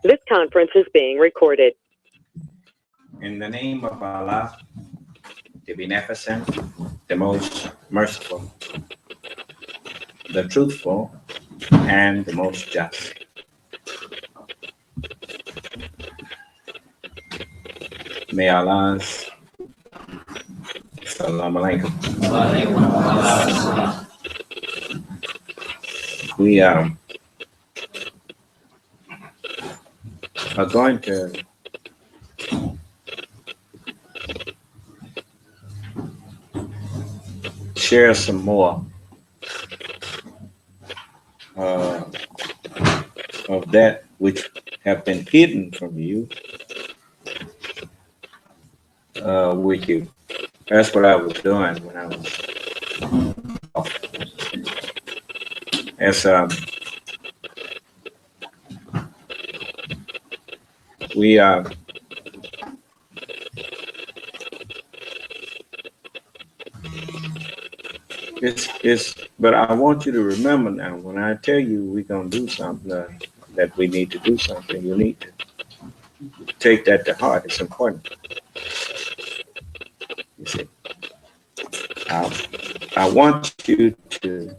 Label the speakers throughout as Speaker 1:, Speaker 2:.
Speaker 1: This conference is being recorded.
Speaker 2: In the name of Allah, the Beneficent, the Most Merciful, the Truthful, and the Most Just. May Allah's Assalamu alaikum. We are going to share some more of that which have been hidden from you with you. That's what I was doing when I was off. As we but I want you to remember now, when I tell you we're gonna do something, that we need to do something, you need to take that to heart. It's important. You see, I want you to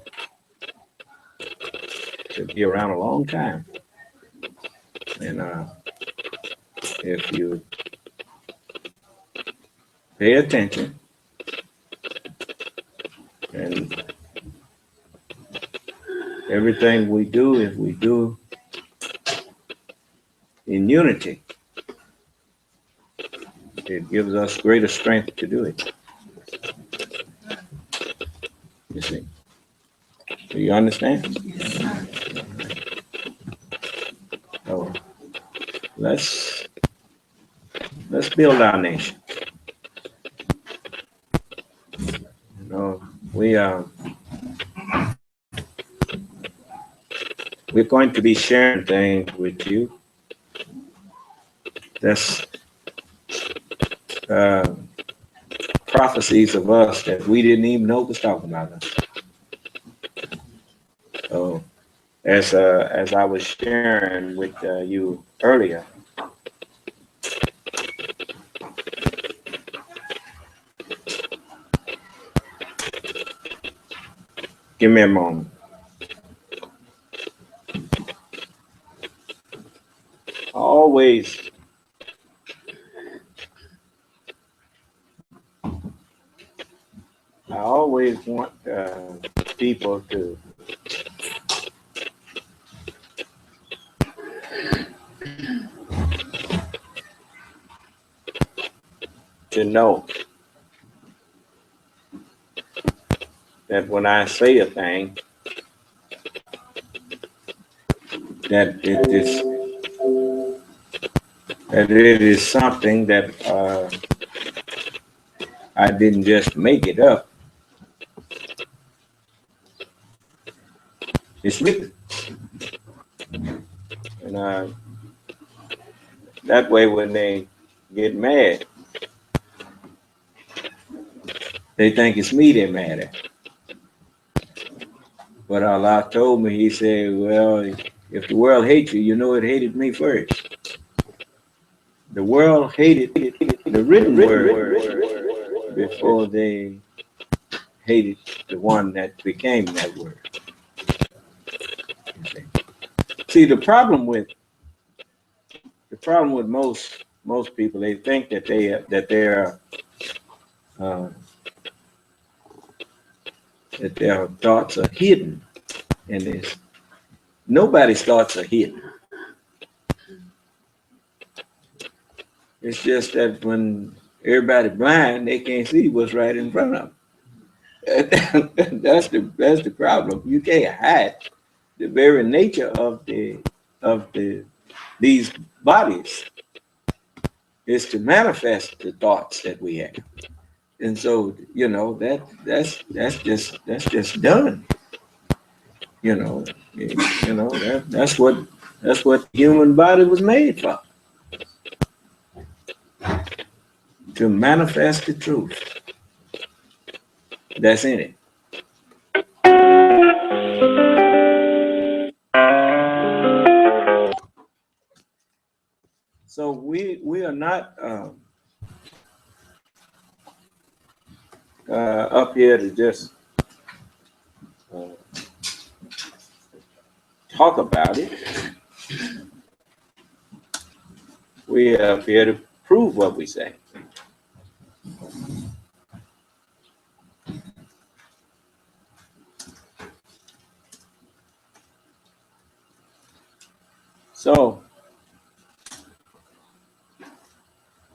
Speaker 2: be around a long time, and if you pay attention and everything we do, if we do in unity, it gives us greater strength to do it. You see? Do you understand? So let's build our nation. You know, we're going to be sharing things with you. That's prophecies of us that we didn't even know was talking about us. So, as I was sharing with you earlier, give me a moment. I always want people to know that when I say a thing, that it is something that I didn't just make it up. It's written. And that way when they get mad, they think it's me they're mad at. But Allah told me, He said, well, if the world hates you, you know it hated me first. The world hated the written word before they hated the one that became that word. See, the problem with most people, they think that their thoughts are hidden in this. Nobody's thoughts are hidden. It's just that when everybody's blind, they can't see what's right in front of them. That's the problem. You can't hide the very nature of these bodies is to manifest the thoughts that we have. And so, you know, that's just done. That's what the human body was made for. To manifest the truth that's in it. we are not up here to just talk about it. We are up here to prove what we say.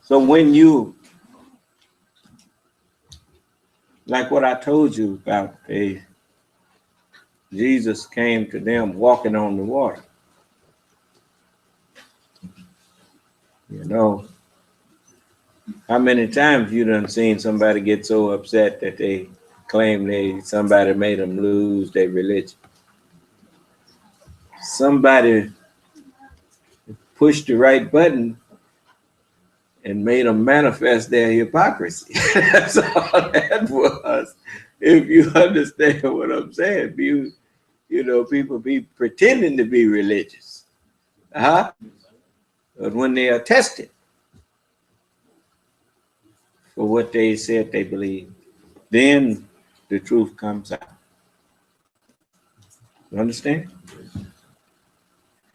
Speaker 2: So when you, like what I told you about, Jesus came to them walking on the water. You know, how many times you done seen somebody get so upset that they claim somebody made them lose their religion? Somebody pushed the right button and made them manifest their hypocrisy. That's all that was. If you understand what I'm saying, you know, people be pretending to be religious, but when they are tested for what they said they believe, then the truth comes out. You understand?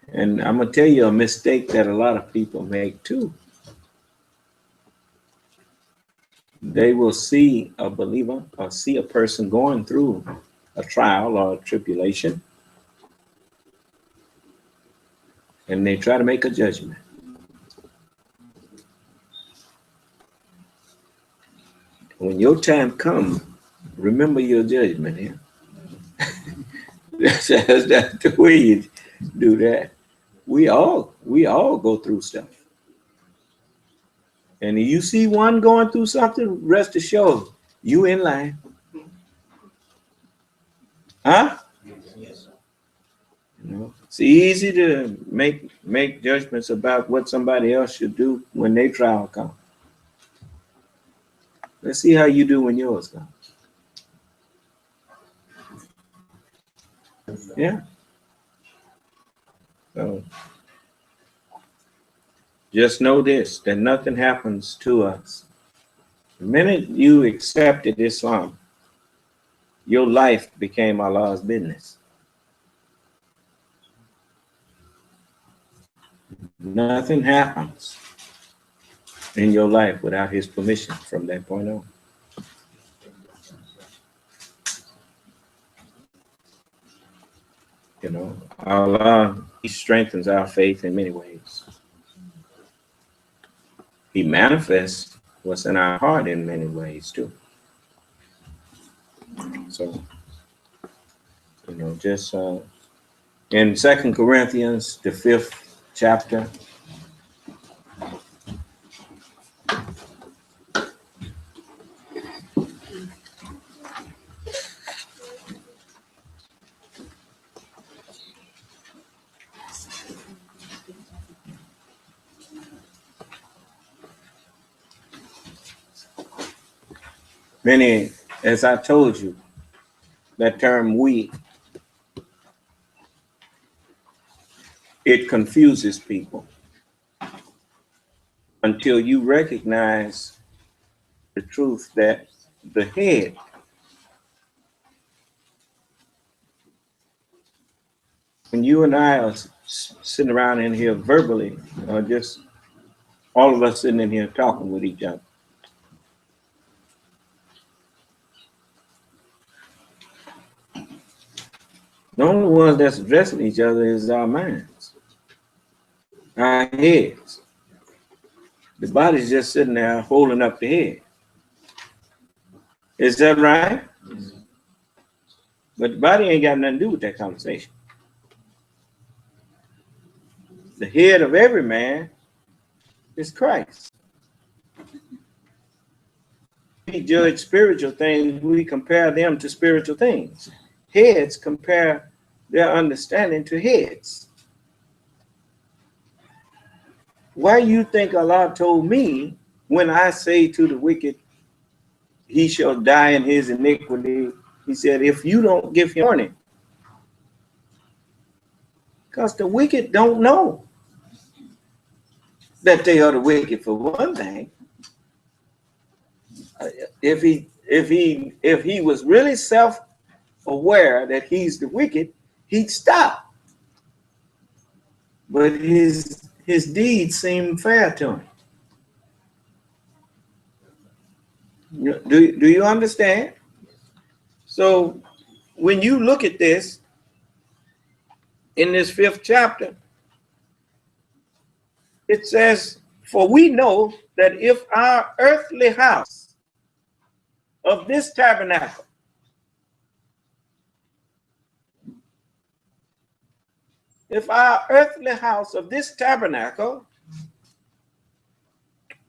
Speaker 2: And I'm gonna tell you a mistake that a lot of people make too. They will see a believer or see a person going through a trial or a tribulation, and they try to make a judgment. When your time comes, remember your judgment here. That's the way you do that. We all go through stuff. And if you see one going through something, rest assured, you in line. Huh? Yes. You know, it's easy to make judgments about what somebody else should do when their trial comes. Let's see how you do when yours comes. Yeah. So just know this, that nothing happens to us. The minute you accepted Islam, your life became Allah's business. Nothing happens in your life without his permission from that point on. You know, Allah, he strengthens our faith in many ways. He manifests what's in our heart in many ways too. So, you know, just in 2 Corinthians, the 5th chapter, many, as I told you, that term we, it confuses people until you recognize the truth that the head when you and I are sitting around in here verbally, or just all of us sitting in here talking with each other, the only ones that's addressing each other is our minds, our heads. The body's just sitting there holding up the head. Is that right? But the body ain't got nothing to do with that conversation. The head of every man is Christ. We judge spiritual things, we compare them to spiritual things. Heads compare their understanding to heads. Why you think Allah told me when I say to the wicked, he shall die in his iniquity? He said, if you don't give him warning. Because the wicked don't know. that they are the wicked for one thing. If he was really self-aware that he's the wicked, he'd stop. But his deeds seem fair to him. Do you understand? So when you look at this in this 5th chapter, it says, "For we know that if our earthly house of this tabernacle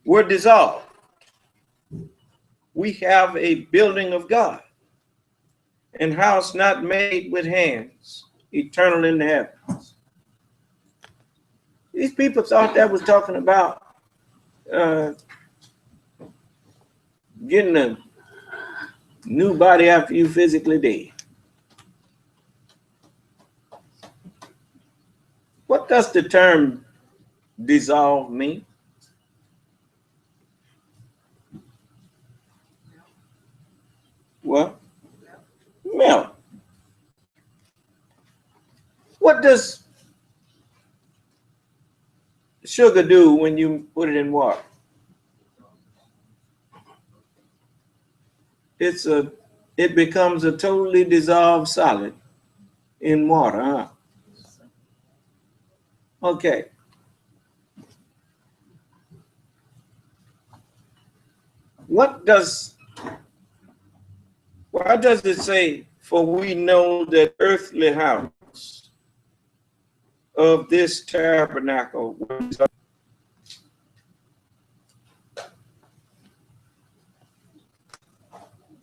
Speaker 2: were dissolved, we have a building of God, and house not made with hands, eternal in the heavens." These people thought that was talking about getting a new body after you physically dead. What does the term dissolve mean? Well, melt. What does sugar do when you put it in water? It becomes a totally dissolved solid in water, huh? Okay. Why does it say, "For we know that earthly house of this tabernacle"?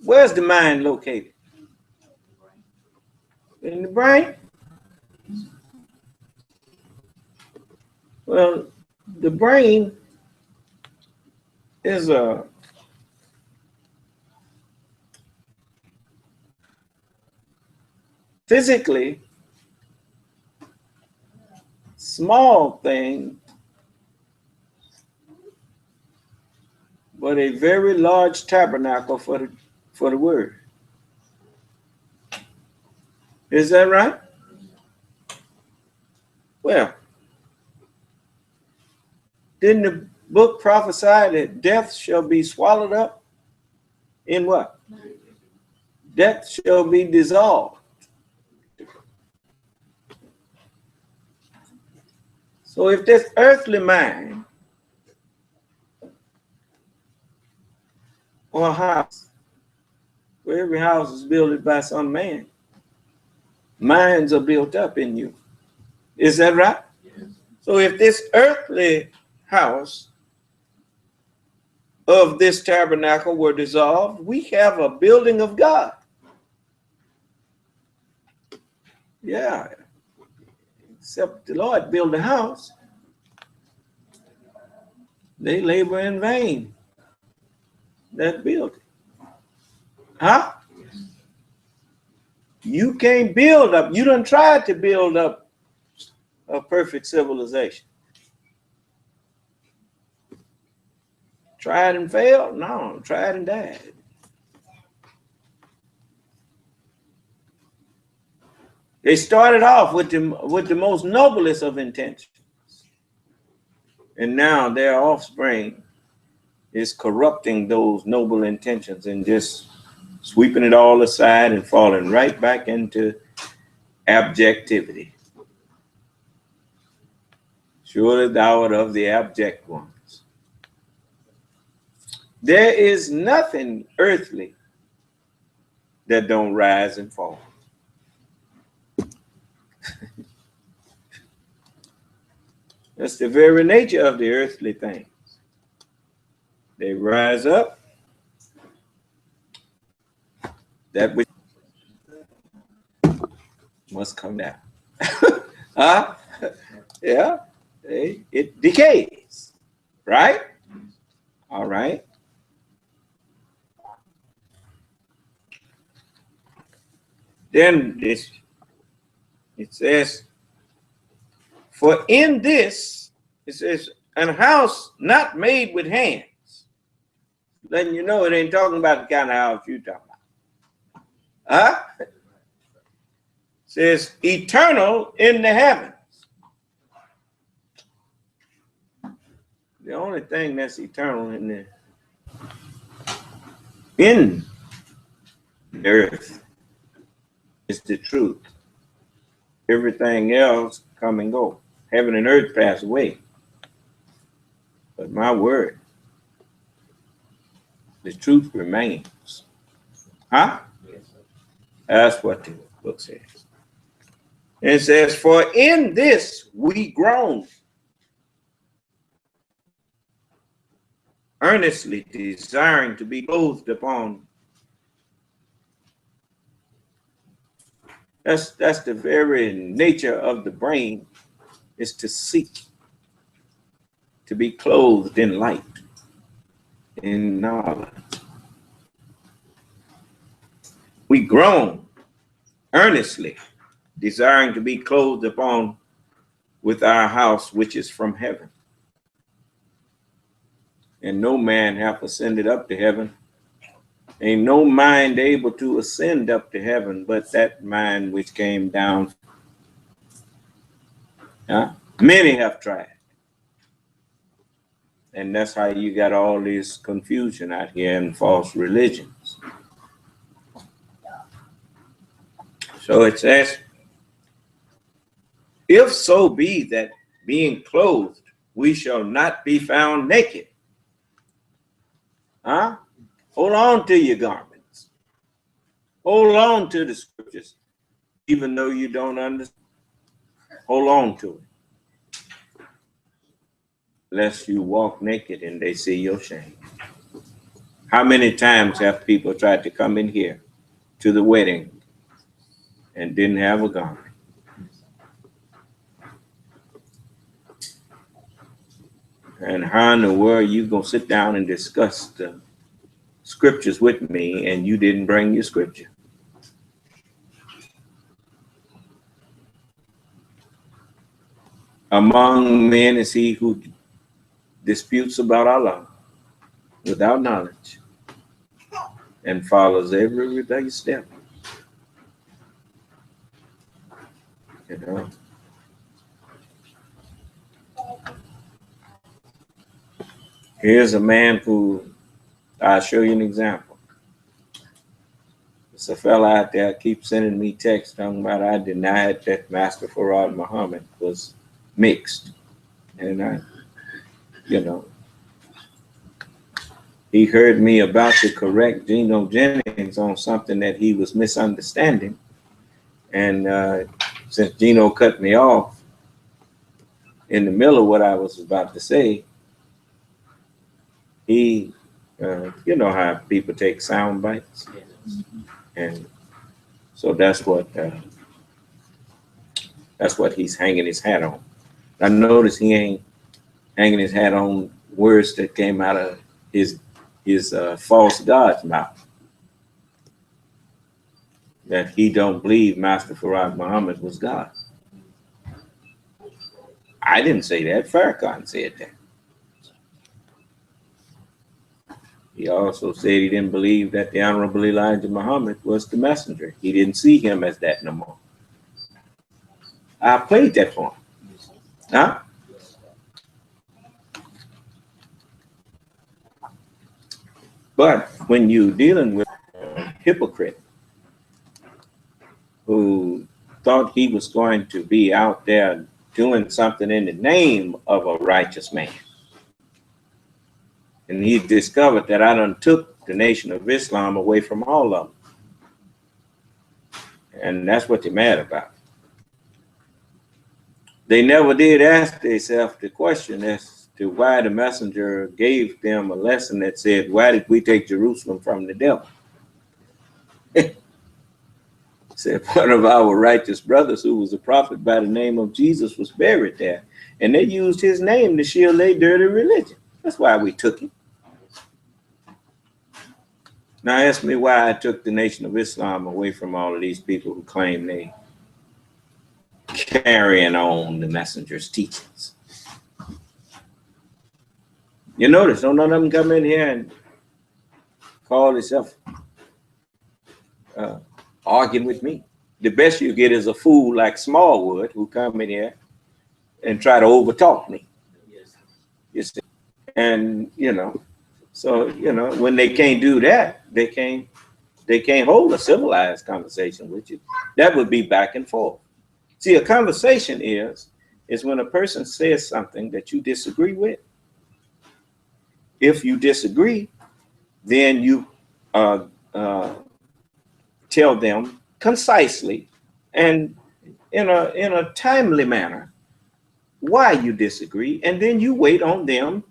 Speaker 2: Where's the mind located? In the brain? Well, the brain is a physically small thing, but a very large tabernacle for the word. Is that right? Well, didn't the book prophesy that death shall be swallowed up in what? Death shall be dissolved. So if this earthly mind or a house, where every house is built by some man, minds are built up in you. Is that right? Yes. So if this earthly house of this tabernacle were dissolved, we have a building of God. Yeah. Except the Lord build a house, they labor in vain that build it. Huh? You can't build up. You done tried to build up a perfect civilization. Tried and failed? No, tried and died. They started off with the most noblest of intentions. And now their offspring is corrupting those noble intentions and just sweeping it all aside and falling right back into abjectivity. Surely thou art of the abject ones. There is nothing earthly that don't rise and fall. That's the very nature of the earthly things. They rise up. That which must come down. Huh? Yeah. It decays. Right? All right. Then it says, for in this, it says, and a house not made with hands. Letting you know it ain't talking about the kind of house you talking about. Huh? Says eternal in the heavens. The only thing that's eternal in the earth is the truth. Everything else come and go. Heaven and earth pass away. But my word, the truth remains. Huh? That's what the book says. And it says, for in this we groan, earnestly desiring to be clothed upon. That's the very nature of the brain, is to seek, to be clothed in light, in knowledge. We groan earnestly, desiring to be clothed upon with our house which is from heaven. And no man hath ascended up to heaven. Ain't no mind able to ascend up to heaven, but that mind which came down. Many have tried. And that's how you got all this confusion out here and false religions. So it says, if so be that being clothed, we shall not be found naked. Hold on to your garments. Hold on to the scriptures, even though you don't understand. Hold on to it. Lest you walk naked and they see your shame. How many times have people tried to come in here to the wedding and didn't have a garment? And how in the world you gonna sit down and discuss the scriptures with me and you didn't bring your scripture? Among men is he who disputes about Allah without knowledge and follows every rebellious step. You know. Here's a man who, I'll show you an example. It's a fella out there keeps sending me texts talking about I denied that Master Farad Muhammad was mixed. And I, he heard me about to correct Geno Jennings on something that he was misunderstanding. And since Geno cut me off in the middle of what I was about to say, he, you know how people take sound bites? And so that's what he's hanging his hat on. I noticed he ain't hanging his hat on words that came out of his false God's mouth. That he don't believe Master Farad Muhammad was God. I didn't say that. Farrakhan said that. He also said he didn't believe that the Honorable Elijah Muhammad was the messenger. He didn't see him as that no more. I played that for him. Huh? But when you're dealing with a hypocrite who thought he was going to be out there doing something in the name of a righteous man, and he discovered that I done took the Nation of Islam away from all of them. And that's what they're mad about. They never did ask themselves the question as to why the messenger gave them a lesson that said, why did we take Jerusalem from the devil? Said one of our righteous brothers who was a prophet by the name of Jesus was buried there. And they used his name to shield their dirty religion. That's why we took him. Now ask me why I took the Nation of Islam away from all of these people who claim they carrying on the messenger's teachings. You notice, don't none of them come in here and call themselves uh, arguing with me. The best you get is a fool like Smallwood who come in here and try to overtalk me. You see, and so when they can't do that, they can't hold a civilized conversation with you. That would be back and forth. See, a conversation is when a person says something that you disagree with. If you disagree, then you uh, uh, tell them concisely and in a timely manner why you disagree, and then you wait on them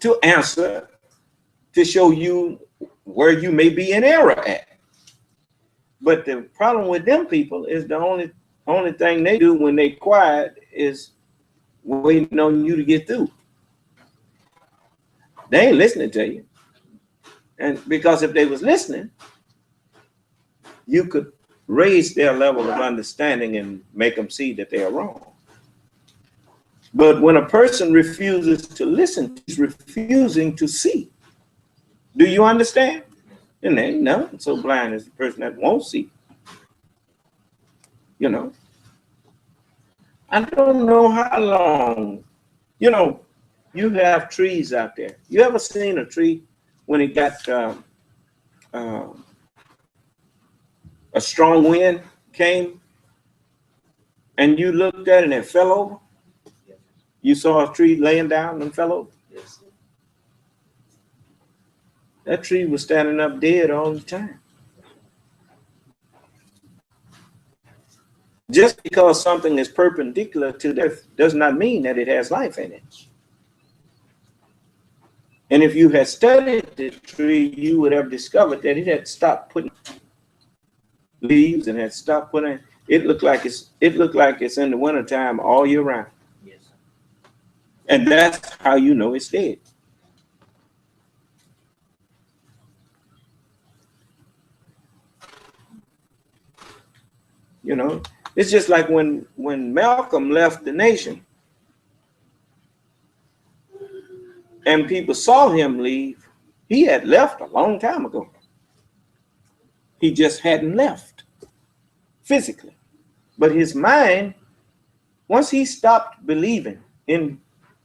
Speaker 2: to answer to show you where you may be in error at. But the problem with them people is the only thing they do when they quiet is waiting on you to get through. They ain't listening to you. And because if they was listening, you could raise their level of understanding and make them see that they are wrong. But when a person refuses to listen, he's refusing to see. Do you understand? And there ain't nothing so blind as the person that won't see. I don't know how long. You have trees out there. You ever seen a tree when it got a strong wind came and you looked at it and it fell over? You saw a tree laying down and fell over? Yes. That tree was standing up dead all the time. Just because something is perpendicular to the earth does not mean that it has life in it. And if you had studied the tree, you would have discovered that it had stopped putting leaves and had stopped putting. It looked like it's in the wintertime all year round. Yes. And that's how you know it's dead. It's just like when Malcolm left the nation and people saw him leave, he had left a long time ago. He just hadn't left physically. But his mind, once he stopped believing in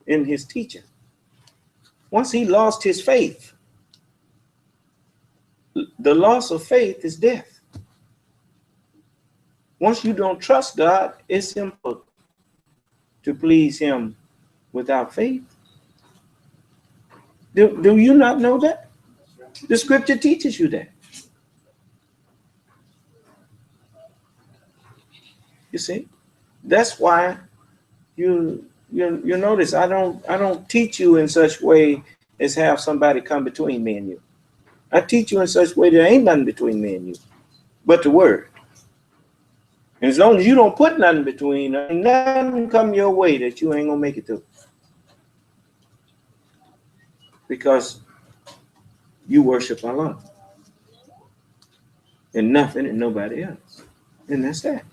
Speaker 2: his teaching, once he lost his faith, the loss of faith is death. Once you don't trust God, it's simple to please him without faith. Do you not know that? The scripture teaches you that. You see, that's why you notice I don't teach you in such way as have somebody come between me and you. I teach you in such a way there ain't nothing between me and you, but the word. And as long as you don't put nothing between, nothing come your way that you ain't gonna make it through. Because you worship Allah and nothing and nobody else. And that's that.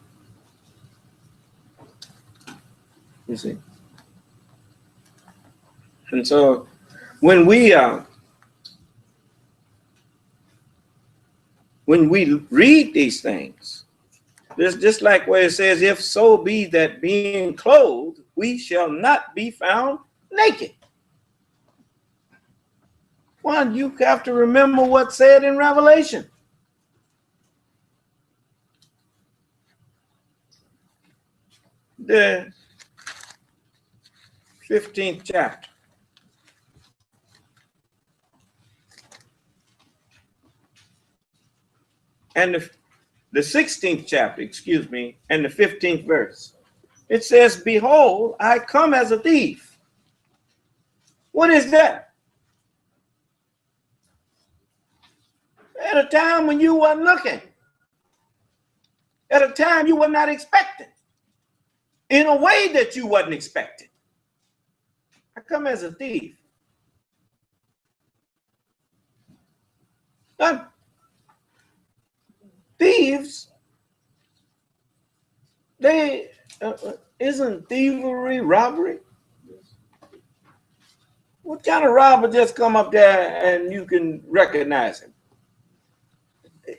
Speaker 2: You see. And so when we read these things, it's just like where it says, if so be that being clothed, we shall not be found naked. One, you have to remember what's said in Revelation. The 15th chapter. And the 16th chapter, and the 15th verse. It says, behold, I come as a thief. What is that? At a time when you weren't looking. At a time you were not expecting. In a way that you wasn't expecting. I come as a thief. Now, thieves, isn't thievery robbery? What kind of robber just come up there and you can recognize him?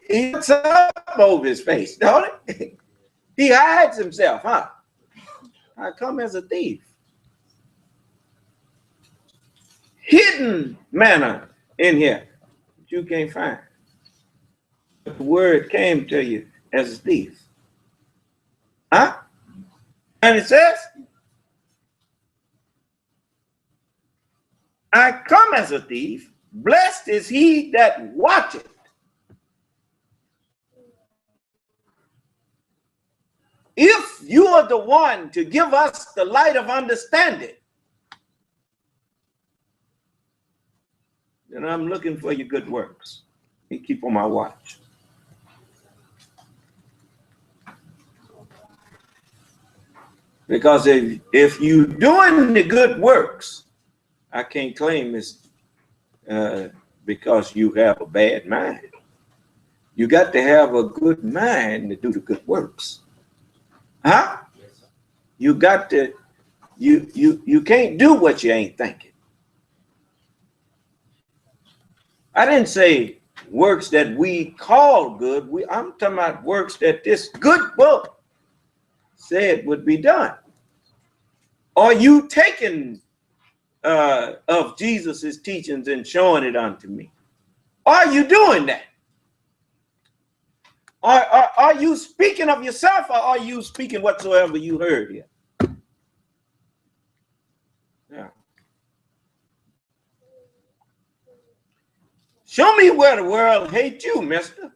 Speaker 2: He puts up over his face, don't it? He hides himself, huh? I come as a thief. Hidden manna in here that you can't find. But the word came to you as a thief. Huh? And it says, I come as a thief. Blessed is he that watcheth. If you are the one to give us the light of understanding, then I'm looking for your good works. You keep on my watch. Because if you doing the good works, I can't claim it's because you have a bad mind. You got to have a good mind to do the good works. Huh? You got to, you can't do what you ain't thinking. I didn't say works that we call good. I'm talking about works that this good book said would be done. Are you taking of Jesus's teachings and showing it unto me? Are you doing that? Are you speaking of yourself, or are you speaking whatsoever you heard here? Yeah. Show me where the world hates you, mister.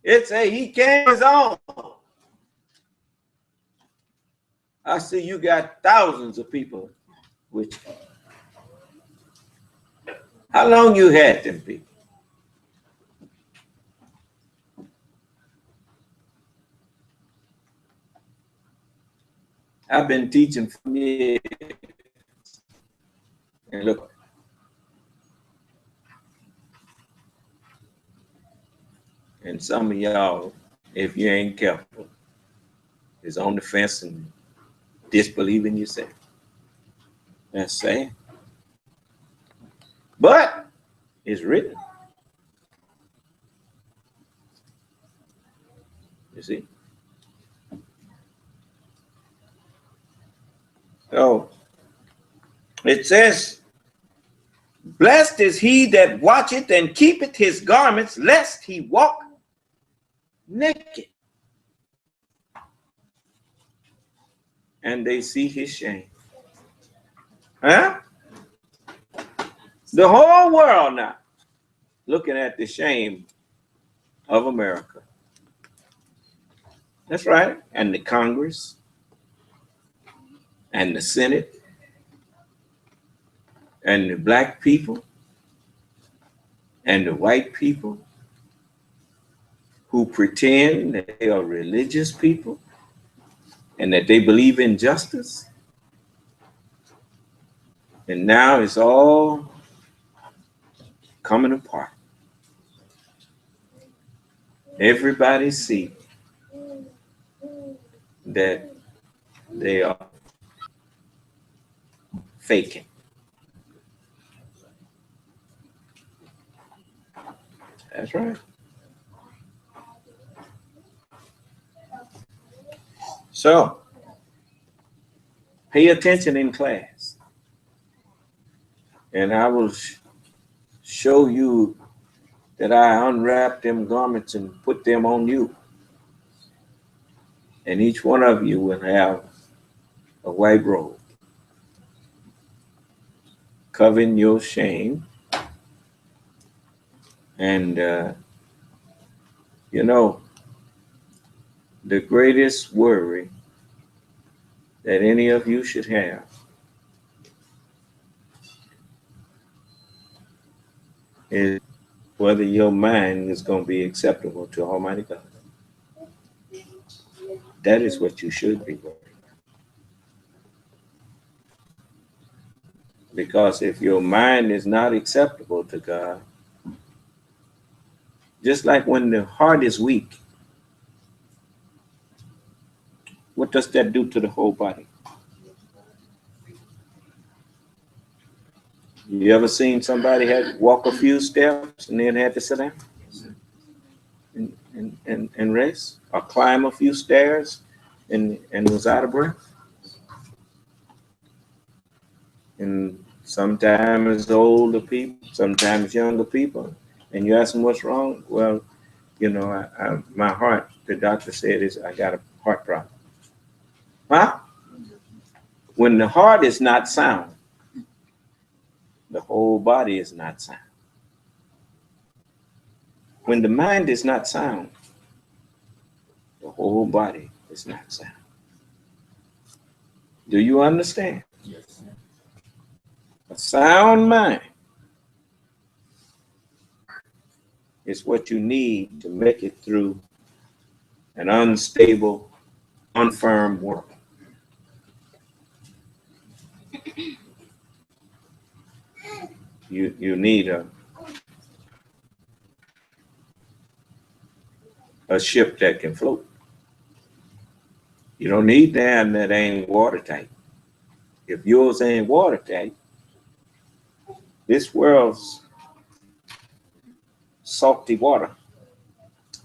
Speaker 2: It say he came his own. I see you got thousands of people with you. How long you had them people? I've been teaching for years. And look, and some of y'all, if you ain't careful, is on the fence and disbelieving yourself. That's sad. But it's written. You see? So it says, blessed is he that watcheth and keepeth his garments, lest he walk naked, and they see his shame. Huh? The whole world now looking at the shame of America. That's right. And the Congress and the Senate and the black people and the white people who pretend that they are religious people and that they believe in justice. And now it's all coming apart. Everybody see that they are faking. That's right. So, pay attention in class. And I will show you that I unwrap them garments and put them on you. And each one of you will have a white robe covering your shame. And, you know, the greatest worry that any of you should have is whether your mind is going to be acceptable to Almighty God. That is what you should be worried about. Because if your mind is not acceptable to God, just like when the heart is weak, What does that do to the whole body? You ever seen somebody had walk a few steps and then had to sit down and rest, or climb a few stairs and was out of breath? And sometimes older people, sometimes younger people, and you ask them what's wrong. Well, you know, my heart, the doctor said, is I got a heart problem. Huh? When the heart is not sound, the whole body is not sound. When the mind is not sound, the whole body is not sound. Do you understand?
Speaker 3: Yes.
Speaker 2: A sound mind is what you need to make it through an unstable, unfirm world. You need a ship that can float. You don't need dam that ain't watertight. If yours ain't watertight, this world's salty water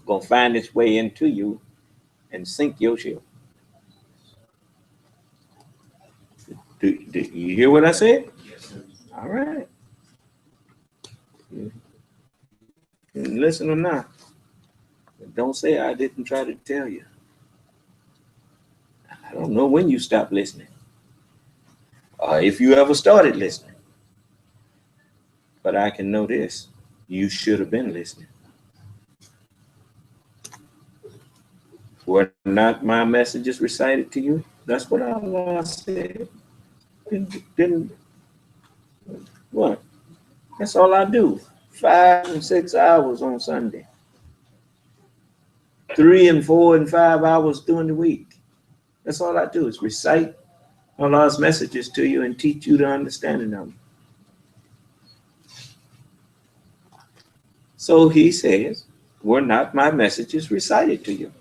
Speaker 2: gonna find its way into you and sink your ship. Do you hear what I said?
Speaker 3: Yes, sir.
Speaker 2: All right. You listen or not. But don't say I didn't try to tell you. I don't know when you stopped listening, if you ever started listening. But I can know this: you should have been listening. Were not my messages recited to you? That's what Allah said. Didn't what? That's all I do. 5 and 6 hours on Sunday. 3 and 4 and 5 hours during the week. That's all I do is recite Allah's messages to you and teach you the understanding of them. So he says, were not my messages recited to you?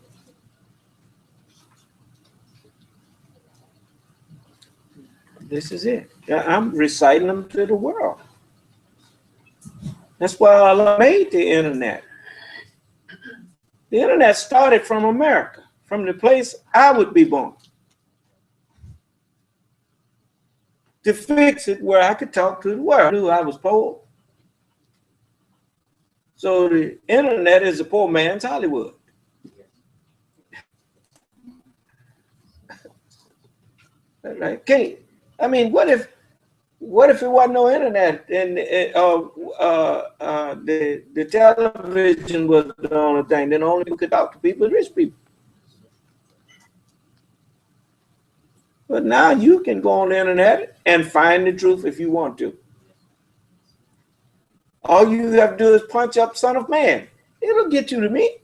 Speaker 2: This is it. I'm reciting them to the world. That's why Allah made the internet. The internet started from America, from the place I would be born, to fix it where I could talk to the world. I knew I was poor. So the internet is a poor man's Hollywood. Right? I mean, what if it wasn't no internet and the television was the only thing? Then only you could talk to people, rich people. But now you can go on the internet and find the truth if you want to. All you have to do is punch up "Son of Man." It'll get you to me.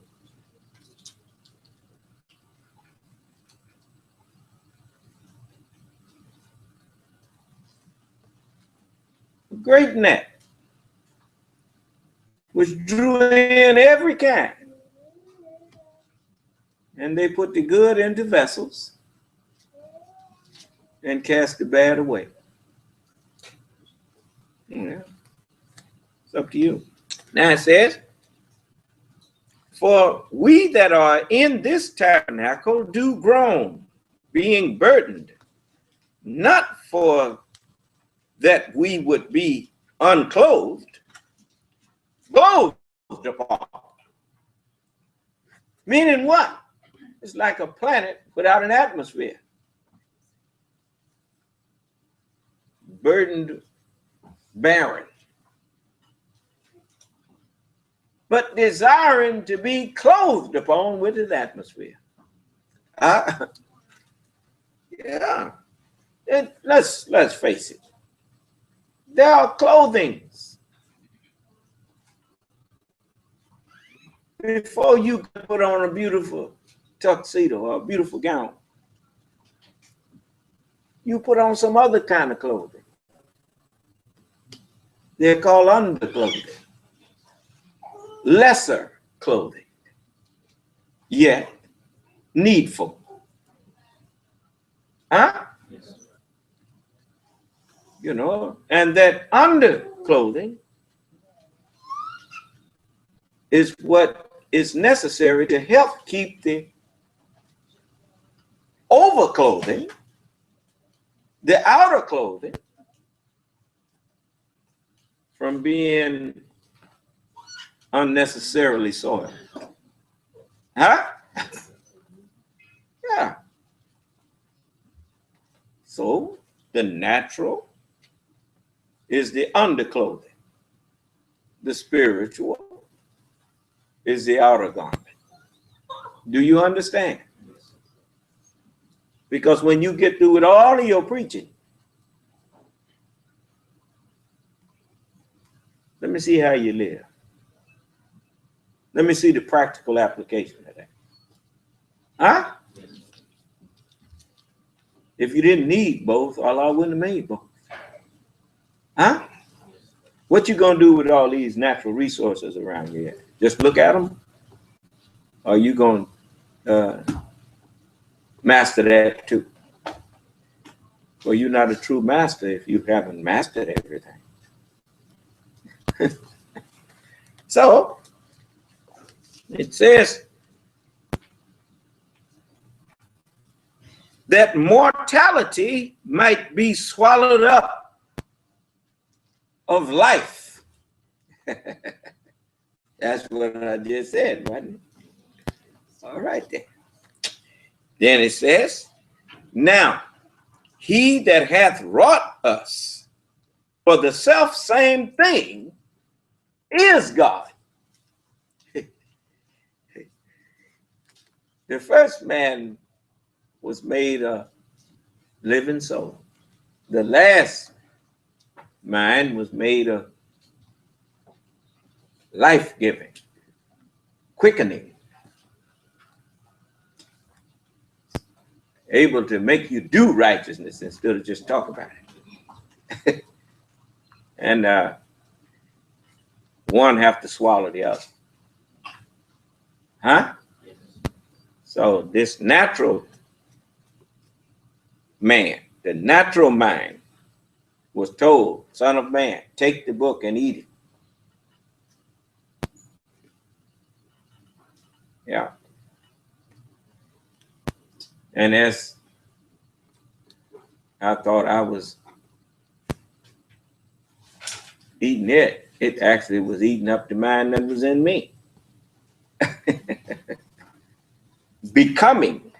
Speaker 2: Great net, which drew in every kind. And they put the good into vessels and cast the bad away. Yeah. It's up to you. Now it says, for we that are in this tabernacle do groan, being burdened, not for that we would be unclothed, clothed upon. Meaning what? It's like a planet without an atmosphere. Burdened, barren. But desiring to be clothed upon with his atmosphere. Yeah. Let's face it. There are clothings. Before you can put on a beautiful tuxedo or a beautiful gown, you put on some other kind of clothing. They're called underclothing. Lesser clothing, yet needful. Huh? You know, and that underclothing is what is necessary to help keep the overclothing, the outer clothing, from being unnecessarily soiled. Huh? Yeah. So the natural is the underclothing. The spiritual is the outer garment. Do you understand? Because when you get through with all of your preaching, let me see how you live. Let me see the practical application of that. Huh? If you didn't need both, Allah wouldn't have made both. Huh? What you gonna do with all these natural resources around here? Just look at them? Or are you gonna master that too? Well, you're not a true master if you haven't mastered everything. So it says that mortality might be swallowed up of life. That's what I just said, wasn't it? All right then. Then it says, now he that hath wrought us for the self same thing is God. The first man was made a living soul. The last man was made a life-giving, quickening, able to make you do righteousness instead of just talk about it. And one have to swallow the other. Huh? So this natural man, the natural mind, was told, son of man, take the book and eat it. Yeah. And as I thought I was eating it, it actually was eating up the mind that was in me. Becoming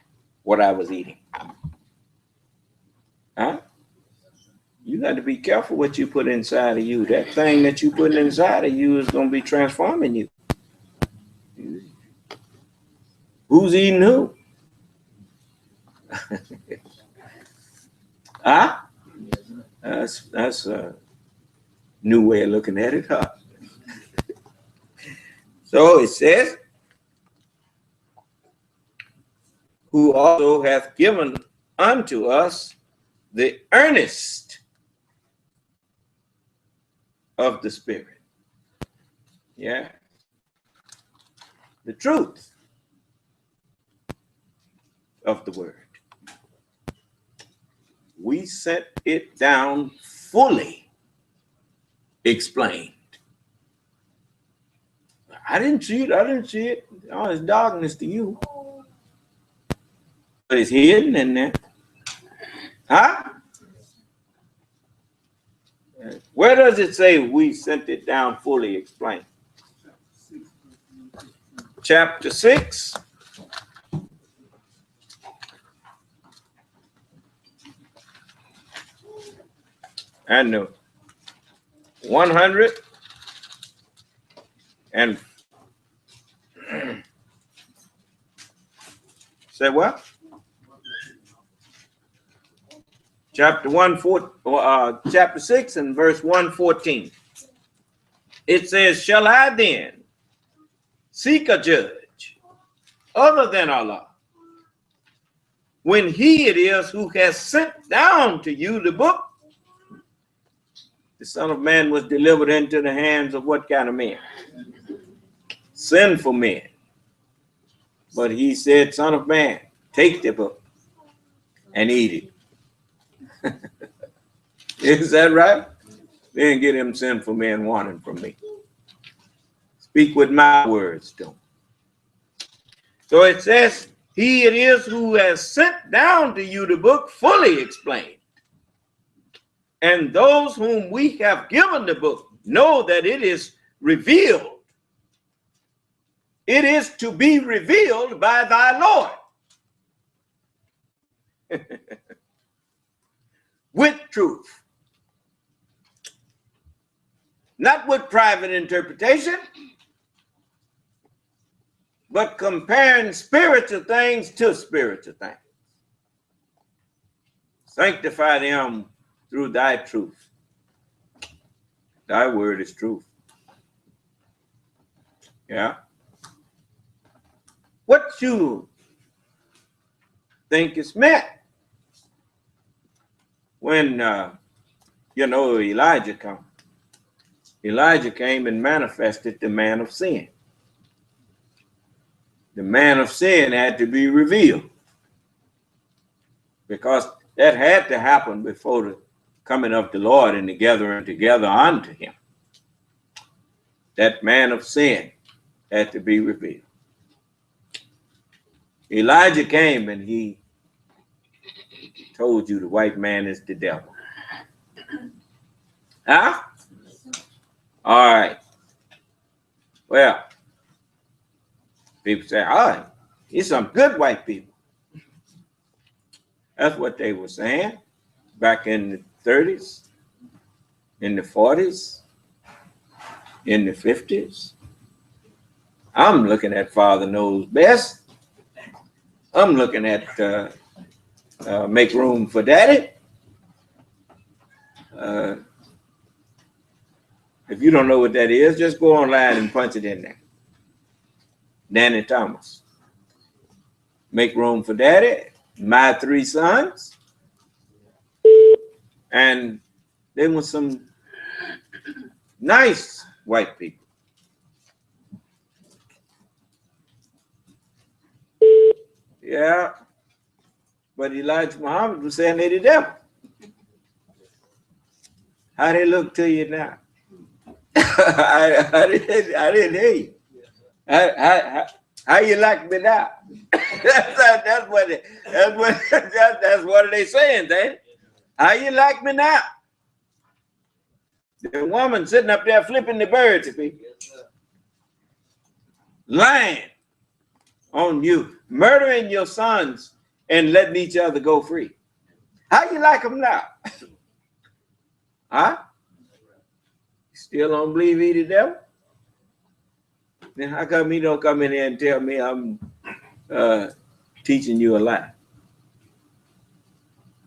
Speaker 2: what I was eating. Huh? You got to be careful what you put inside of you. That thing that you put inside of you is going to be transforming you. Who's eating who? Huh? That's a new way of looking at it, huh? So it says, who also hath given unto us the earnest of the Spirit. Yeah. The truth of the word. We set it down fully explained. I didn't see it. I didn't see it. Oh, it's darkness to you. But it's hidden in there. Huh? Where does it say we sent it down fully explained? Chapter 6. And the 100 and say what? Chapter 6 and verse 114. It says, shall I then seek a judge other than Allah, when he it is who has sent down to you the book? The Son of Man was delivered into the hands of what kind of men? Sinful men. But he said, Son of Man, take the book and eat it. Is that right? Then get him sinful men wanting from me. Speak with my words to him. So it says, he it is who has sent down to you the book fully explained. And those whom we have given the book know that it is revealed. It is to be revealed by thy Lord. With truth. Not with private interpretation, but comparing spiritual things to spiritual things. Sanctify them through thy truth. Thy word is truth. Yeah. What you think is meant when, Elijah come. Elijah came and manifested the man of sin. The man of sin had to be revealed because that had to happen before the coming of the Lord and the gathering together unto him. That man of sin had to be revealed. Elijah came and he told you the white man is the devil. Huh? All right. Well, people say, all right, he's some good white people. That's what they were saying back in the 30s, in the 40s, in the 50s. I'm looking at Father Knows Best. I'm looking at Make Room for Daddy. If you don't know what that is, just go online and punch it in there. Danny Thomas. Make Room for Daddy. My Three Sons. And there were some nice white people. Yeah. But Elijah Muhammad was saying they the devil. How they look to you now? I didn't hear you. How you like me now? that's what they saying, Dad. How you like me now? The woman sitting up there flipping the birds at me. Lying on you, murdering your sons and letting each other go free. How you like them now? Huh? Still don't believe he the devil? Then how come he don't come in here and tell me I'm teaching you a lie?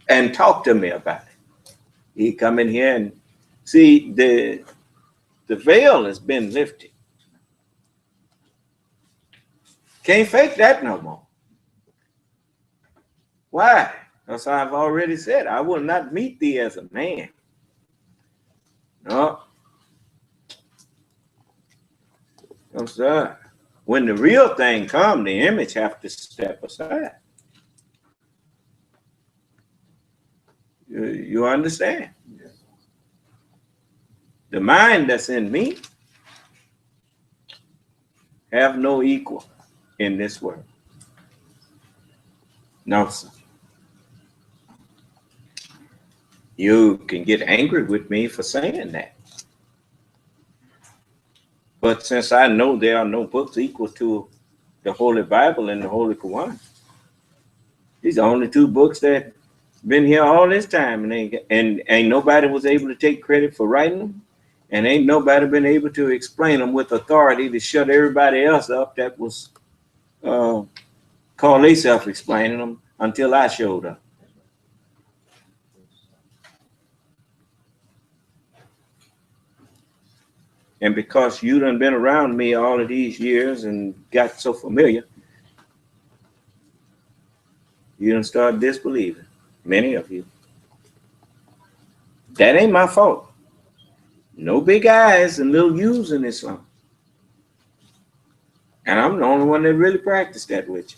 Speaker 2: And talk to me about it. He come in here and see the veil has been lifted. Can't fake that no more. Why? Because I've already said I will not meet thee as a man. No. No, sir. When the real thing comes, the image have to step aside. You understand? Yes. The mind that's in me have no equal in this world. No, sir. You can get angry with me for saying that. But since I know there are no books equal to the Holy Bible and the Holy Quran, these are only two books that been here all this time, and ain't nobody was able to take credit for writing them, and ain't nobody been able to explain them with authority to shut everybody else up that was called themselves explaining them until I showed up. And because you done been around me all of these years and got so familiar, you done start disbelieving, many of you. That ain't my fault. No big eyes and little U's in Islam. And I'm the only one that really practiced that with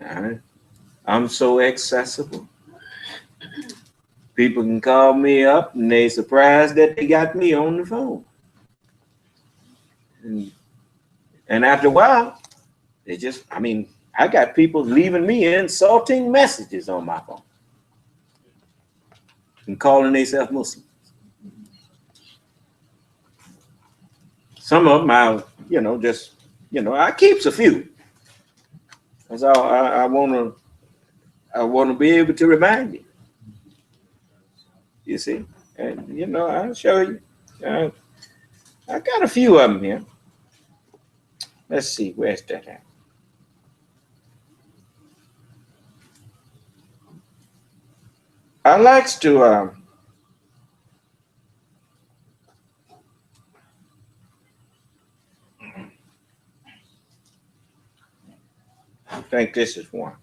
Speaker 2: you. All right. I'm so accessible. People can call me up and they surprised that they got me on the phone. And after a while, I got people leaving me insulting messages on my phone and calling themselves Muslim. Some of them, I keeps a few. That's all I want to be able to remind you. You see, and I'll show you. I got a few of them here. Let's see, where's that at? I likes to I think this is one.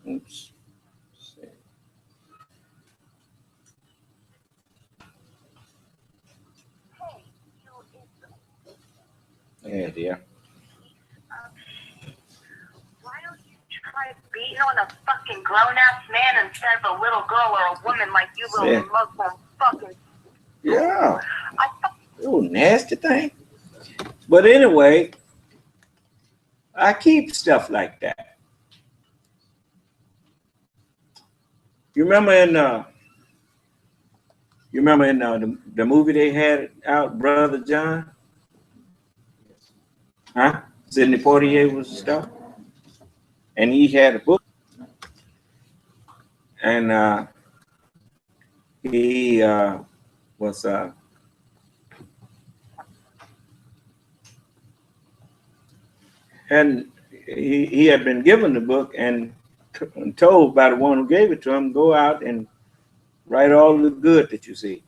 Speaker 2: Oops. Yeah, dear.
Speaker 3: Why don't you try beating on a fucking grown-ass man instead of a little girl or a woman like you little Muslim fucking...
Speaker 2: Yeah. Oh, nasty thing. But anyway, I keep stuff like that. You remember in the movie they had out, Brother John? Huh? Sidney Poitier was the star. And he had a book. And he was and he had been given the book and told by the one who gave it to him, go out and write all the good that you see.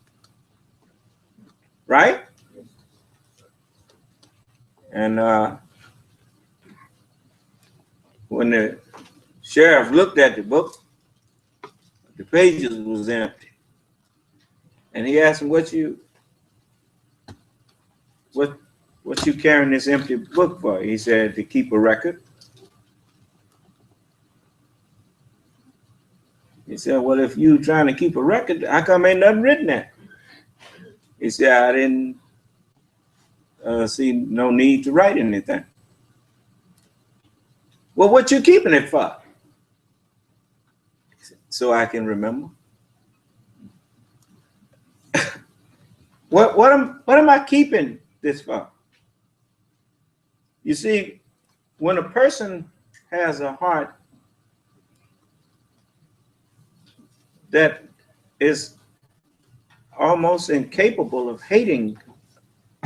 Speaker 2: Right? And when the sheriff looked at the book, the pages was empty. And he asked him, what you carrying this empty book for? He said, to keep a record. He said, well, if you trying to keep a record, how come ain't nothing written there? He said, I didn't see no need to write anything. Well, what you keeping it for? So I can remember. What am I keeping this for? You see, when a person has a heart that is almost incapable of hating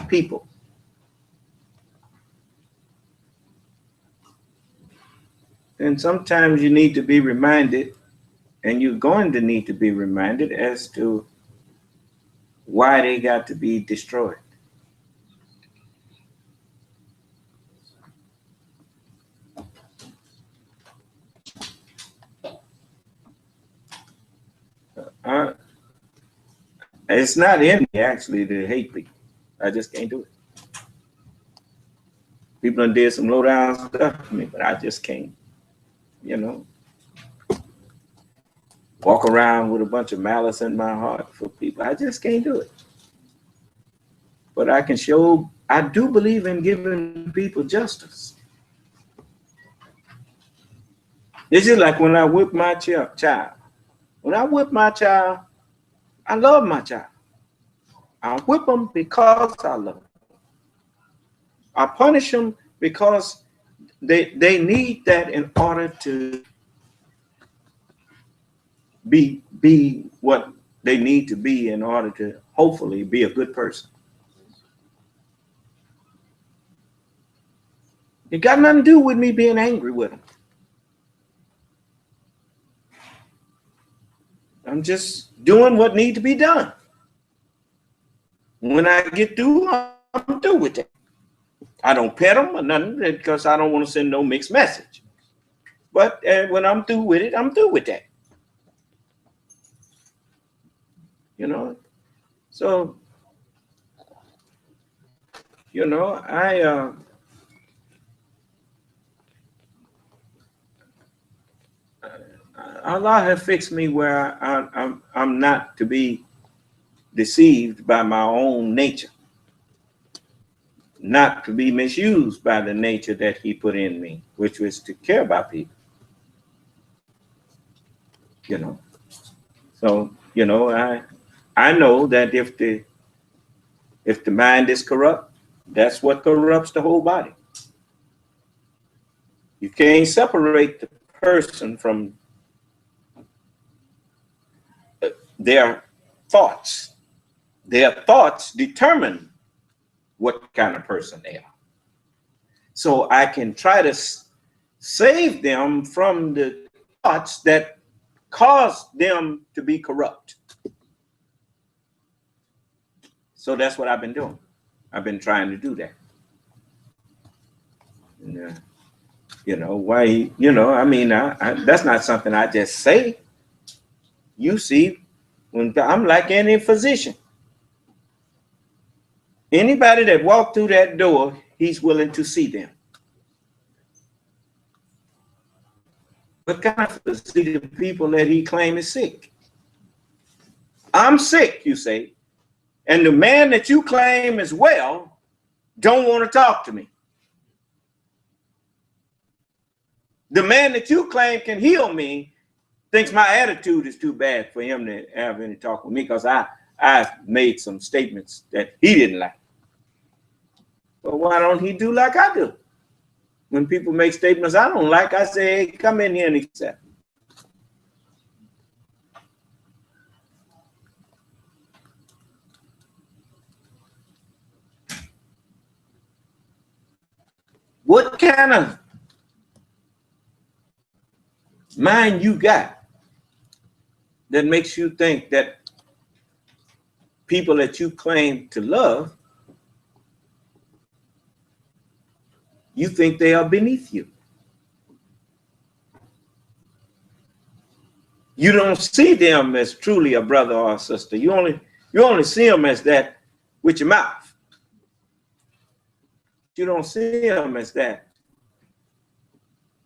Speaker 2: people, then sometimes you need to be reminded, and you're going to need to be reminded as to why they got to be destroyed. It's not in me actually to hate people. I just can't do it. People done did some low down stuff to me, but I just can't, walk around with a bunch of malice in my heart for people. I just can't do it. But I do believe in giving people justice. It's just like when I whip my child. When I whip my child, I love my child. I whip them because I love them. I punish them because they need that in order to be what they need to be in order to hopefully be a good person. It got nothing to do with me being angry with them. I'm just doing what needs to be done. When I get through, I'm through with that. I don't pet them or nothing because I don't want to send no mixed message. But when I'm through with it, I'm through with that. So you know, Allah has fixed me where I'm not to be deceived by my own nature, not to be misused by the nature that He put in me, which was to care about people. You know, so you know, I know that if the mind is corrupt, that's what corrupts the whole body. You can't separate the person from their thoughts. Their thoughts determine what kind of person they are. So I can try to save them from the thoughts that cause them to be corrupt. So that's what I've been doing. I've been trying to do that. And, you know, why, you know, I mean, that's not something I just say. You see, when I'm like any physician, anybody that walked through that door, he's willing to see them. What kind of see the people that he claims is sick? I'm sick, you say, and the man that you claim is well don't want to talk to me. The man that you claim can heal me thinks my attitude is too bad for him to have any talk with me because I made some statements that he didn't like. Well, why don't he do like I do? When people make statements I don't like, I say, hey, come in here and accept. What kind of mind you got that makes you think that people that you claim to love, you think they are beneath you? You don't see them as truly a brother or a sister. You only see them as that with your mouth. You don't see them as that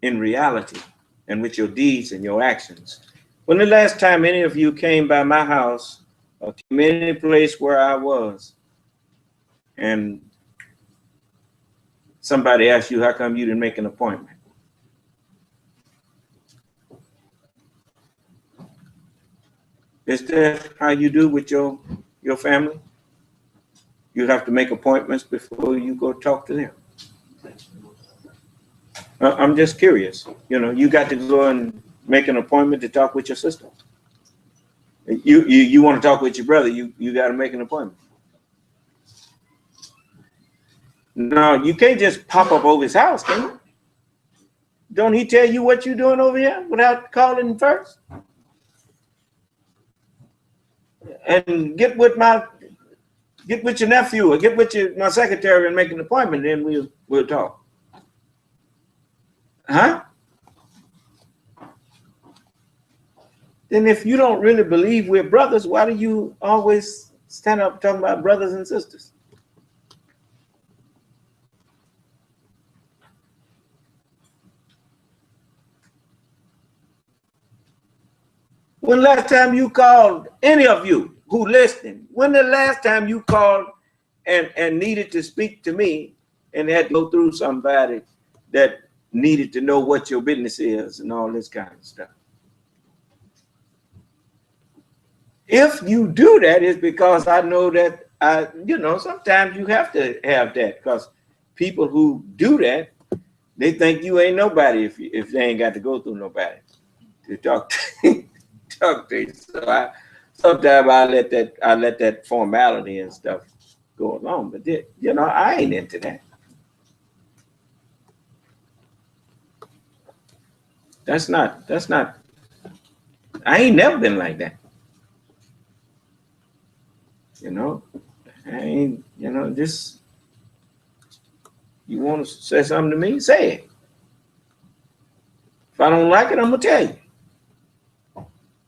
Speaker 2: in reality and with your deeds and your actions. When the last time any of you came by my house or came any place where I was and somebody asked you, how come you didn't make an appointment? Is that how you do with your family? You have to make appointments before you go talk to them. I'm just curious. You know, you got to go and make an appointment to talk with your sister. You want to talk with your brother, you got to make an appointment. No, you can't just pop up over his house, can you? Don't he tell you what you're doing over here without calling first? And get with your nephew or get with my secretary and make an appointment, then we'll talk. Huh? Then if you don't really believe we're brothers, why do you always stand up talking about brothers and sisters? When last time you called, any of you who listening, when the last time you called and needed to speak to me and had to go through somebody that needed to know what your business is and all this kind of stuff? If you do that, it's because I know that sometimes you have to have that, because people who do that, they think you ain't nobody if they ain't got to go through nobody to talk to talk to you. So sometimes I let that formality and stuff go along, but I ain't into that. That's not. I ain't never been like that. I ain't. Just you want to say something to me, say it. If I don't like it, I'm gonna tell you.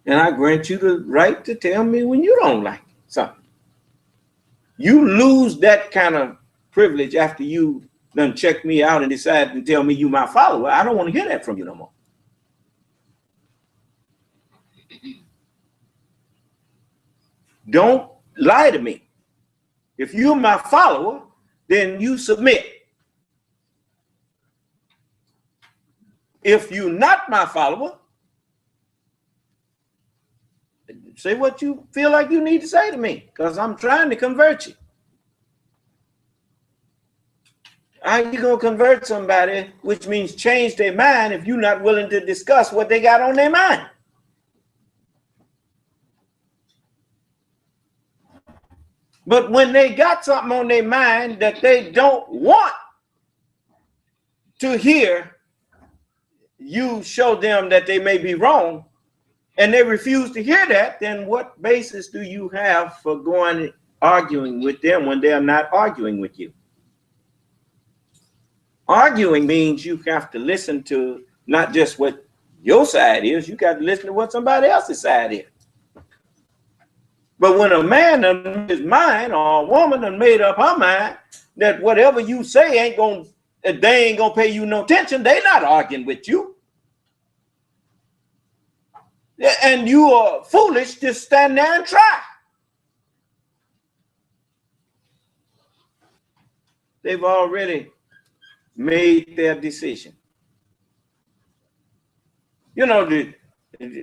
Speaker 2: And I grant you the right to tell me when you don't like something. You lose that kind of privilege after you done check me out and decide to tell me you my follower. I don't want to hear that from you no more. Don't lie to me. If you're my follower, then you submit. If you're not my follower, say what you feel like you need to say to me, because I'm trying to convert you. How you gonna convert somebody, which means change their mind, if you're not willing to discuss what they got on their mind? But when they got something on their mind that they don't want to hear, you show them that they may be wrong, and they refuse to hear that, then what basis do you have for going arguing with them when they're not arguing with you? Arguing means you have to listen to not just what your side is, you got to listen to what somebody else's side is. But when a man done his mind, or a woman done made up her mind that whatever you say they ain't gonna pay you no attention, they not arguing with you. And you are foolish to stand there and try. They've already made their decision. You know, the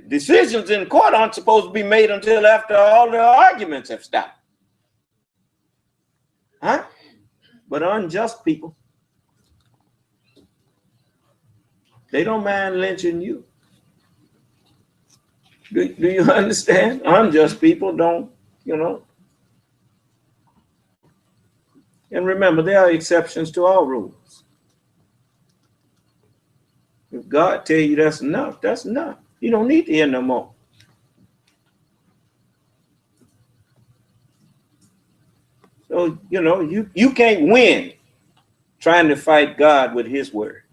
Speaker 2: decisions in court aren't supposed to be made until after all the arguments have stopped. Huh? But unjust people, they don't mind lynching you. Do you understand? Unjust people don't, you know. And remember, there are exceptions to all rules. If God tell you that's enough, that's enough. You don't need to hear no more. So, you know, you can't win trying to fight God with his word.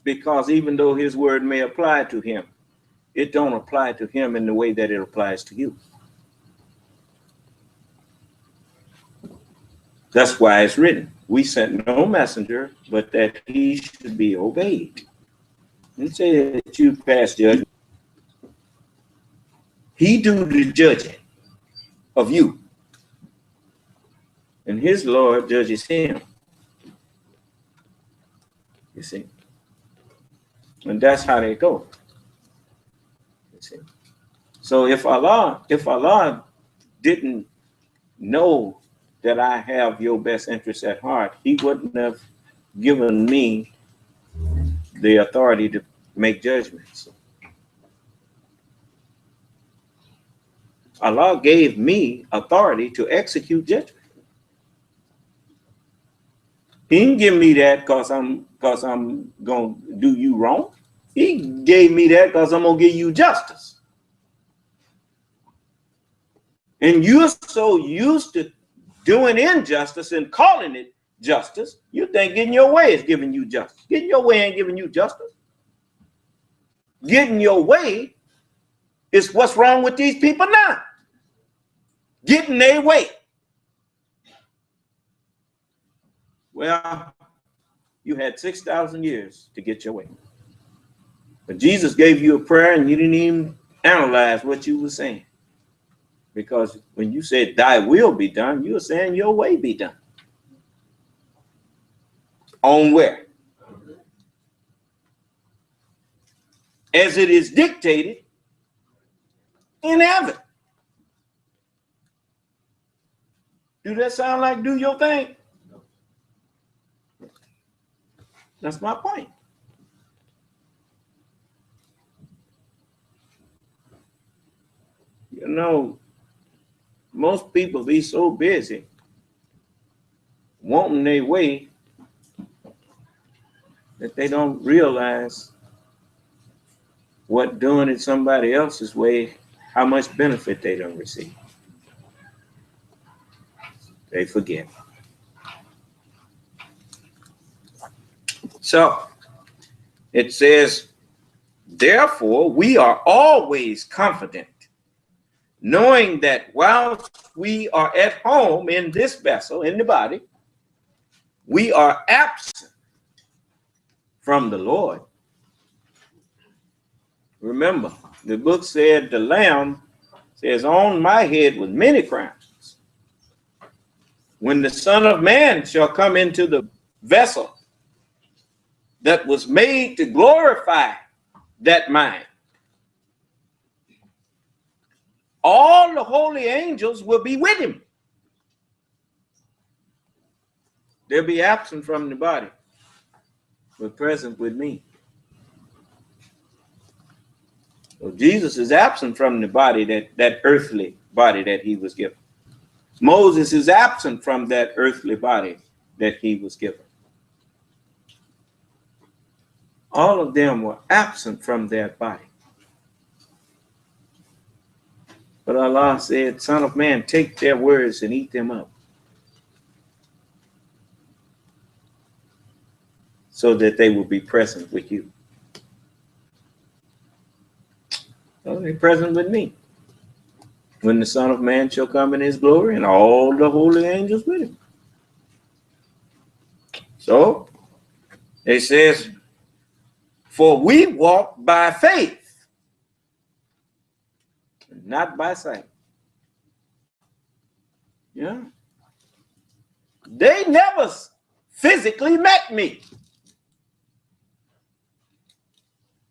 Speaker 2: Because even though his word may apply to him, it don't apply to him in the way that it applies to you. That's why it's written, we sent no messenger, but that he should be obeyed. And say that you pass judgment. He do the judging of you. And his Lord judges him. You see? And that's how they go. You see? So if Allah didn't know that I have your best interests at heart, he wouldn't have given me the authority to make judgments. Allah gave me authority to execute judgment. He didn't give me that because I'm gonna do you wrong. He gave me that because I'm gonna give you justice. And you're so used to doing injustice and calling it justice, you think getting your way is giving you justice. Getting your way ain't giving you justice. Getting your way is what's wrong with these people now. Getting their way. Well, you had 6,000 years to get your way. But Jesus gave you a prayer and you didn't even analyze what you were saying. Because when you said thy will be done, you were saying your way be done. On where? As it is dictated in heaven. Do that sound like do your thing? That's my point. You know, most people be so busy wanting their way that they don't realize what doing it somebody else's way, how much benefit they don't receive. They forget. So it says, Therefore, we are always confident, knowing that whilst we are at home in this vessel, in the body, we are absent from the Lord. Remember, the book said the Lamb says, on my head with many crowns. When the Son of Man shall come into the vessel that was made to glorify that mind, all the holy angels will be with him. They'll be absent from the body, but present with me. So Jesus is absent from the body, that earthly body that he was given. Moses is absent from that earthly body that he was given. All of them were absent from their body. But Allah said, Son of Man, take their words and eat them up, so that they will be present with you. So they're present with me. When the Son of Man shall come in his glory and all the holy angels with him. So it says, for we walk by faith, not by sight. Yeah. They never physically met me.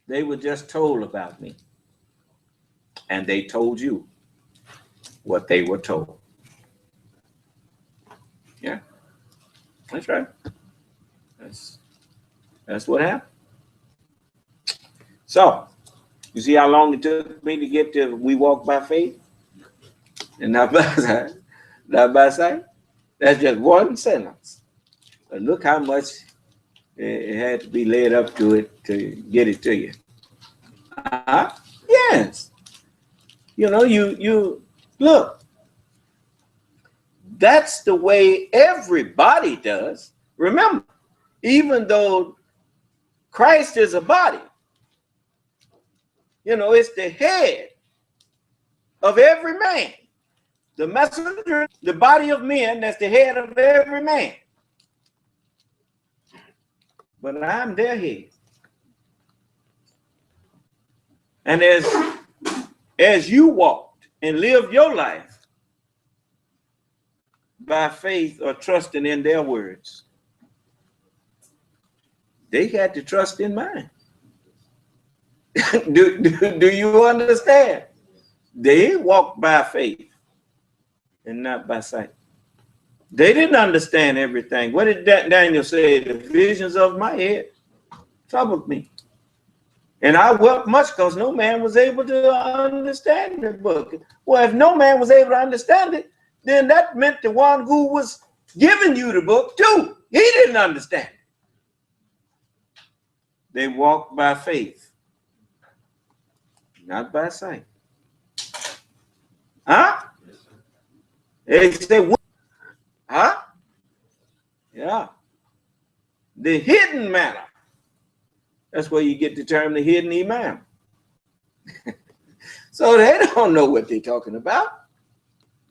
Speaker 2: They were just told about me. And they told you what they were told. Yeah, that's right. That's what happened. So, you see how long it took me to get to we walk by faith and not by sight? Not by sight? That's just one sentence. But look how much it had to be led up to it to get it to you. Yes. You know, you look. That's the way everybody does. Remember, even though Christ is a body, you know, it's the head of every man. The messenger, the body of men, that's the head of every man. But I'm their head. And as you walked and lived your life by faith or trusting in their words, they had to trust in mine. do you understand? They walked by faith and not by sight. They didn't understand everything. What did Daniel say? The visions of my head troubled me. And I wept much because no man was able to understand the book. Well, if no man was able to understand it, then that meant the one who was giving you the book too, he didn't understand it. They walked by faith, not by sight. Huh? They say, huh? Yeah. The hidden manner. That's where you get the term the hidden imam. So they don't know what they're talking about,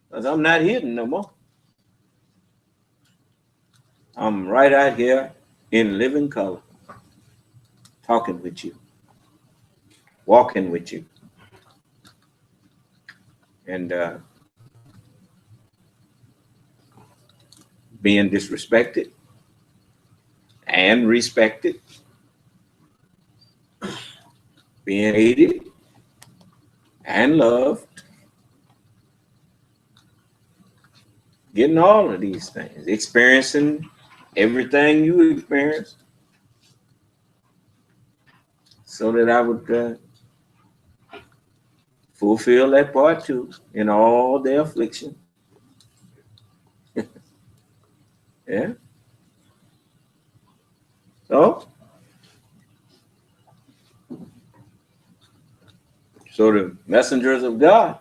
Speaker 2: because I'm not hidden no more. I'm right out here in living color, talking with you, walking with you. And being disrespected and respected, being hated and loved, getting all of these things, experiencing everything you experienced, so that I would fulfill that part too in all their affliction. Yeah. So the messengers of God,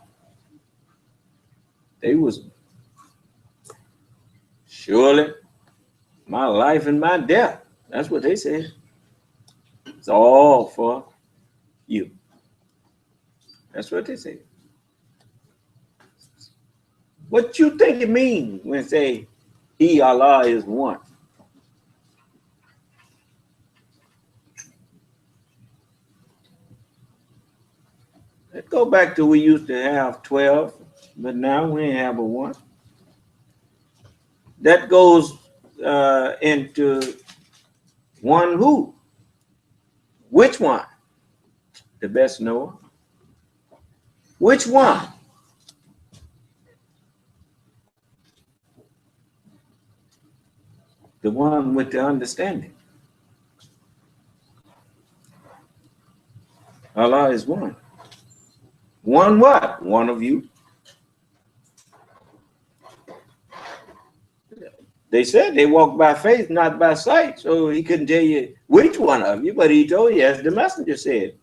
Speaker 2: they was surely my life and my death. That's what they said. It's all for That's what they say. What you think it means when it say He, Allah, is one? Let's go back to we used to have 12, but now we ain't have a one. That goes into one who? Which one? The best knower. Which one? The one with the understanding. Allah is one. One what? One of you. They said they walk by faith, not by sight. So he couldn't tell you which one of you, but he told you, as the messenger said,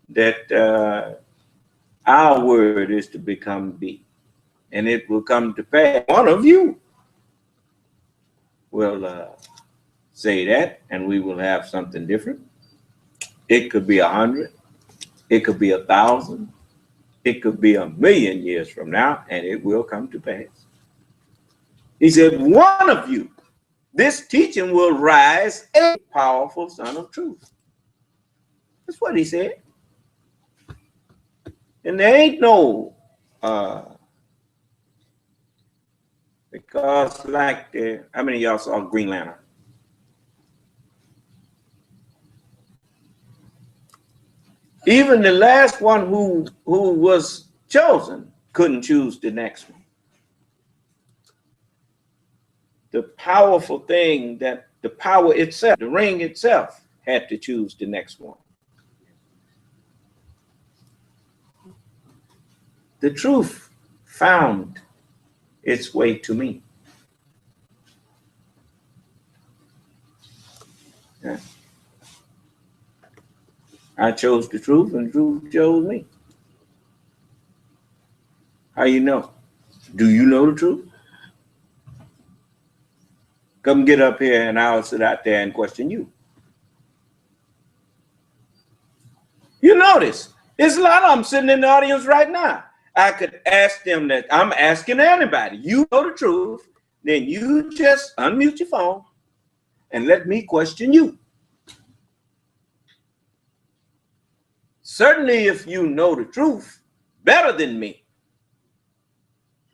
Speaker 2: that our word is to become be. And it will come to pass. One of you will say that, and we will have something different. It could be 100. It could be 1,000. It could be 1,000,000 years from now, and it will come to pass. He said, one of you, this teaching will rise a powerful son of truth. That's what he said. And there ain't no, because like, how many of y'all saw Green Lantern? Even the last one who was chosen couldn't choose the next one. The powerful thing that the power itself, the ring itself, had to choose the next one. The truth found its way to me. Yeah. I chose the truth, and the truth chose me. How you know? Do you know the truth? Come get up here and I'll sit out there and question you. You notice, there's a lot of them sitting in the audience right now. I could ask them that. I'm asking anybody. You know the truth, then you just unmute your phone and let me question you. Certainly, if you know the truth better than me,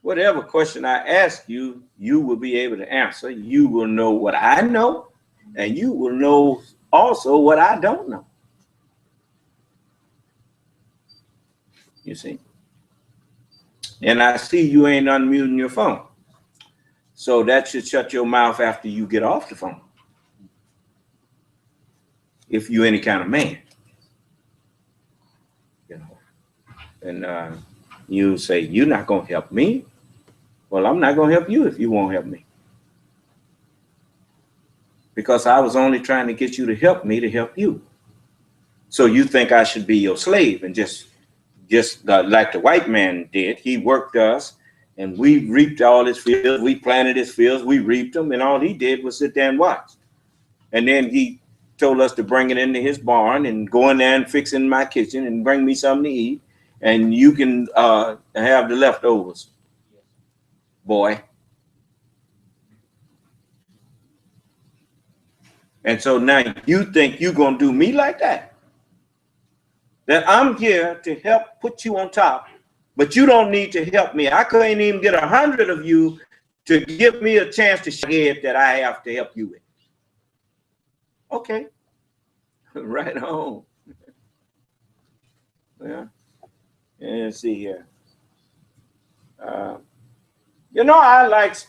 Speaker 2: whatever question I ask you, you will be able to answer. You will know what I know, and you will know also what I don't know. You see? And I see you ain't unmuting your phone. So that should shut your mouth after you get off the phone. If you're any kind of man. You know. And you say, you're not going to help me. Well, I'm not going to help you if you won't help me. Because I was only trying to get you to help me to help you. So you think I should be your slave and just like the white man did. He worked us and we reaped all his fields. We planted his fields. We reaped them. And all he did was sit there and watch. And then he told us to bring it into his barn and go in there and fix in my kitchen and bring me something to eat. And you can have the leftovers, boy. And so now you think you're going to do me like that? That I'm here to help put you on top, but you don't need to help me. I couldn't even get 100 of you to give me a chance to share that I have to help you with. Okay. Right on. Yeah. And let's see here. You know, I likes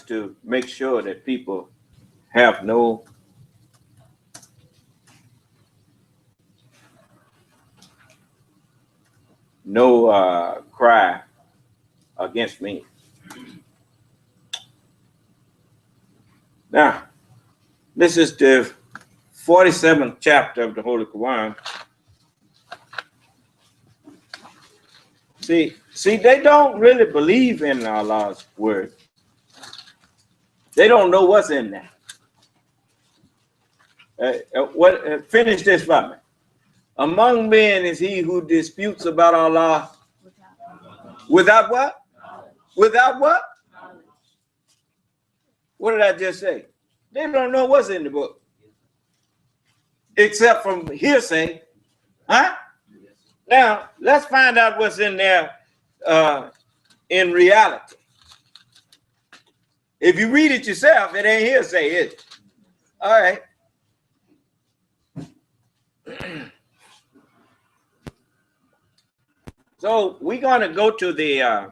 Speaker 2: to make sure that people have no cry against me. Now, this is the 47th chapter of the Holy Quran. See, they don't really believe in Allah's word. They don't know what's in there. Finish this for me. Among men is he who disputes about Allah without what? Without what? What did I just say? They don't know what's in the book. Except from hearsay. Huh? Now, let's find out what's in there in reality. If you read it yourself, it ain't hearsay, is it? All right. So we're going to go to the,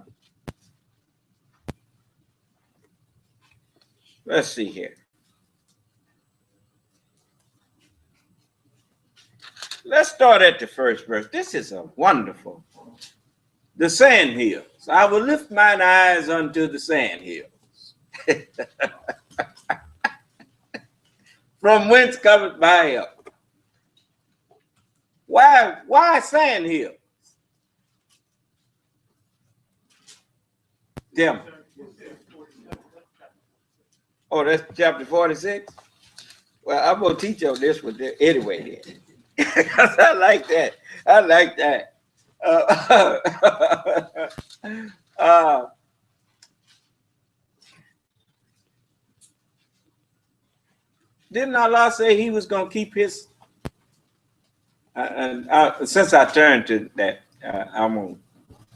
Speaker 2: let's see here. Let's start at the first verse. This is a wonderful. The sand hills. I will lift mine eyes unto the sand hills. From whence cometh my help? Why sand hills? Tell me. Oh, that's chapter 46? Well, I'm going to teach on this one anyway then. Because I like that. I like that. Didn't Allah say he was going to keep his, since I turned to that,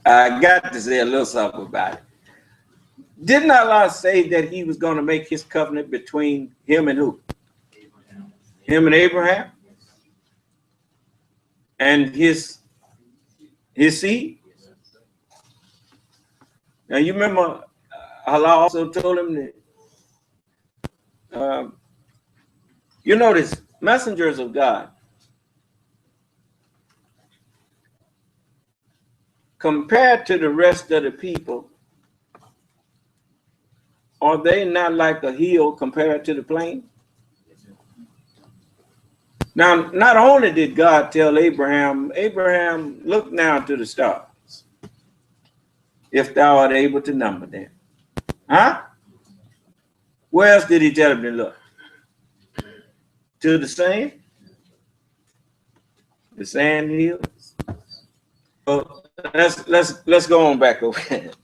Speaker 2: I got to say a little something about it. Didn't Allah say that he was going to make his covenant between him and who? Him and Abraham? And his seed? Now you remember Allah also told him that, you notice, messengers of God, compared to the rest of the people, are they not like a hill compared to the plain? Now, not only did God tell Abraham, look now to the stars, if thou art able to number them. Huh? Where else did he tell him to look? To the sand? The sand hills? So let's go on back over.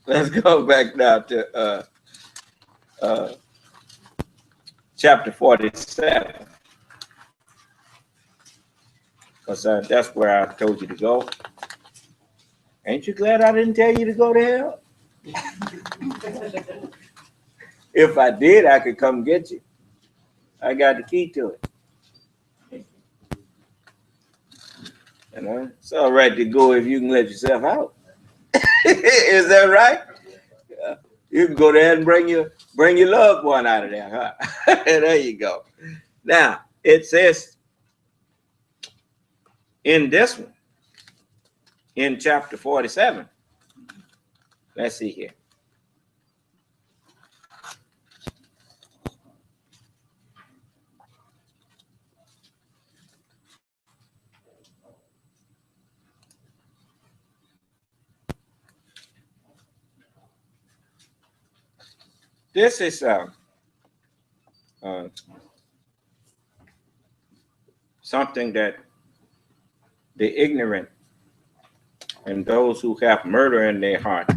Speaker 2: Let's go back now to chapter 47. Because that's where I told you to go. Ain't you glad I didn't tell you to go to hell? If I did, I could come get you. I got the key to it. You know, it's all right to go if you can let yourself out. Is that right? You can go there and bring your loved one out of there, huh? There you go. Now, it says in this one, in chapter 47, let's see here. This is something that the ignorant and those who have murder in their heart,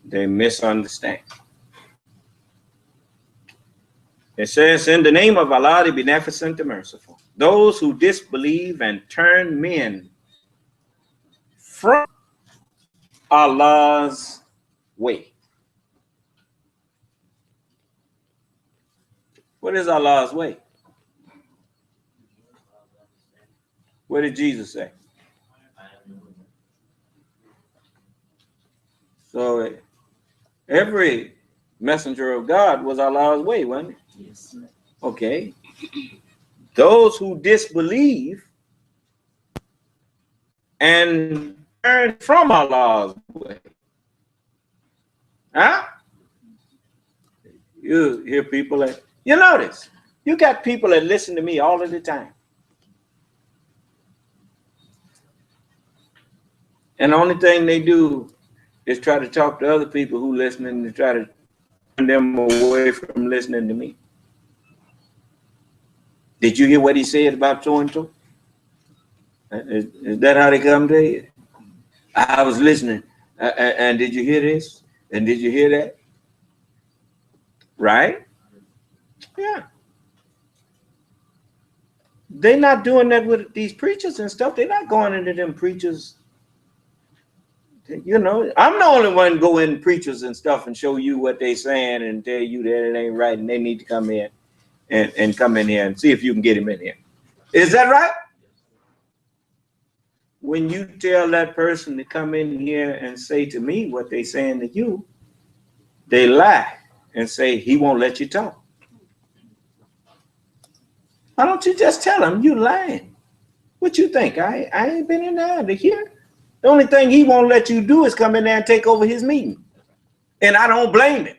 Speaker 2: they misunderstand. It says, in the name of Allah, the beneficent, the merciful, those who disbelieve and turn men from Allah's way. What is Allah's way? What did Jesus say? So every messenger of God was Allah's way, wasn't it? Yes. Okay. Those who disbelieve and turn from Allah's way. Huh? You hear people that, you notice, you got people that listen to me all of the time. And the only thing they do is try to talk to other people who listening to try to turn them away from listening to me. Did you hear what he said about so and so? Is that how they come to you? I was listening. And did you hear this? And did you hear that? Right? Yeah. They're not doing that with these preachers and stuff. They're not going into them preachers. You know, I'm the only one go in preachers and stuff and show you what they saying and tell you that it ain't right and they need to come in and come in here and see if you can get him in here. Is that right? When you tell that person to come in here and say to me what they saying to you, they lie and say he won't let you talk. Why don't you just tell him you lying? What you think? I ain't been in there to hear. The only thing he won't let you do is come in there and take over his meeting. And I don't blame him.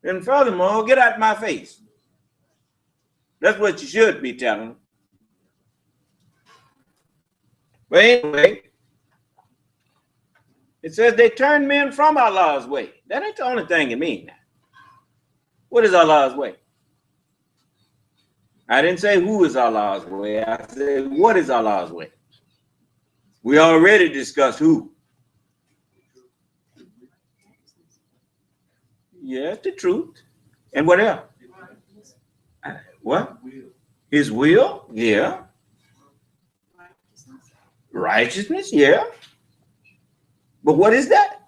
Speaker 2: And furthermore, get out my face. That's what you should be telling him. But anyway, it says they turn men from Allah's way. That ain't the only thing it means. What is Allah's way? I didn't say who is Allah's way. I said, what is Allah's way? We already discussed who. Yes, the truth. And what else? What? His will? Yeah. Righteousness? Yeah. But what is that?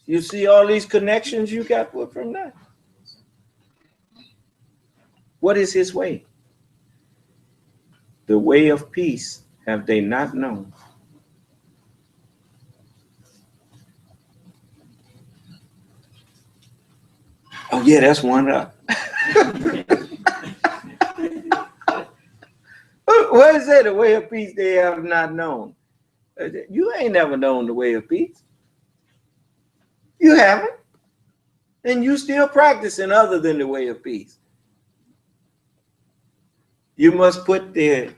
Speaker 2: You see all these connections you got from that? What is his way? The way of peace have they not known. Oh yeah, that's one up. What is that? The way of peace they have not known. You ain't never known the way of peace. You haven't. And you still practicing other than the way of peace. You must put the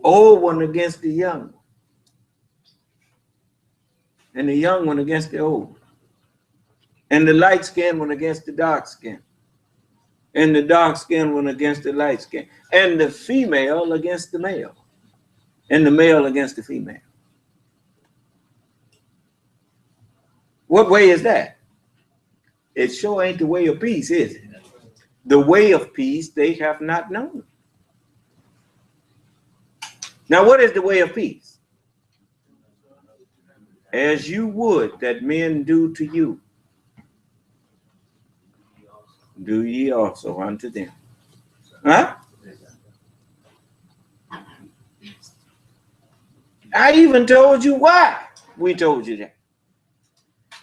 Speaker 2: old one against the young one. And the young one against the old. And the light skinned one against the dark skin. And the dark skinned one against the light skin. And the female against the male. And the male against the female. What way is that? It sure ain't the way of peace, is it? The way of peace they have not known. Now, what is the way of peace? As you would that men do to you, do ye also unto them. Huh? I even told you why we told you that.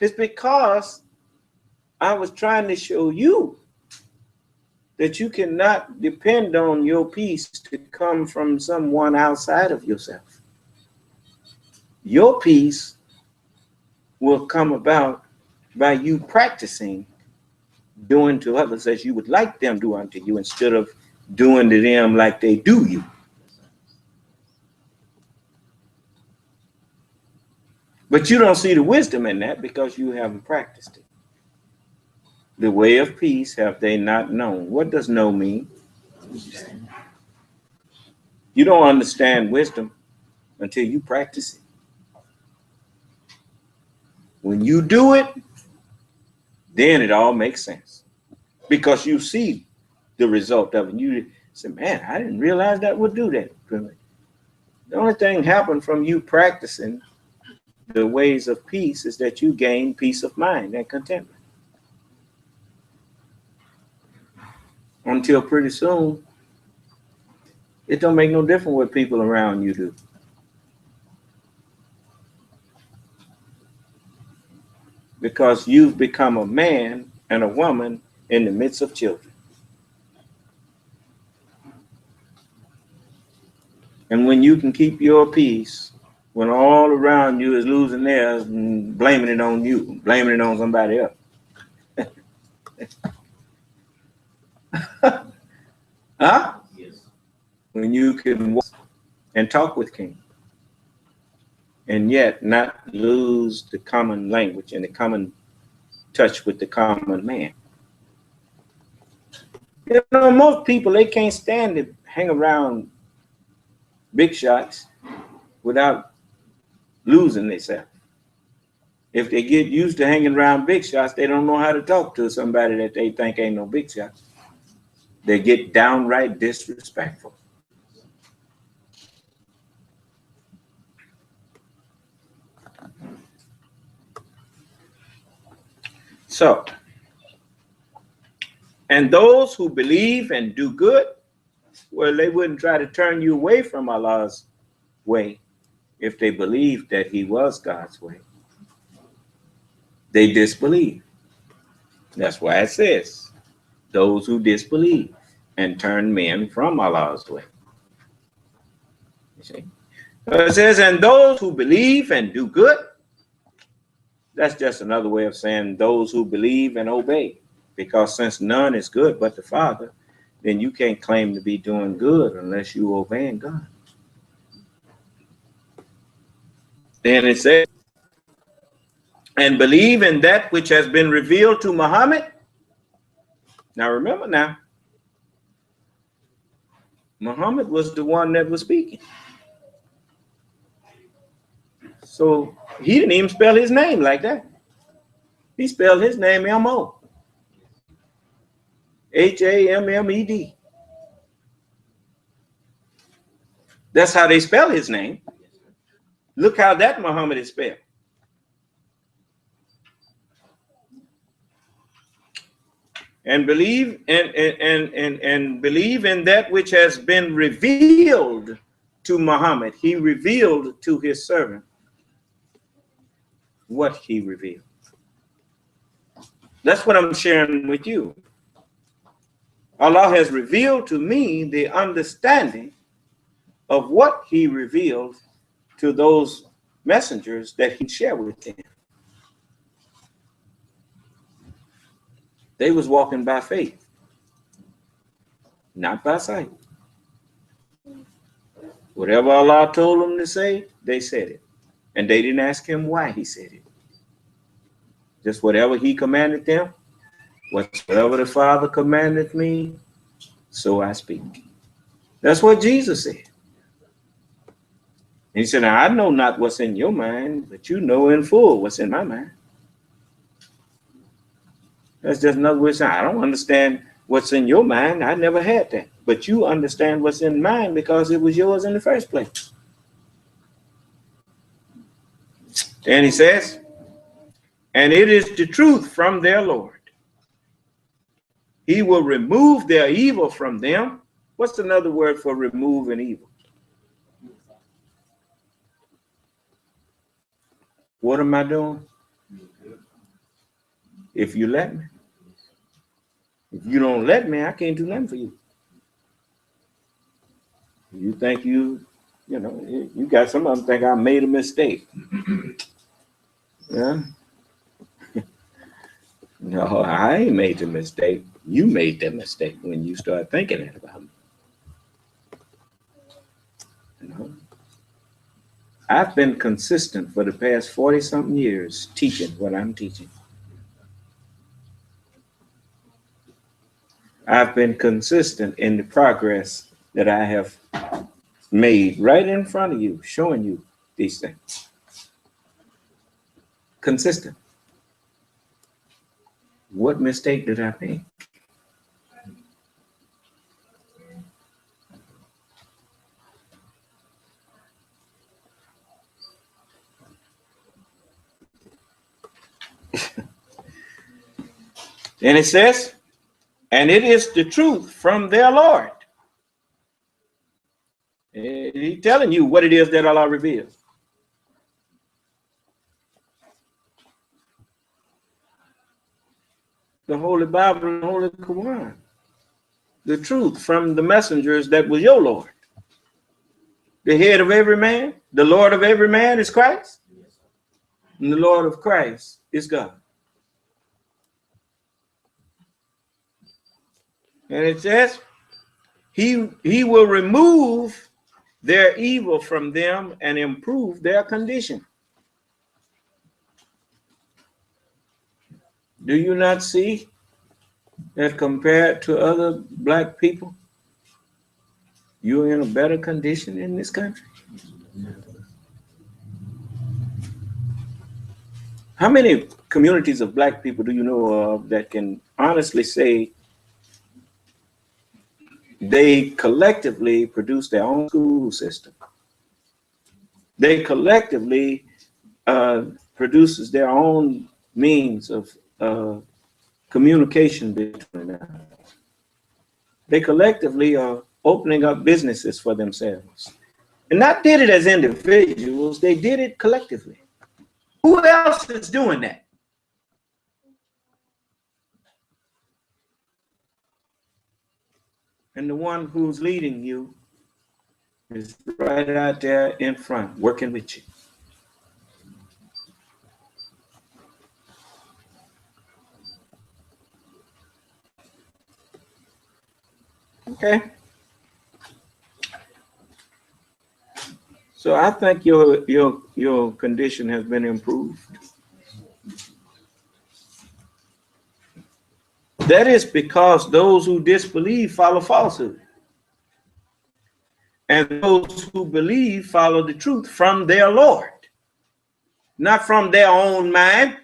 Speaker 2: It's because I was trying to show you that you cannot depend on your peace to come from someone outside of yourself. Your peace will come about by you practicing doing to others as you would like them to do unto you instead of doing to them like they do you. But you don't see the wisdom in that because you haven't practiced it. The way of peace have they not known. What does know mean? You don't understand wisdom until you practice it. When you do it, then it all makes sense. Because you see the result of it. You say, man, I didn't realize that would do that. The only thing happened from you practicing the ways of peace is that you gain peace of mind and contentment. Until pretty soon, it don't make no difference what people around you do. Because you've become a man and a woman in the midst of children. And when you can keep your peace, when all around you is losing theirs and blaming it on you, blaming it on somebody else. Huh? Yes. When you can walk and talk with King. and yet not lose the common language and the common touch with the common man. You know, most people, they can't stand to hang around big shots without losing themselves. If they get used to hanging around big shots, they don't know how to talk to somebody that they think ain't no big shot. They get downright disrespectful. So, and those who believe and do good, well, they wouldn't try to turn you away from Allah's way if they believed that he was God's way. They disbelieve. That's why it says, those who disbelieve and turn men from Allah's way. You see? So it says, and those who believe and do good, that's just another way of saying those who believe and obey. Because since none is good but the Father, then you can't claim to be doing good unless you obeying God. Then it says, and believe in that which has been revealed to Muhammad. Now remember now, Muhammad was the one that was speaking. So he didn't even spell his name like that. He spelled his name M-O. H-A-M-M-E-D. That's how they spell his name. Look how that Muhammad is spelled. And believe and believe in that which has been revealed to Muhammad. He revealed to his servant what he revealed. That's what I'm sharing with you. Allah has revealed to me the understanding of what he revealed to those messengers that he shared with them. They was walking by faith, not by sight. Whatever Allah told them to say, they said it. And they didn't ask him why he said it. Just whatever he commanded them, whatsoever the Father commanded me, so I speak. That's what Jesus said. He said, now, I know not what's in your mind, but you know in full what's in my mind. That's just another way of saying, I don't understand what's in your mind. I never had that. But you understand what's in mine because it was yours in the first place. And he says, and it is the truth from their Lord. He will remove their evil from them. What's another word for removing evil? What am I doing? If you let me. If you don't let me, I can't do nothing for you. You think you got some of them think I made a mistake. Yeah. No, I ain't made the mistake. You made that mistake when you start thinking that about me. You know? I've been consistent for the past 40-something years teaching what I'm teaching. I've been consistent in the progress that I have made right in front of you, showing you these things. Consistent. What mistake did I make? And it says, and it is the truth from their Lord. He's telling you what it is that Allah reveals. The Holy Bible and the Holy Quran. The truth from the messengers that was your Lord. The head of every man, the Lord of every man is Christ. And the Lord of Christ is God. And it says, he will remove their evil from them and improve their condition. Do you not see that compared to other black people, you're in a better condition in this country? How many communities of black people do you know of that can honestly say they collectively produce their own school system? They collectively produces their own means of communication between them. They collectively are opening up businesses for themselves. And not did it as individuals, they did it collectively. Who else is doing that? And the one who's leading you is right out there in front, working with you. Okay. So I think your condition has been improved. That is because those who disbelieve follow falsehood. And those who believe follow the truth from their Lord, not from their own mind.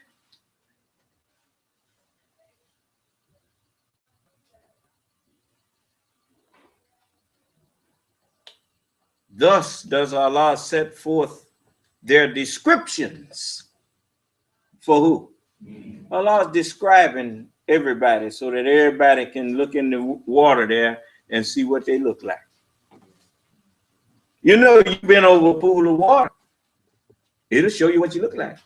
Speaker 2: Thus does Allah set forth their descriptions. For who? Allah is describing everybody so that everybody can look in the water there and see what they look like. You know, you've been over a pool of water. It'll show you what you look like.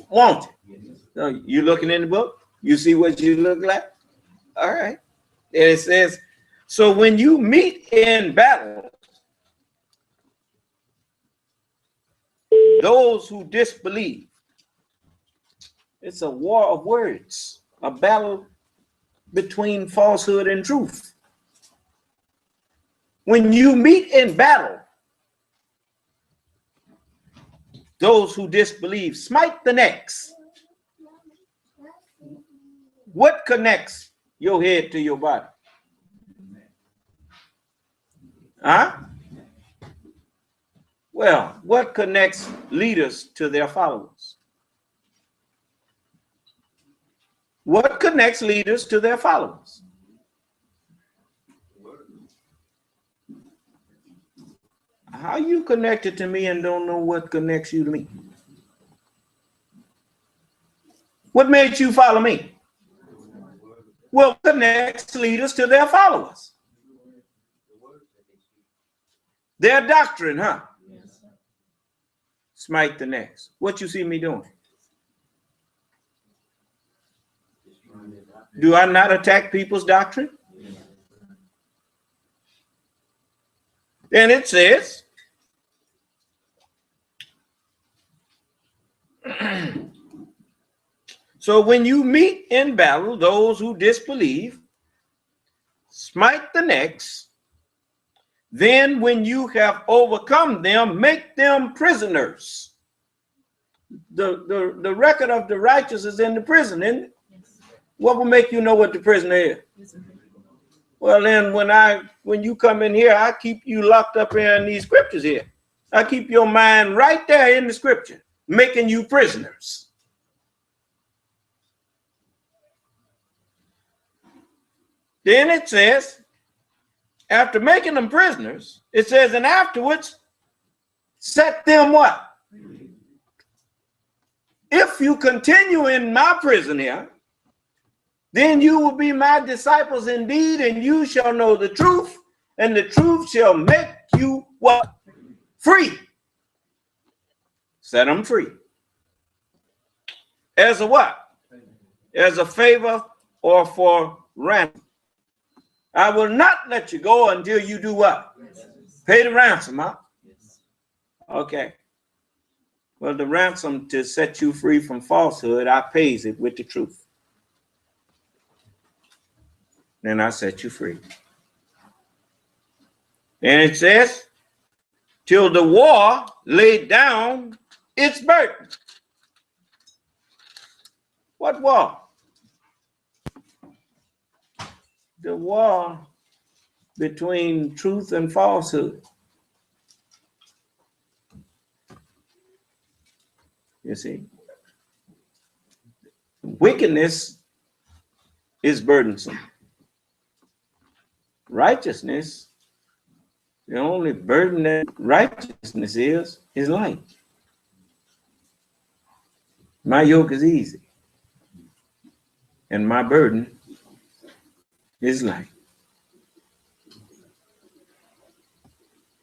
Speaker 2: Won't it? So you looking in the book, you see what you look like. All right. And it says, so when you meet in battle, those who disbelieve, it's a war of words, a battle between falsehood and truth. When you meet in battle, those who disbelieve, smite the necks. What connects your head to your body? Huh? Well, what connects leaders to their followers? What connects leaders to their followers? How you connected to me and don't know what connects you to me? What made you follow me? Well, connects leaders to their followers. Their doctrine, huh? Smite the necks. What you see me doing? Do I not attack people's doctrine? Then it says, so when you meet in battle those who disbelieve, smite the necks. Then when you have overcome them, make them prisoners. The record of the righteous is in the prison, isn't it? What will make you know what the prisoner is? Well, then when you come in here, I keep you locked up here in these scriptures here. I keep your mind right there in the scripture, making you prisoners. Then it says, after making them prisoners, it says, and afterwards, set them what? If you continue in my prison here, then you will be my disciples indeed, and you shall know the truth, and the truth shall make you what? Free. Set them free. As a what? As a favor or for ransom. I will not let you go until you do what? Pay the ransom, huh? Okay. Well, the ransom to set you free from falsehood, I pays it with the truth. Then I set you free. And it says, till the war laid down its burden. What war? The war between truth and falsehood. You see, wickedness is burdensome. Righteousness, the only burden that righteousness is light. My yoke is easy, and my burden is light.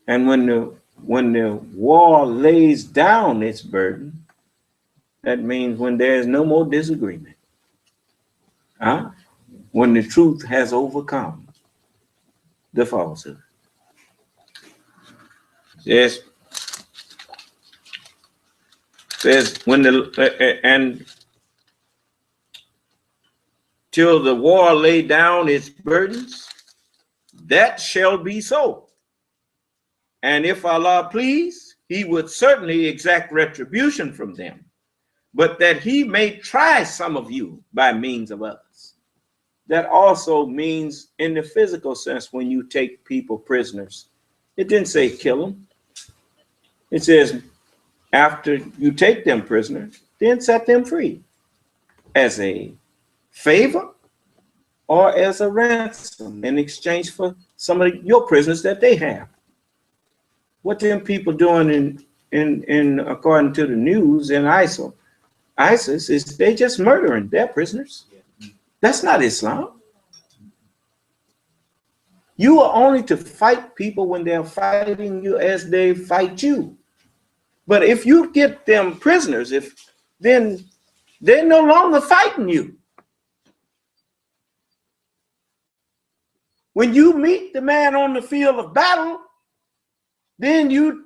Speaker 2: And when the war lays down its burden, that means when there is no more disagreement. When the truth has overcome the falsehood. Yes. Says when and till the war lay down its burdens, that shall be so. And if Allah please, he would certainly exact retribution from them, but that he may try some of you by means of others. That also means in the physical sense, when you take people prisoners, it didn't say kill them. It says after you take them prisoners, then set them free as a favor or as a ransom in exchange for some of your prisoners that they have. What them people doing in according to the news in ISIS is they just murdering their prisoners. That's not Islam. You are only to fight people when they're fighting you as they fight you. But if you get them prisoners, then they're no longer fighting you. When you meet the man on the field of battle, then you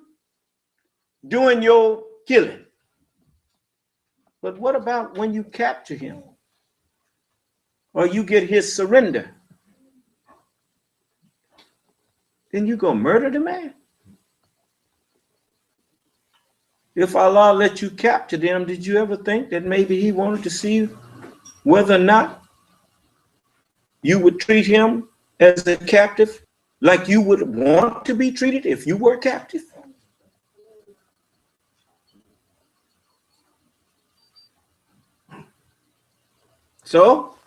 Speaker 2: doing your killing. But what about when you capture him or you get his surrender? Then you go murder the man. If Allah let you capture them, did you ever think that maybe he wanted to see whether or not you would treat him as a captive like you would want to be treated if you were captive? So,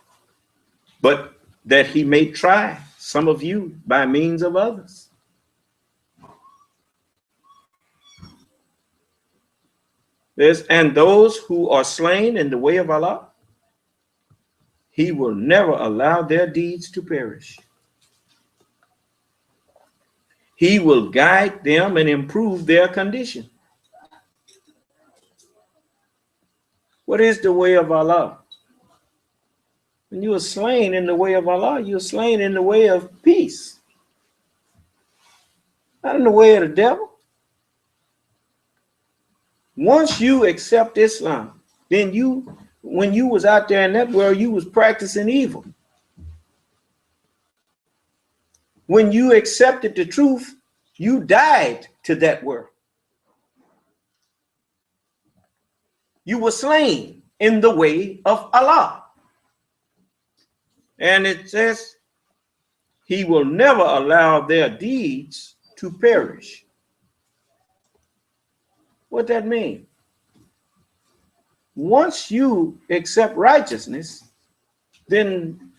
Speaker 2: but that he may try some of you by means of others. And those who are slain in the way of Allah, he will never allow their deeds to perish. He will guide them and improve their condition. What is the way of Allah? When you are slain in the way of Allah, you're slain in the way of peace, not in the way of the devil. Once you accept Islam, then when you was out there in that world, you was practicing evil. When you accepted the truth, you died to that world. You were slain in the way of Allah. And it says, he will never allow their deeds to perish. What that mean? Once you accept righteousness, then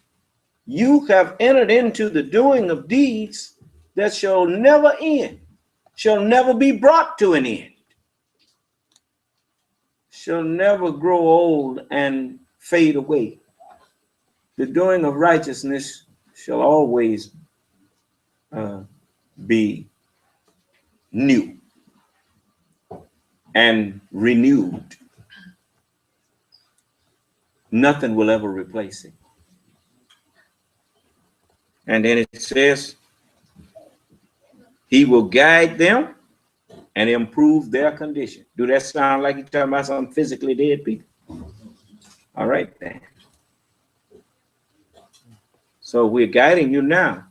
Speaker 2: you have entered into the doing of deeds that shall never end, shall never be brought to an end, shall never grow old and fade away. The doing of righteousness shall always be new and renewed. Nothing will ever replace it. And then it says, he will guide them and improve their condition. Do that sound like you're talking about some physically dead people? All right, then. So we're guiding you now.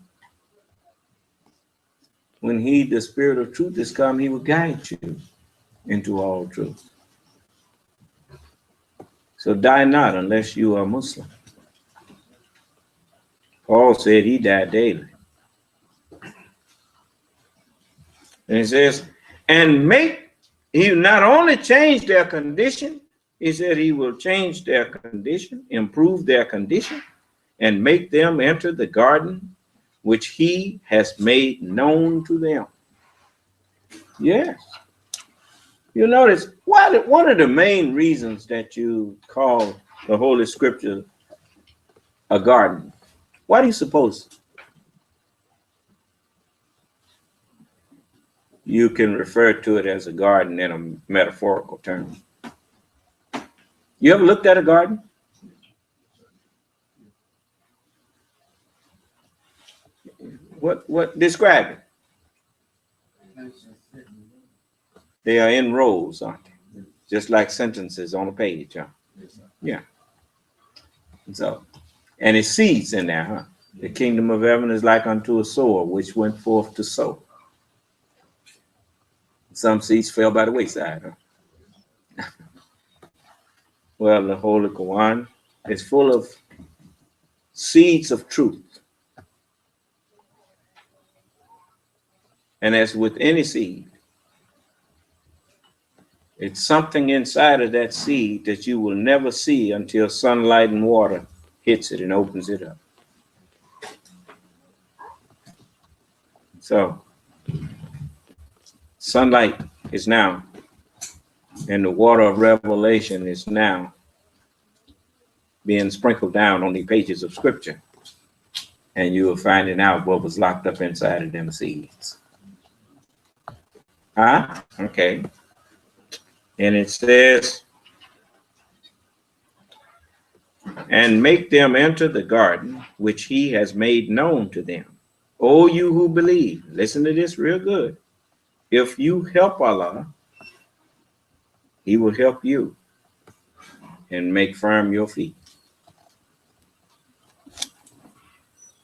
Speaker 2: when he, the Spirit of truth, is come, he will guide you into all truth. So die not unless you are Muslim. Paul said he died daily. And he says, and he not only change their condition, he said he will change their condition, improve their condition, and make them enter the garden which he has made known to them. Yes. You notice, one of the main reasons that you call the Holy Scripture a garden, why do you suppose you can refer to it as a garden in a metaphorical term? You ever looked at a garden? What describe it? They are in rows, aren't they? Just like sentences on a page, huh? Yeah. And it's seeds in there, huh? The kingdom of heaven is like unto a sower which went forth to sow. Some seeds fell by the wayside, huh? Well, the Holy Quran is full of seeds of truth. And as with any seed, it's something inside of that seed that you will never see until sunlight and water hits it and opens it up. So, sunlight is now, and the water of revelation is now being sprinkled down on the pages of Scripture. And you will finding out what was locked up inside of them seeds. Huh? Okay. And it says, and make them enter the garden which he has made known to them. O you who believe, listen to this real good. If you help Allah, he will help you and make firm your feet.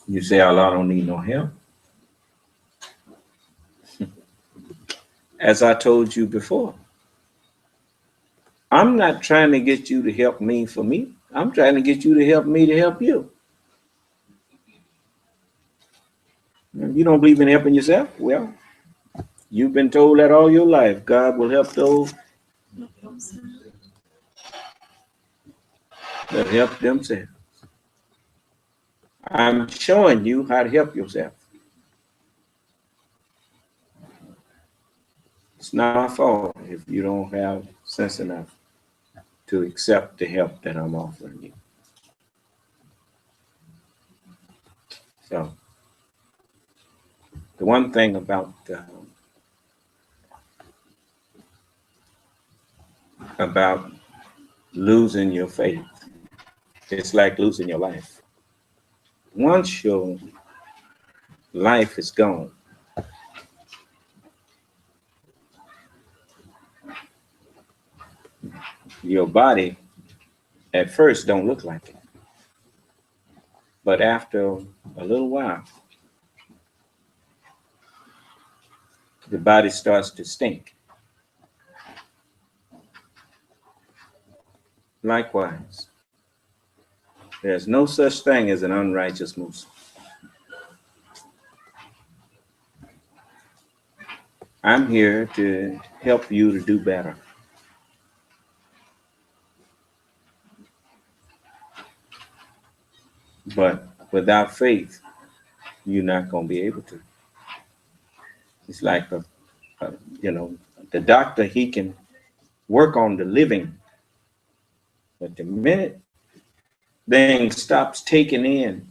Speaker 2: You say Allah don't need no help. As I told you before, I'm not trying to get you to help me for me. I'm trying to get you to help me to help you. You don't believe in helping yourself? Well, you've been told that all your life. God will help those that help themselves. I'm showing you how to help yourself. It's not my fault if you don't have sense enough to accept the help that I'm offering you. So, the one thing about losing your faith, it's like losing your life. Once your life is gone, your body at first don't look like it. But after a little while, the body starts to stink. Likewise, there's no such thing as an unrighteous Muslim. I'm here to help you to do better. But without faith, you're not going to be able to. It's like, the doctor, he can work on the living. But the minute thing stops taking in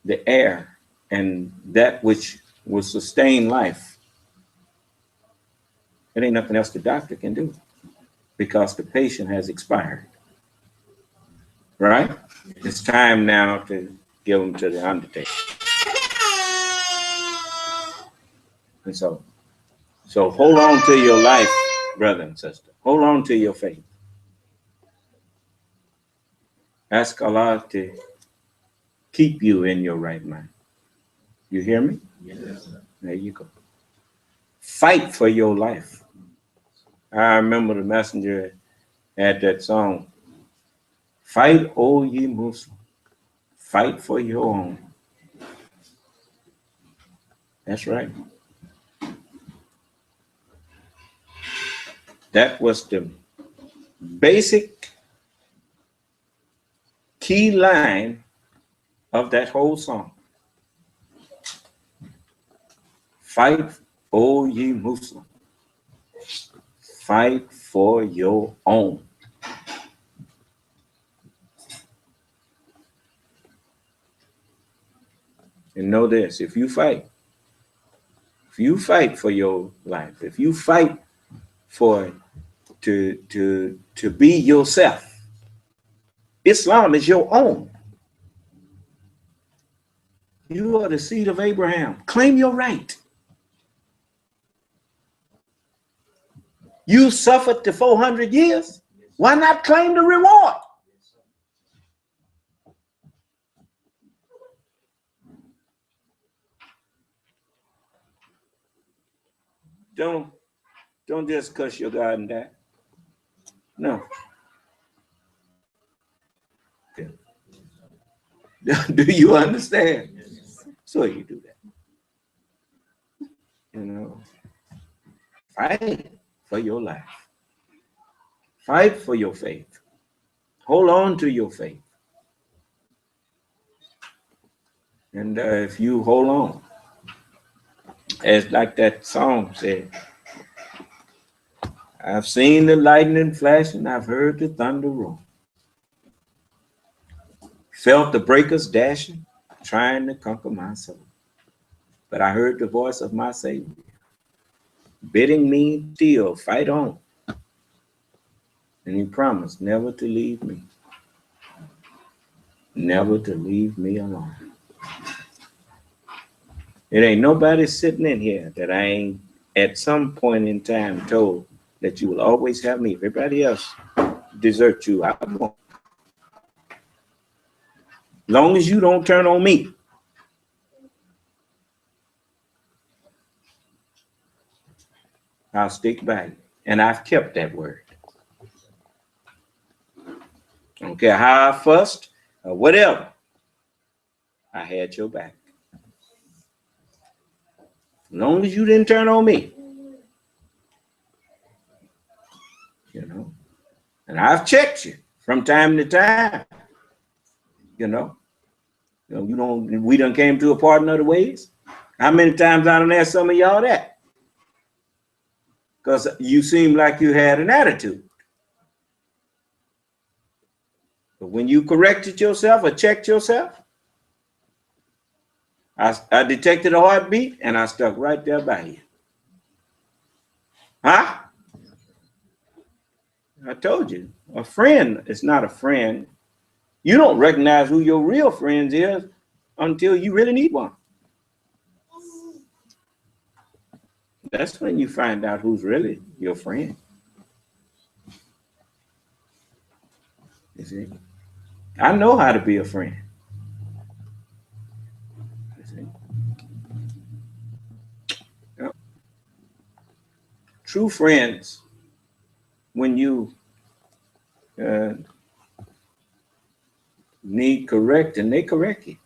Speaker 2: the air and that which will sustain life, there ain't nothing else the doctor can do because the patient has expired. Right? It's time now to give them to the undertaker. And so hold on to your life, brother and sister. Hold on to your faith. Ask Allah to keep you in your right mind. You hear me? Yes. There you go. Fight for your life. I remember the messenger had that song, "Fight, O ye Muslim, fight for your own." That's right. That was the basic key line of that whole song. Fight, O ye Muslim, fight for your own. And know this, if you fight for your life, if you fight for to be yourself, Islam is your own. You are the seed of Abraham. Claim your right. You suffered the 400 years. Why not claim the reward? Don't just cuss your God and die. No. Do you understand? So you do that. You know, fight for your life. Fight for your faith. Hold on to your faith. And if you hold on, as like that song said, I've seen the lightning flash and I've heard the thunder roll. Felt the breakers dashing, trying to conquer my soul. But I heard the voice of my Savior, bidding me still fight on. And he promised never to leave me. Never to leave me alone. It ain't nobody sitting in here that I ain't at some point in time told that you will always have me. If everybody else desert you, I won't. Long as you don't turn on me. I'll stick by you. And I've kept that word. I don't care how I fussed or whatever. I had your back. As long as you didn't turn on me. You know. And I've checked you from time to time. You know. We done came to a part in other ways. How many times I done asked some of y'all that? Because you seem like you had an attitude. But when you corrected yourself or checked yourself, I detected a heartbeat and I stuck right there by you. Huh? I told you, a friend is not a friend. You don't recognize who your real friends is until you really need one. That's when you find out who's really your friend. You see, I know how to be a friend. You see? Yep. True friends, when you need correcting, they correct you.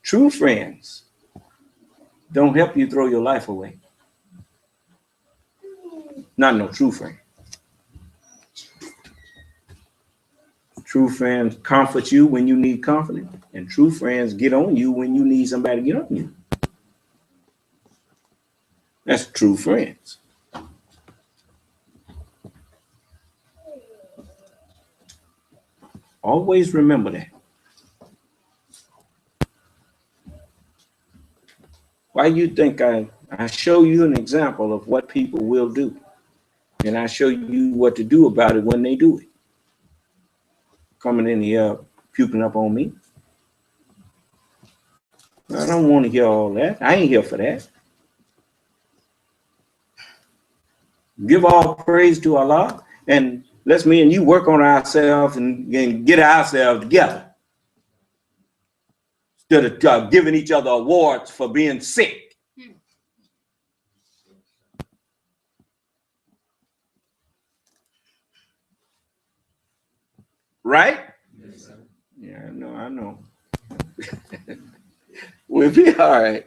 Speaker 2: True friends don't help you throw your life away. Not no true friend. True friends comfort you when you need comfort, and true friends get on you when you need somebody to get on you. That's true friends. Always remember that. Why you think I show you an example of what people will do, and I show you what to do about it when they do it. Coming in here puking up on me. I don't want to hear all that. I ain't here for that. Give all praise to Allah, and let's me and you work on ourselves and get ourselves together. giving each other awards for being sick. Right? Yes, yeah, I know. We'll be all right.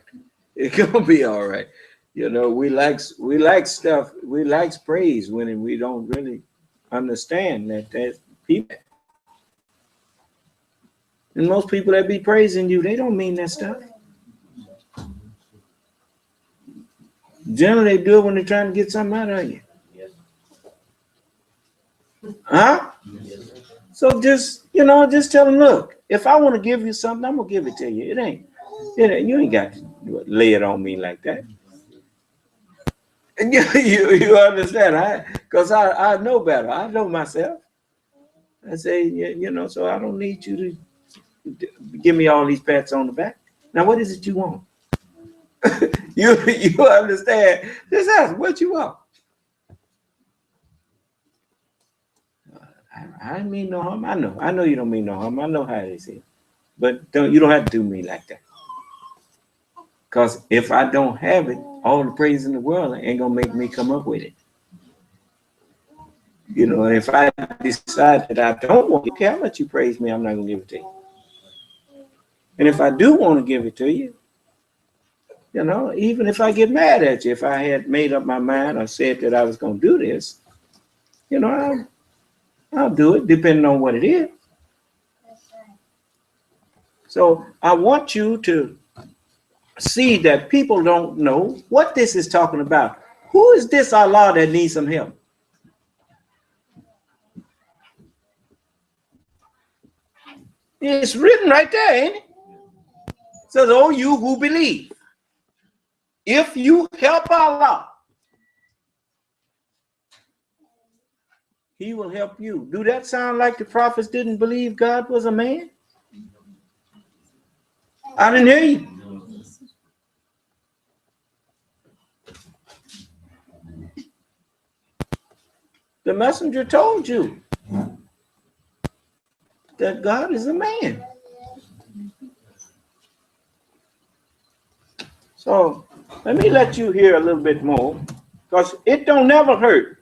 Speaker 2: It's gonna be all right. You know, we like stuff. We like praise when we don't really understand that there's people. And most people that be praising you, they don't mean that stuff. Generally, they do it when they're trying to get something out of you. Huh? So just tell them, look, if I want to give you something, I'm gonna give it to you. You ain't got to lay it on me like that. And you understand? Because I know better. I know myself. I say, so I don't need you to give me all these pats on the back. Now, what is it you want? you understand? Just ask what you want. I didn't mean no harm. I know you don't mean no harm. I know how it is. But you don't have to do me like that. Because if I don't have it, all the praise in the world ain't gonna make me come up with it. If I decide that I don't want it, okay, I'll let you praise me. I'm not gonna give it to you. And if I do want to give it to you, even if I get mad at you, if I had made up my mind or said that I was gonna do this, I'll do it depending on what it is. So I want you to see that people don't know what this is talking about. Who is this Allah that needs some help? It's written right there, ain't it? It says, oh, you who believe, if you help Allah, He will help you. Do that sound like the prophets didn't believe God was a man? I didn't hear you. The messenger told you that God is a man. So let me let you hear a little bit more, because it don't never hurt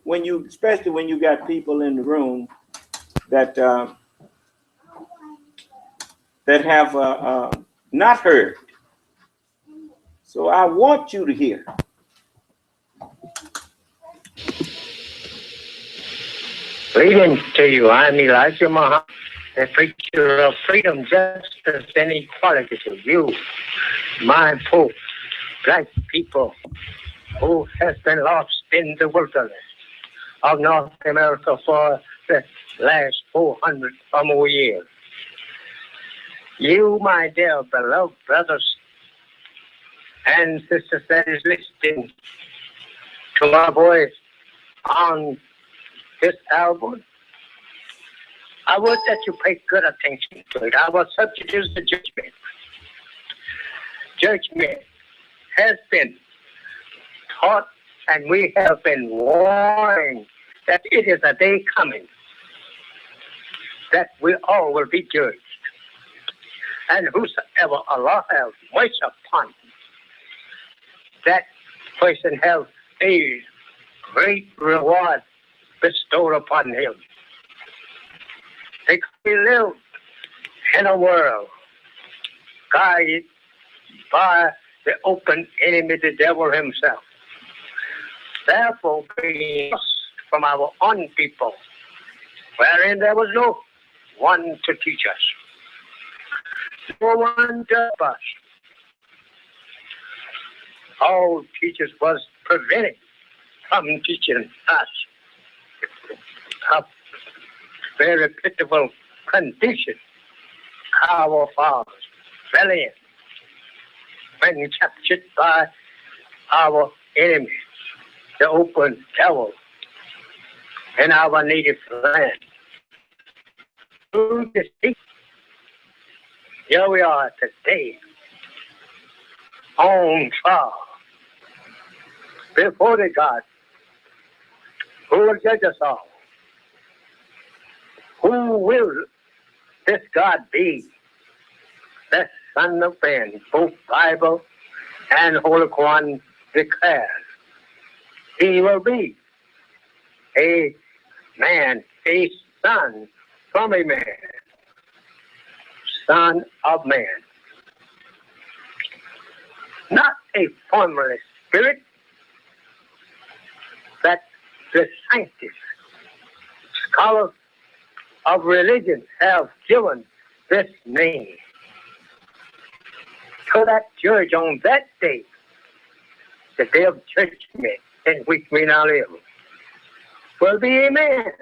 Speaker 2: especially when you got people in the room that have not heard. So I want you to hear.
Speaker 4: Greetings to you. I'm Elijah Muhammad, the preacher of freedom, justice, and equality to you, my poor black people who has been lost in the wilderness of North America for the last 400 or more years. You, my dear beloved brothers and sisters that is listening to my voice on this album, I would that you pay good attention to it. Our subject is the judgment. Judgment has been taught, and we have been warned that it is a day coming that we all will be judged. And whosoever Allah has mercy upon, that person has a great reward bestowed upon him. Because we live in a world guided by the open enemy, the devil himself. Therefore, being lost from our own people, wherein there was no one to teach us, no one to help us. All teachers was prevented from teaching us a very pitiful condition. Our fathers, valiant, when captured by our enemies, the open devil in our native land. Through this defeat, here we are today on trial before the God who will judge us all. Who will this God be? Let's Son of Man, both Bible and Holy Quran declares he will be a man, a son from a man, Son of Man. Not a formless spirit that the scientists, scholars of religion have given this name to that judge on that day, the day of judgment in which we now live, will be a man.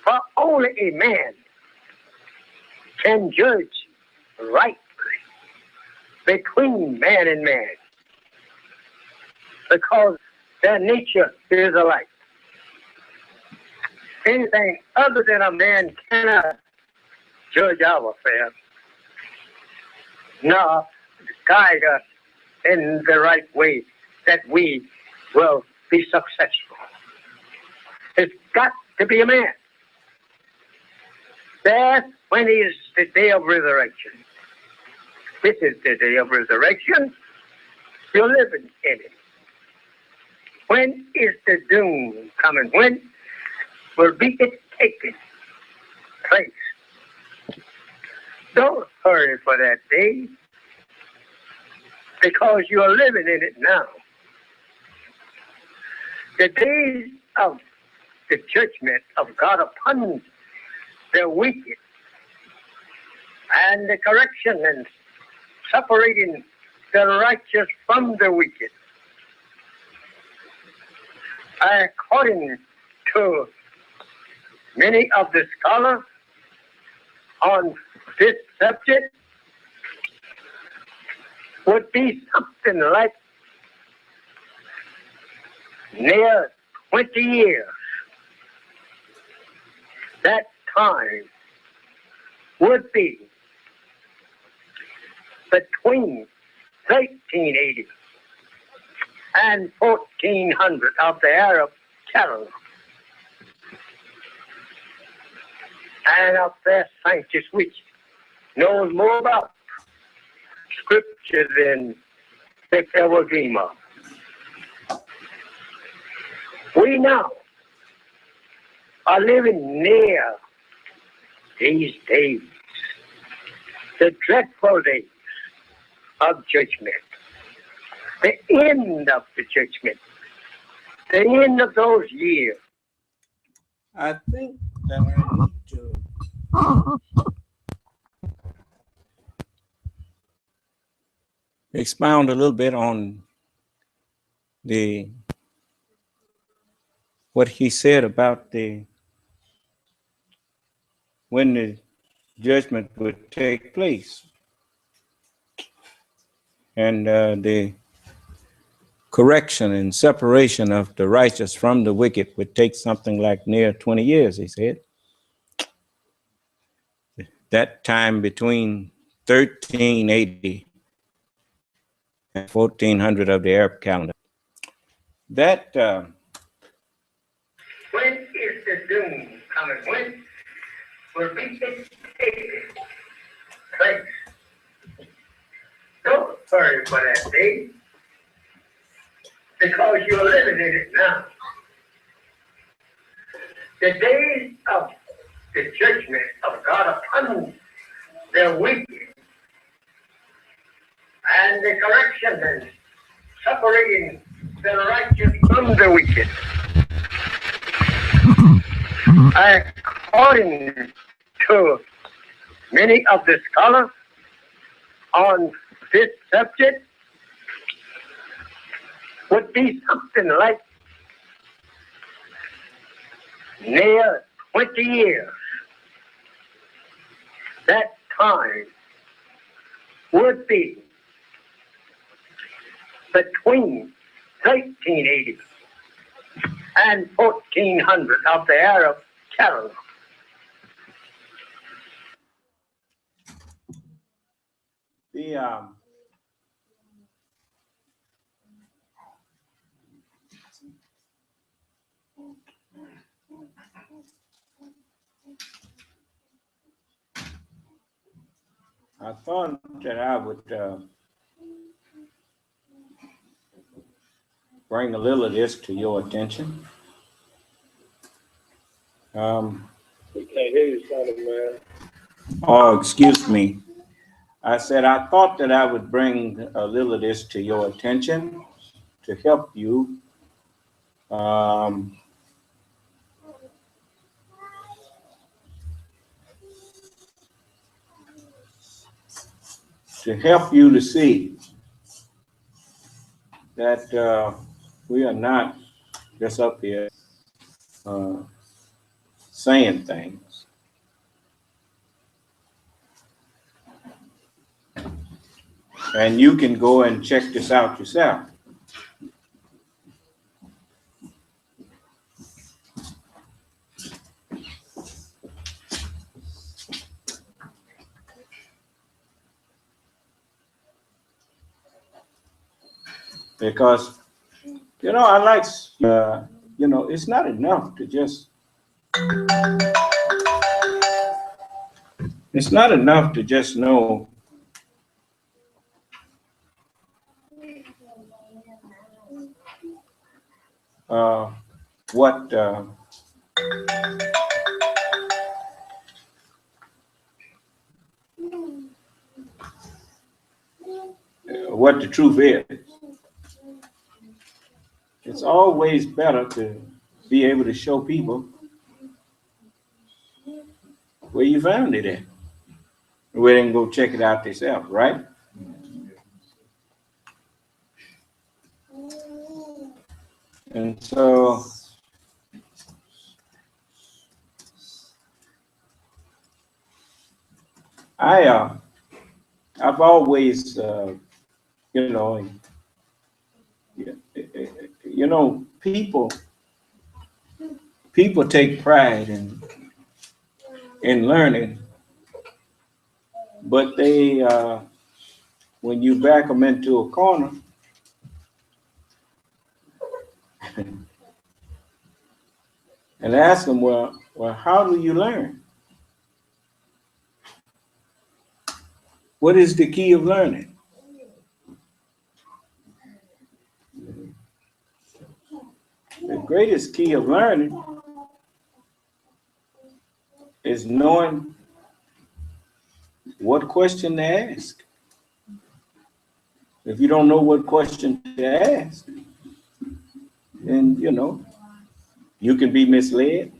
Speaker 4: For only a man can judge rightly between man and man, because their nature is alike. Anything other than a man cannot judge our affairs, nor guide us in the right way that we will be successful. It's got to be a man. That's when is the day of resurrection. This is the day of resurrection. You're living in it. When is the doom coming? When will be it taken place? Don't hurry for that day, because you are living in it now. The days of the judgment of God upon the wicked and the correction and separating the righteous from the wicked, according to many of the scholars on this subject, would be something like near 20 years. That time would be between 1380 and 1400 of the Arab calendar. And of their scientists, which knows more about Scripture than they ever dream of. We now are living near these days, the dreadful days of judgment, the end of the judgment, the end of those years.
Speaker 2: I think that I need to expound a little bit on what he said about when the judgment would take place, and the correction and separation of the righteous from the wicked would take something like near 20 years, he said. That time between 1380 and 1400 of the Arab calendar. That
Speaker 4: when is the doom coming? When will be it taken place? Don't hurry for that day, because you're living in it now. The days of the judgment of God upon the wicked and the correction and separating the righteous from the wicked, according to many of the scholars on this subject, would be something like near 20 years. That time would be between 1380 and 1400 of the Arab calendar.
Speaker 2: I thought that I would bring a little of this to your attention.
Speaker 5: We can't hear you, son of man.
Speaker 2: Oh, excuse me. I said I thought that I would bring a little of this to your attention to help you to see that we are not just up here saying things. And you can go and check this out yourself. Because, I like, it's not enough to just, know what what the truth is. It's always better to be able to show people where you found it at. Where they can go check it out themselves, right? And so I've always, people take pride in learning, but they, when you back them into a corner, and ask them, well, how do you learn? What is the key of learning? The greatest key of learning is knowing what question to ask. If you don't know what question to ask, then, you can be misled.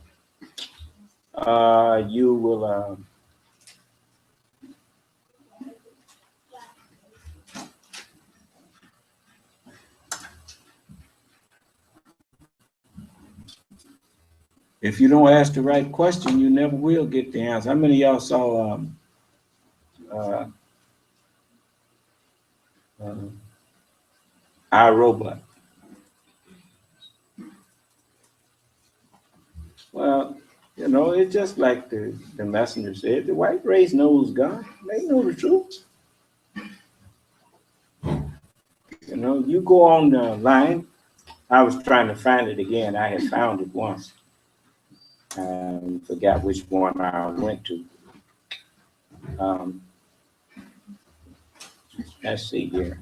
Speaker 2: You will if you don't ask the right question, you never will get the answer. How many of y'all saw iRobot? Well, it's just like the messenger said, the white race knows God. They know the truth. You go on the line. I was trying to find it again. I had found it once. Forgot which one I went to. Let's see here.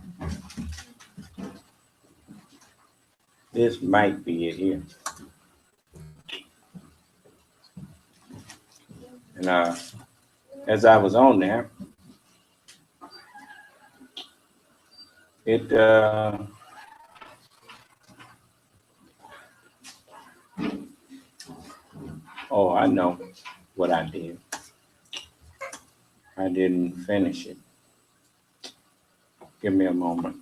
Speaker 2: This might be it here. And as I was on there, it oh, I know what I did. I didn't finish it. Give me a moment.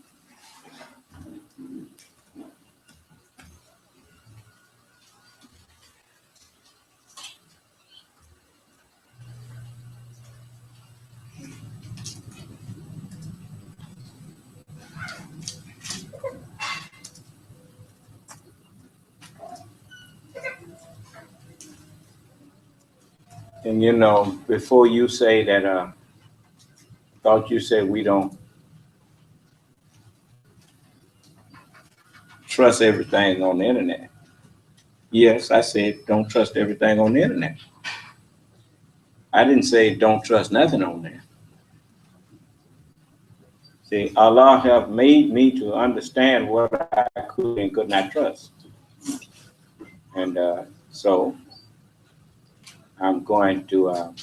Speaker 2: And before you say that, thought you said we don't trust everything on the internet. Yes, I said don't trust everything on the internet. I didn't say don't trust nothing on there. See, Allah have made me to understand what I could and could not trust. And so I'm going to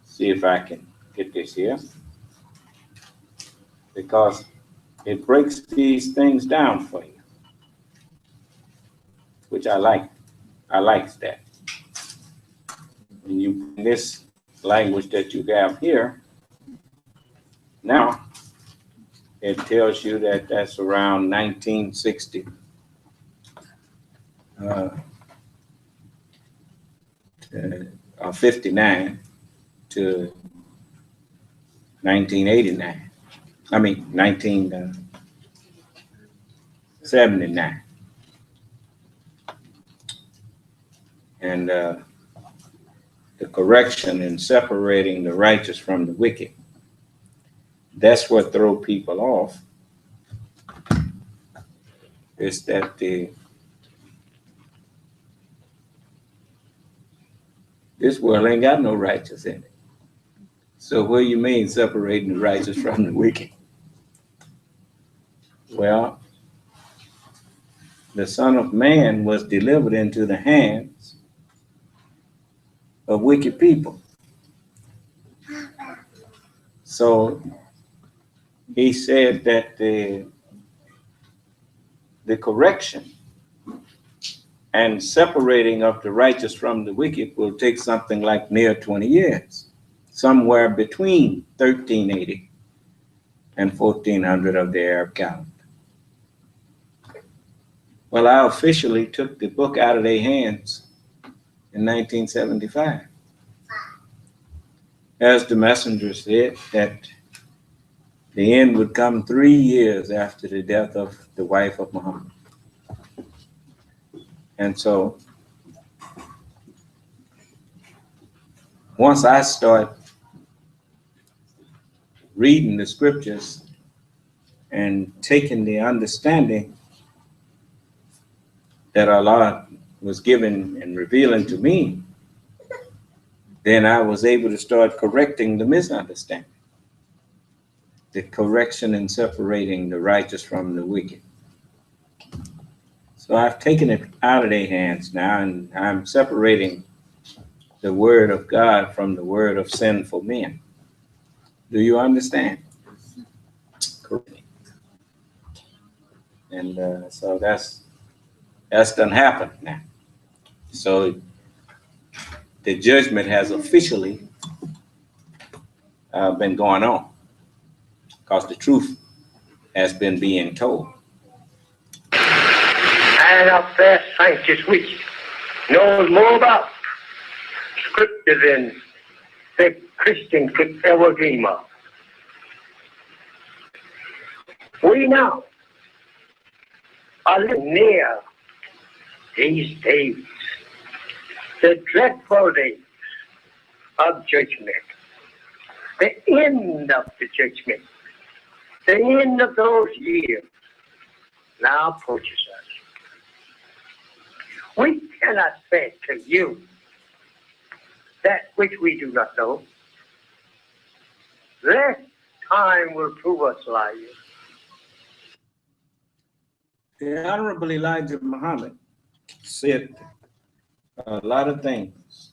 Speaker 2: see if I can get this here, because it breaks these things down for you, which I like. I like that. When you in this language that you have here, now it tells you that that's around 1960. 59 to 1989. I mean, 1979. And the correction in separating the righteous from the wicked. That's what throw people off. Is that this world ain't got no righteous in it. So what do you mean separating the righteous from the wicked? Well, the Son of Man was delivered into the hands of wicked people. So he said that the correction and separating of the righteous from the wicked will take something like near 20 years, somewhere between 1380 and 1400 of the Arab calendar. Well, I officially took the book out of their hands in 1975. As the messenger said, that the end would come 3 years after the death of the wife of Muhammad. And so once I start reading the scriptures and taking the understanding that Allah was giving and revealing to me, then I was able to start correcting the misunderstanding, the correction in separating the righteous from the wicked. So I've taken it out of their hands now, and I'm separating the word of God from the word of sinful men. Do you understand? Correct. And so that's done happened now. So the judgment has officially been going on, because the truth has been being told.
Speaker 4: And of their scientist which knows more about scripture than the Christian could ever dream of. We now are living near these days, the dreadful days of judgment, the end of the judgment, the end of those years now approaches us. We cannot say to you that which we do not know. Less time will prove us liars.
Speaker 2: The Honorable Elijah Muhammad said a lot of things.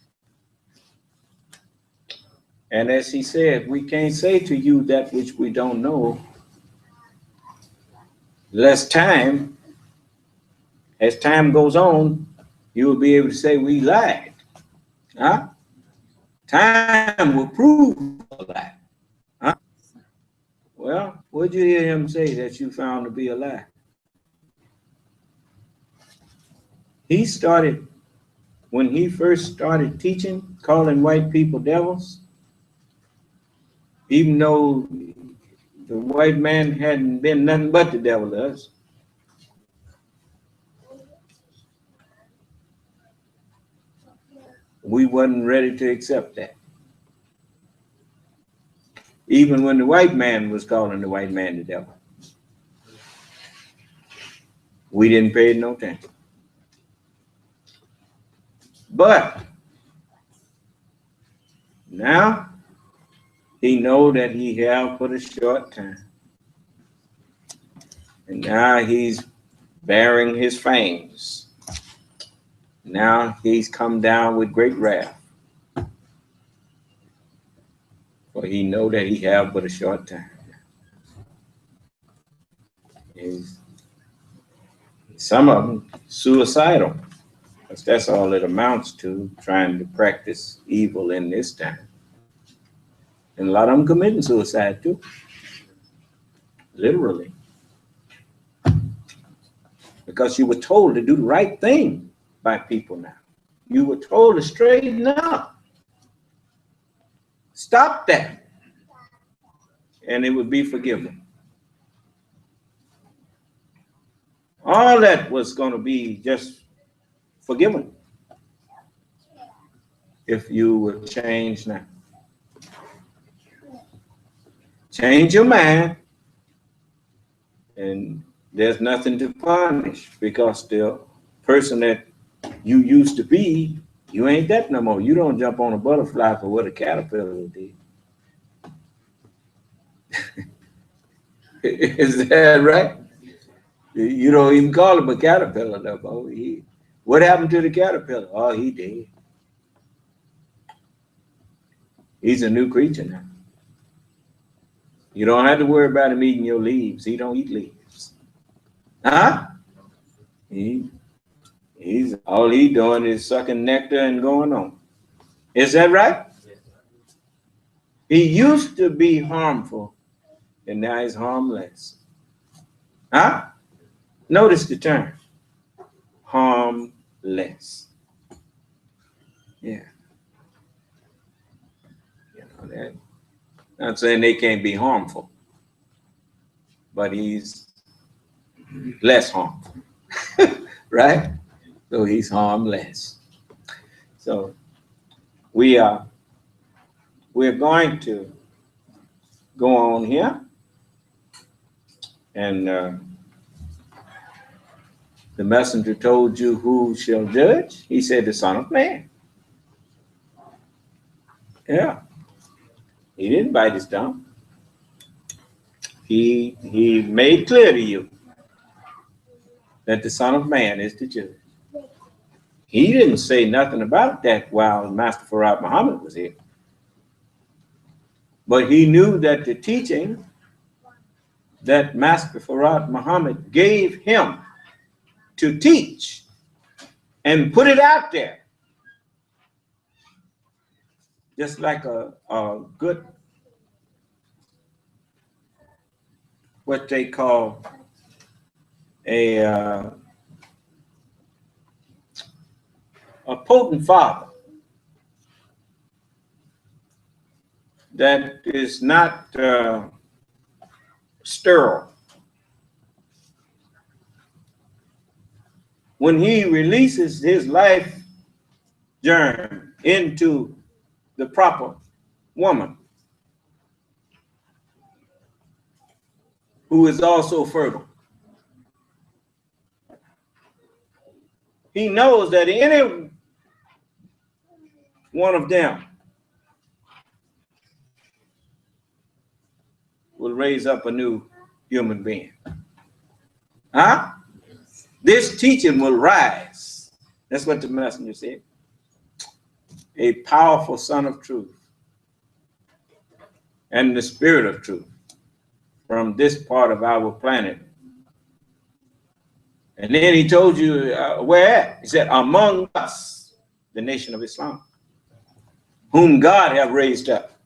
Speaker 2: And as he said, we can't say to you that which we don't know. As time goes on, you will be able to say we lied. Huh? Time will prove a lie. Huh? Well, what'd you hear him say that you found to be a lie? He started, when he first started teaching, calling white people devils, even though the white man hadn't been nothing but the devil to us. We wasn't ready to accept that. Even when the white man was calling the white man the devil, we didn't pay no attention. But now He know that he have for a short time. And now he's bearing his fangs. Now he's come down with great wrath. For he know that he have but a short time. Some of them suicidal. Because that's all it amounts to, trying to practice evil in this time. And a lot of them committing suicide too. Literally. Because you were told to do the right thing by people now. You were told to straighten up. Stop that. And it would be forgiven. All that was going to be just forgiven if you would change now. Change your mind, and there's nothing to punish, because the person that you used to be, you ain't that no more. You don't jump on a butterfly for what a caterpillar did. Is that right? You don't even call him a caterpillar no more. What happened to the caterpillar? Oh, he did. He's a new creature now. You don't have to worry about him eating your leaves. He don't eat leaves. Huh? He's all he doing is sucking nectar and going on. Is that right? He used to be harmful, and now he's harmless. Huh? Notice the term. Harmless. Yeah. You know that. Not saying they can't be harmful, but he's less harmful. Right? So he's harmless. So we're going to go on here, and the messenger told you who shall judge. He said the Son of Man. Yeah. He didn't bite his tongue. He made clear to you that the Son of Man is the judge. He didn't say nothing about that while Master Farad Muhammad was here. But he knew that the teaching that Master Farad Muhammad gave him to teach and put it out there, just like a good, what they call a potent father that is not sterile. When he releases his life germ into the proper woman, who is also fertile, he knows that any one of them will raise up a new human being. Huh? This teaching will rise. That's what the messenger said. A powerful son of truth and the spirit of truth from this part of our planet. And then he told you where at? He said, among us, the nation of Islam, whom God have raised up.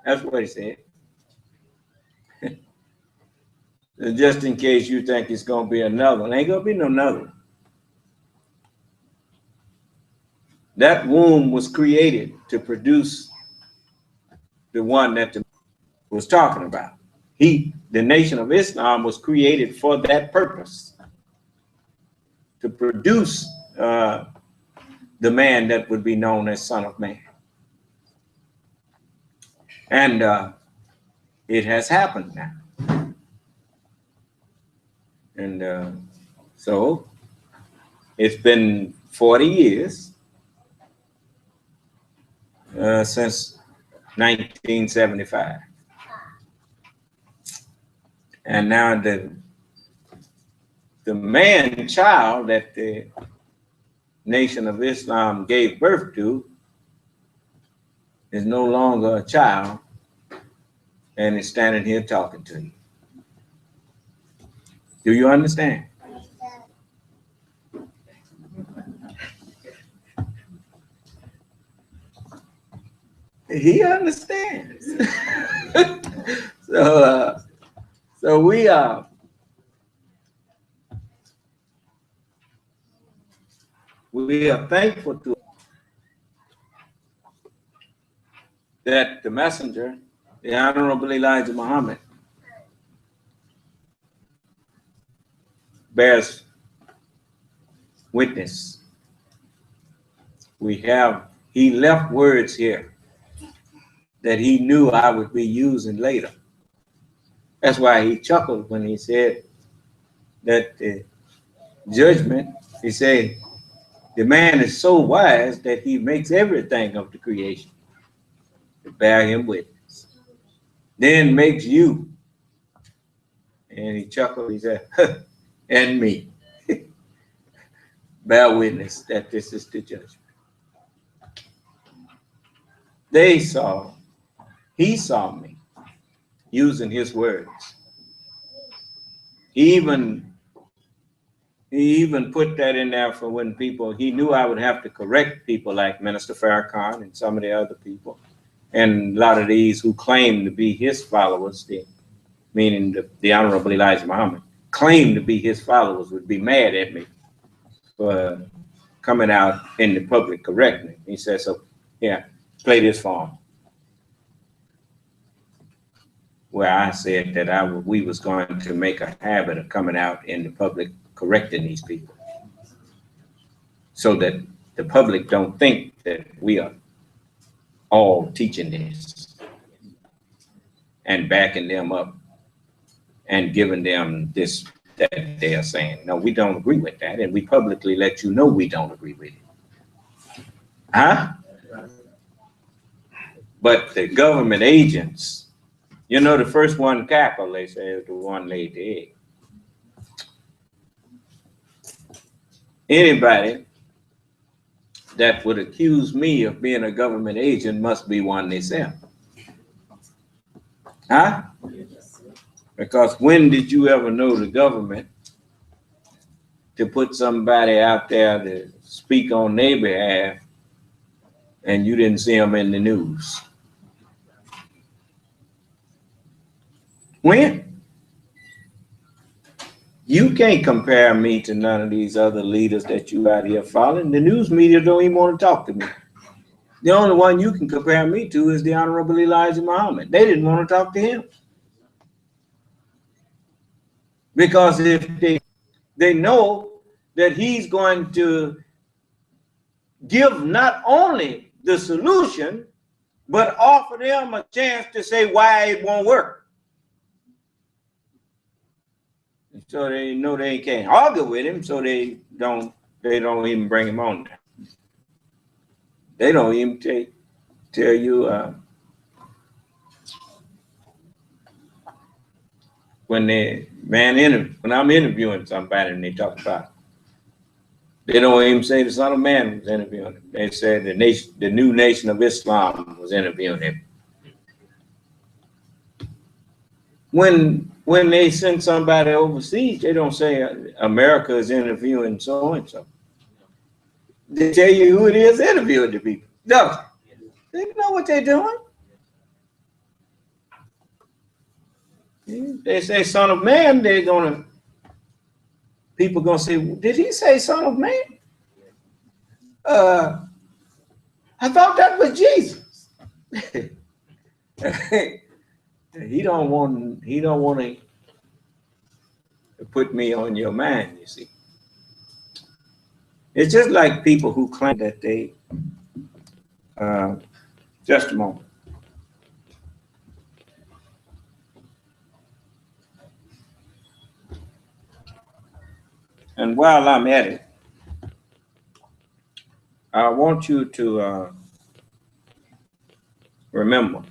Speaker 2: That's what he said. Just in case you think it's going to be another one. Ain't going to be no another one. That womb was created to produce the one that the was talking about. The nation of Islam was created for that purpose, to produce the man that would be known as Son of Man. And it has happened now. And so it's been 40 years since 1975. And now the man child that the Nation of Islam gave birth to is no longer a child and is standing here talking to you. Do you understand? He understands. So we are thankful to that the messenger, the Honorable Elijah Muhammad, bears witness. He left words here that he knew I would be using later. That's why he chuckled when he said that the judgment, he said, the man is so wise that he makes everything of the creation to bear him witness. Then makes you. And he chuckled, he said, and me. Bear witness that this is the judgment. He saw me using his words. He even put that in there for when he knew I would have to correct people like Minister Farrakhan and some of the other people. And a lot of these who claim to be his followers, meaning the Honorable Elijah Muhammad, claim to be his followers, would be mad at me for coming out in the public correcting him. He said, so yeah, play this for him. Where I said that we was going to make a habit of coming out in the public correcting these people so that the public don't think that we are all teaching this and backing them up and giving them this that they are saying. No, we don't agree with that, and we publicly let you know we don't agree with it. Huh? But the government agents, you know, the first one cackle, they say, is the one laid the egg. Anybody that would accuse me of being a government agent must be one themselves. Huh? Because when did you ever know the government to put somebody out there to speak on their behalf and you didn't see them in the news? When? You can't compare me to none of these other leaders that you out here following. The news media don't even want to talk to me. The only one you can compare me to is the Honorable Elijah Muhammad. They didn't want to talk to him. Because if they know that he's going to give not only the solution, but offer them a chance to say why it won't work. So they know they can't argue with him, so they don't even bring him on there. They don't even tell you when I'm interviewing somebody and they talk about it, they don't even say the Son of Man was interviewing him. They said the new Nation of Islam was interviewing him. When they send somebody overseas, they don't say America is interviewing so and so. They tell you who it is interviewing the people. No, they know what they're doing. They say Son of Man, people gonna say, did he say Son of Man? I thought that was Jesus. He don't want to put me on your mind, you see. It's just like people who claim that they just a moment. And while I'm at it, I want you to remember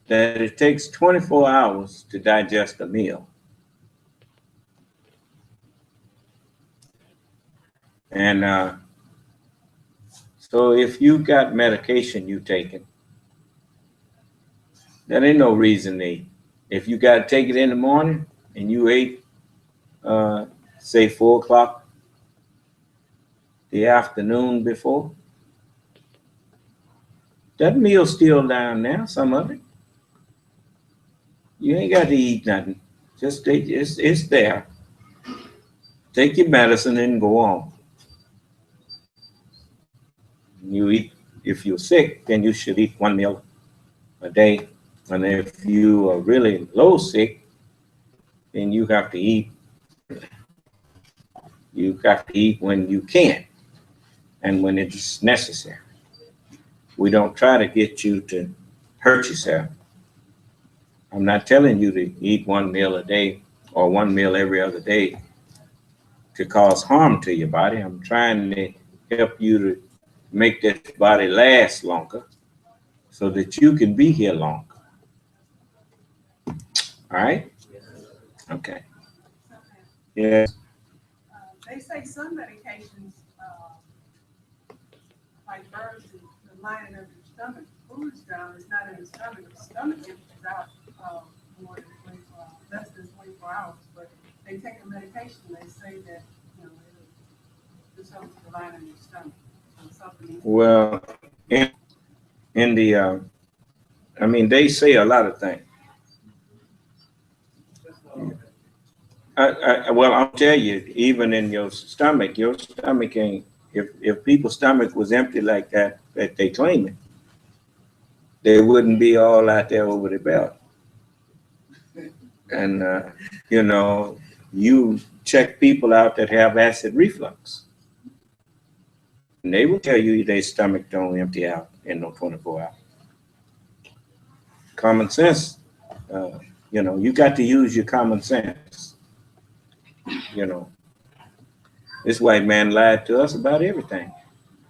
Speaker 2: that it takes 24 hours to digest a meal. And so if you got medication you taking, there ain't no reason to eat. If you got to take it in the morning and you ate, say 4 o'clock the afternoon before, that meal's still down there, some of it. You ain't got to eat nothing. Just take it's there. Take your medicine and go on. You eat, if you're sick, then you should eat 1 meal a day. And if you are really low sick, then you have to eat. You have to eat when you can and when it's necessary. We don't try to get you to hurt yourself. I'm not telling you to eat 1 meal a day or 1 meal every other day to cause harm to your body. I'm trying to help you to make this body last longer so that you can be here longer. All right? Okay. Yes.
Speaker 6: They say some medications, like burns the lining of your stomach, food's down, it's not in the stomach. The stomach is out more than 24 hours, less than 24 hours. But they take a medication, they say that, it'll do something to the lining of your stomach.
Speaker 2: Well, in the, they say a lot of things. I'll tell you, even in your stomach ain't, if people's stomach was empty like that they claim it, they wouldn't be all out there over the belt. And, you check people out that have acid reflux, and they will tell you their stomach don't empty out in no 24 hours. Common sense, you got to use your common sense. This white man lied to us about everything.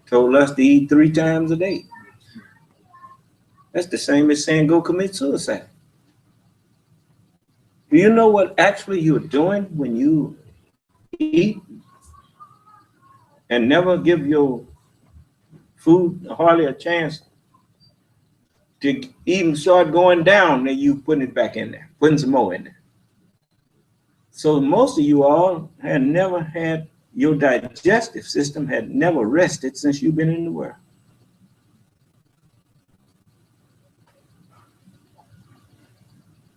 Speaker 2: Told us to eat 3 times a day. That's the same as saying go commit suicide. Do you know what actually you're doing when you eat and never give your food hardly a chance to even start going down, then you putting it back in there, putting some more in there. So most of you all had never had, your digestive system had never rested since you've been in the world.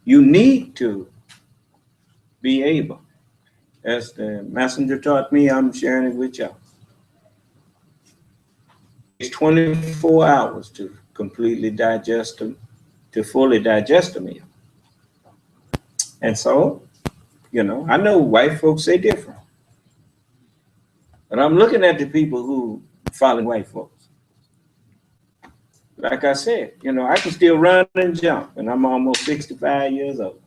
Speaker 2: You need to be able, as the messenger taught me, I'm sharing it with y'all. It's 24 hours to completely digest them, to fully digest a meal. And so, I know white folks say different. But I'm looking at the people who follow white folks. Like I said, I can still run and jump, and I'm almost 65 years old.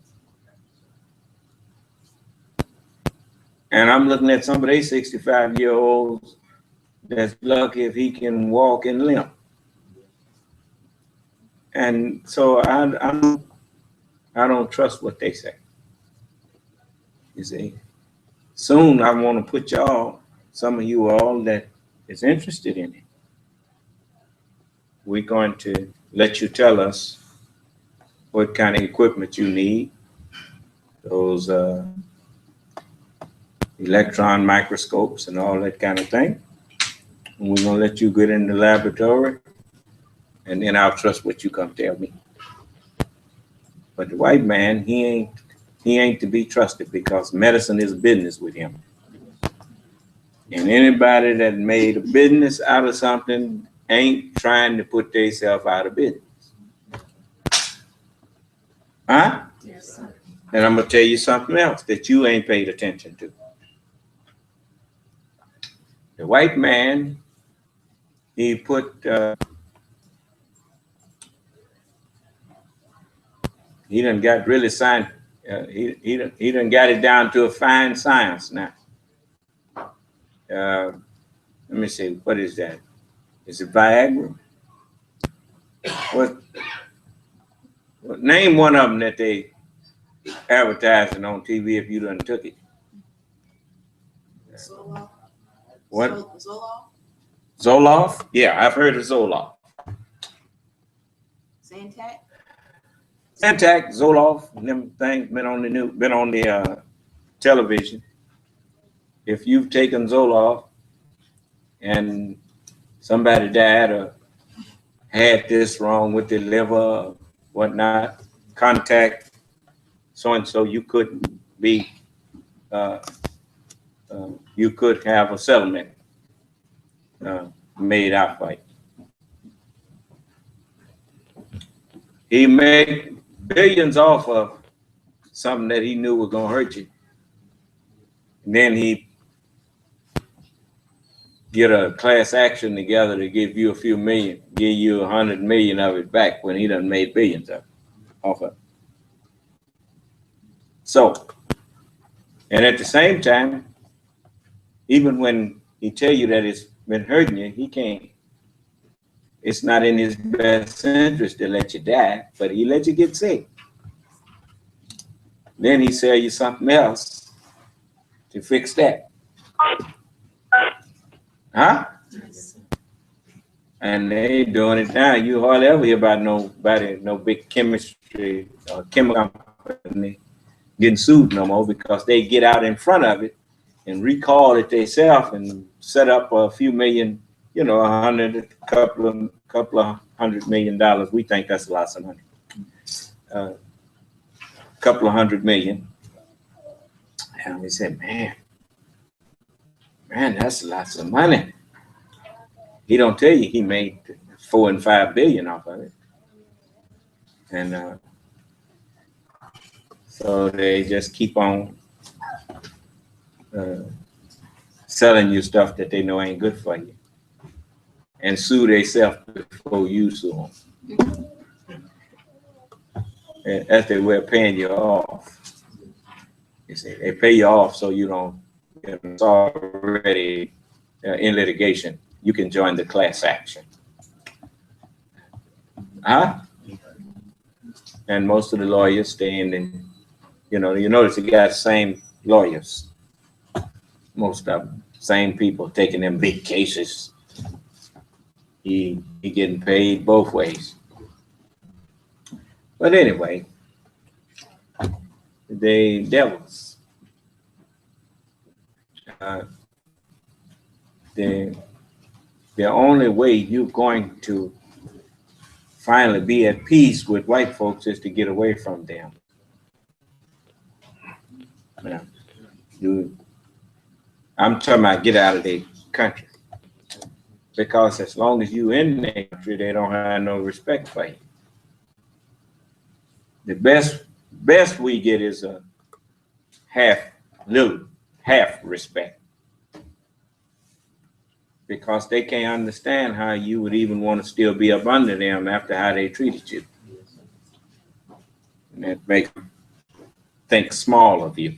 Speaker 2: And I'm looking at some of these 65-year-olds that's lucky if he can walk and limp. And so I don't trust what they say. You see, soon I want to put y'all, some of you all that is interested in it. We're going to let you tell us what kind of equipment you need. Those electron microscopes and all that kind of thing. And we're going to let you get in the laboratory, and then I'll trust what you come tell me. But the white man, he ain't to be trusted, because medicine is business with him. And anybody that made a business out of something ain't trying to put themselves out of business. Huh?
Speaker 6: Yes, sir.
Speaker 2: And I'm going to tell you something else that you ain't paid attention to. The white man, he put, he done got really science, he done got it down to a fine science now. Let me see, what is that? Is it Viagra? Well, name one of them that they advertising on TV if you done took it.
Speaker 7: Zoloft.
Speaker 2: What?
Speaker 7: Zoloft.
Speaker 2: Zoloft? Yeah, I've heard of Zoloft.
Speaker 7: Zantac.
Speaker 2: Zantac, Zoloft, them things been on the television. If you've taken Zoloft and somebody died or had this wrong with their liver or whatnot, contact so and so. You could be, you could have a settlement made out by. He made billions off of something that he knew was gonna hurt you. And then he get a class action together to give you a few million, give you 100 million of it back when he done made billions of it off of it. So, and at the same time, even when he tell you that it's been hurting you, he can't. It's not in his best interest to let you die, but he let you get sick. Then he sell you something else to fix that. Huh? And they doing it now. You hardly ever hear about nobody, no big chemistry or chemical company getting sued no more because they get out in front of it and recall it themselves and set up a few million, you know, a couple of $100 million. We think that's lots of money. Couple of $100 million. And we said, man, that's lots of money. He don't tell you he made 4 and 5 billion off of it. And so they just keep on selling you stuff that they know ain't good for you and sue themselves before you sue them. As they were paying you off. You see, they pay you off so you don't, it's already in litigation. You can join the class action. Huh? And most of the lawyers stay in the, you notice you got the same lawyers. Most of them, same people taking them big cases. He getting paid both ways. But anyway, the devils, the only way you're going to finally be at peace with white folks is to get away from them. Now, I'm talking about get out of the country. Because as long as you in the country, they don't have no respect for you. The best we get is a half respect. Because they can't understand how you would even want to still be up under them after how they treated you. And that makes them think small of you.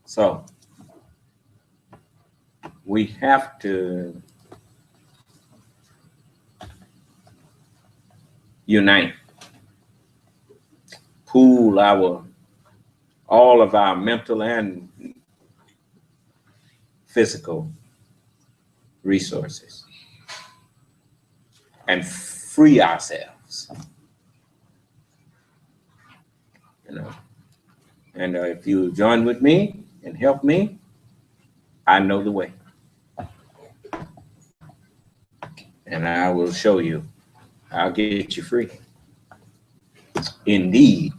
Speaker 2: So we have to unite, pool all of our mental and physical resources and free ourselves. And if you join with me and help me, I know the way. And I will show you. I'll get you free. Indeed.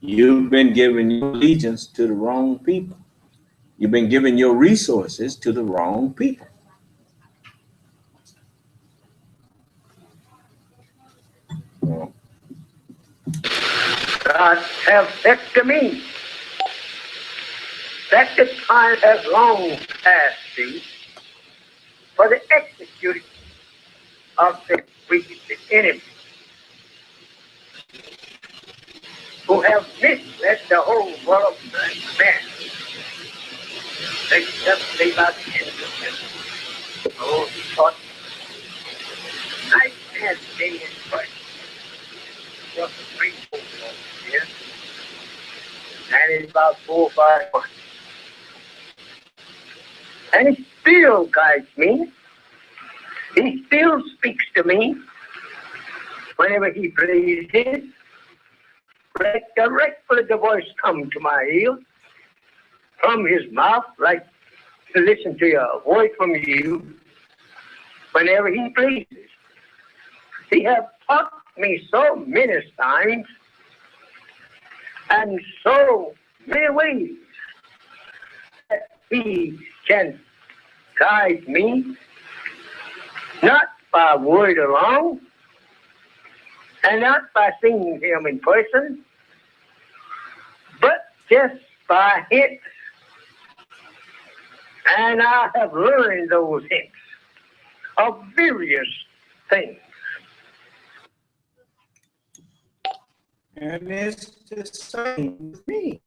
Speaker 2: You've been giving your allegiance to the wrong people. You've been giving your resources to the wrong people.
Speaker 4: God have said to me that the time has long passed thee for the executing of the wicked enemy who have misled the whole world of man. They just leave out the innocent. Oh, thought I can't stay in Christ. Just 3 4 here. And it's about 4 or 5 months. And he still guides me. He still speaks to me whenever he pleases. Directly the voice comes to my ear from his mouth, like to listen to a voice from you whenever he pleases. He has taught me so many times and so many ways that he can guide me, not by word alone, and not by seeing him in person, but just by hints. And I have learned those hints of various things.
Speaker 2: And it's the same with me.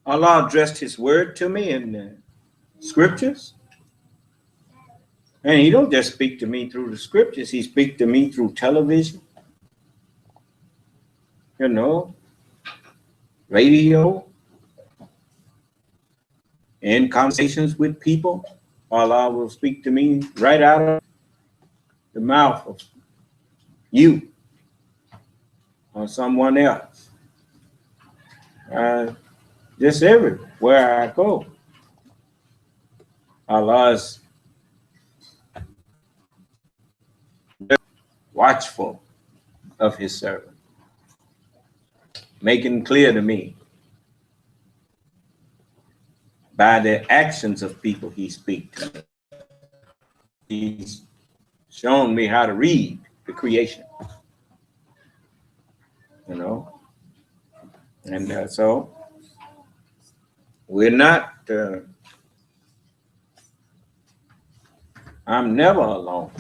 Speaker 2: Allah addressed his word to me in the scriptures. And he don't just speak to me through the scriptures. He speaks to me through television, radio, and conversations with people. Allah will speak to me right out of the mouth of you or someone else. Just everywhere I go, Allah is watchful of his servant, making clear to me by the actions of people he speaks to. He's shown me how to read the creation, and so we're not, I'm never alone.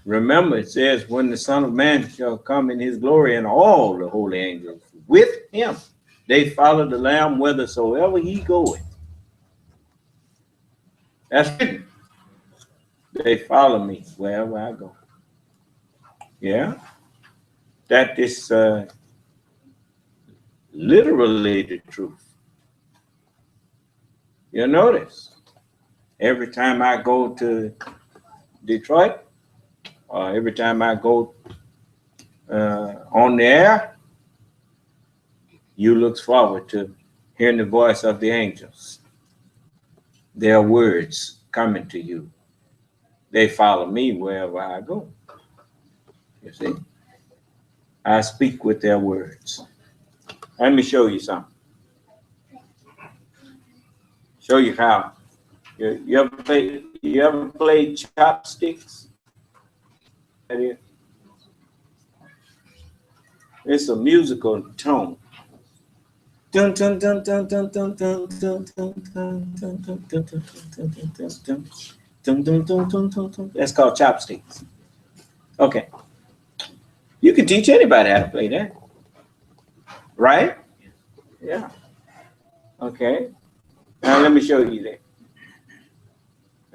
Speaker 2: Remember, it says, when the Son of Man shall come in his glory and all the holy angels with him, they follow the Lamb whithersoever he goeth. That's written. They follow me wherever I go. Yeah. That is literally the truth. You'll notice, every time I go to Detroit, or every time I go on the air, you look forward to hearing the voice of the angels. Their words coming to you. They follow me wherever I go. You see? I speak with their words. Let me show you something. Show you how. You ever play chopsticks? It's a musical tone. Dun dun dun dun dun dun dun dun dun dun dun dun dun dun dun dun dun. That's called chopsticks. Okay. You can teach anybody how to play that. Right? Yeah. Okay. Now let me show you that.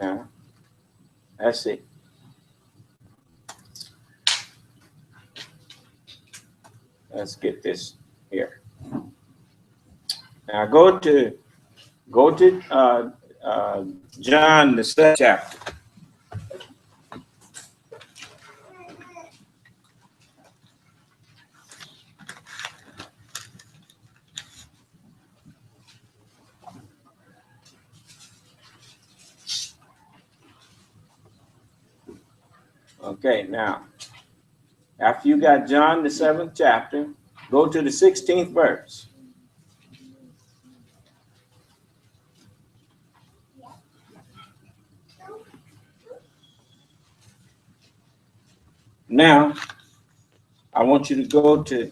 Speaker 2: Now, let's see. Let's get this here. Now go to John the 7th chapter. Okay, now, after you got John the 7th chapter, go to the 16th verse. Now, I want you to go to,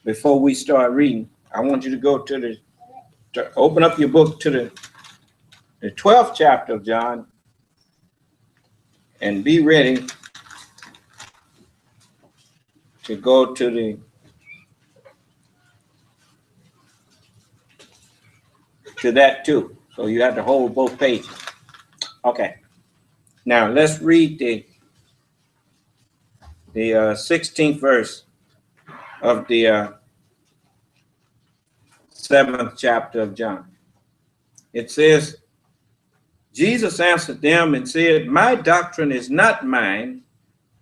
Speaker 2: before we start reading, I want you to go to open up your book to the 12th chapter of John, and be ready to go to the to that too. So you have to hold both pages. Okay. Now let's read the 16th verse of the 7th chapter of John. It says, Jesus answered them and said, my doctrine is not mine,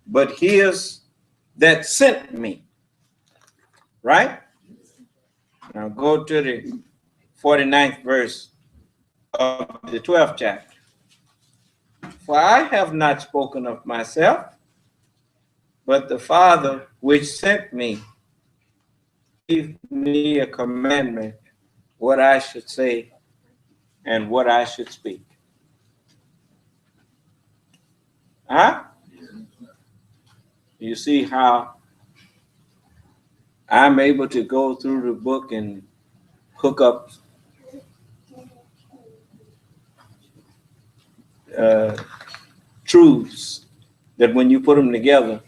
Speaker 2: but his that sent me. Right? Now go to the 49th verse of the 12th chapter. For I have not spoken of myself, but the Father which sent me gave me a commandment, what I should say and what I should speak. Huh? You see how I'm able to go through the book and hook up truths that when you put them together,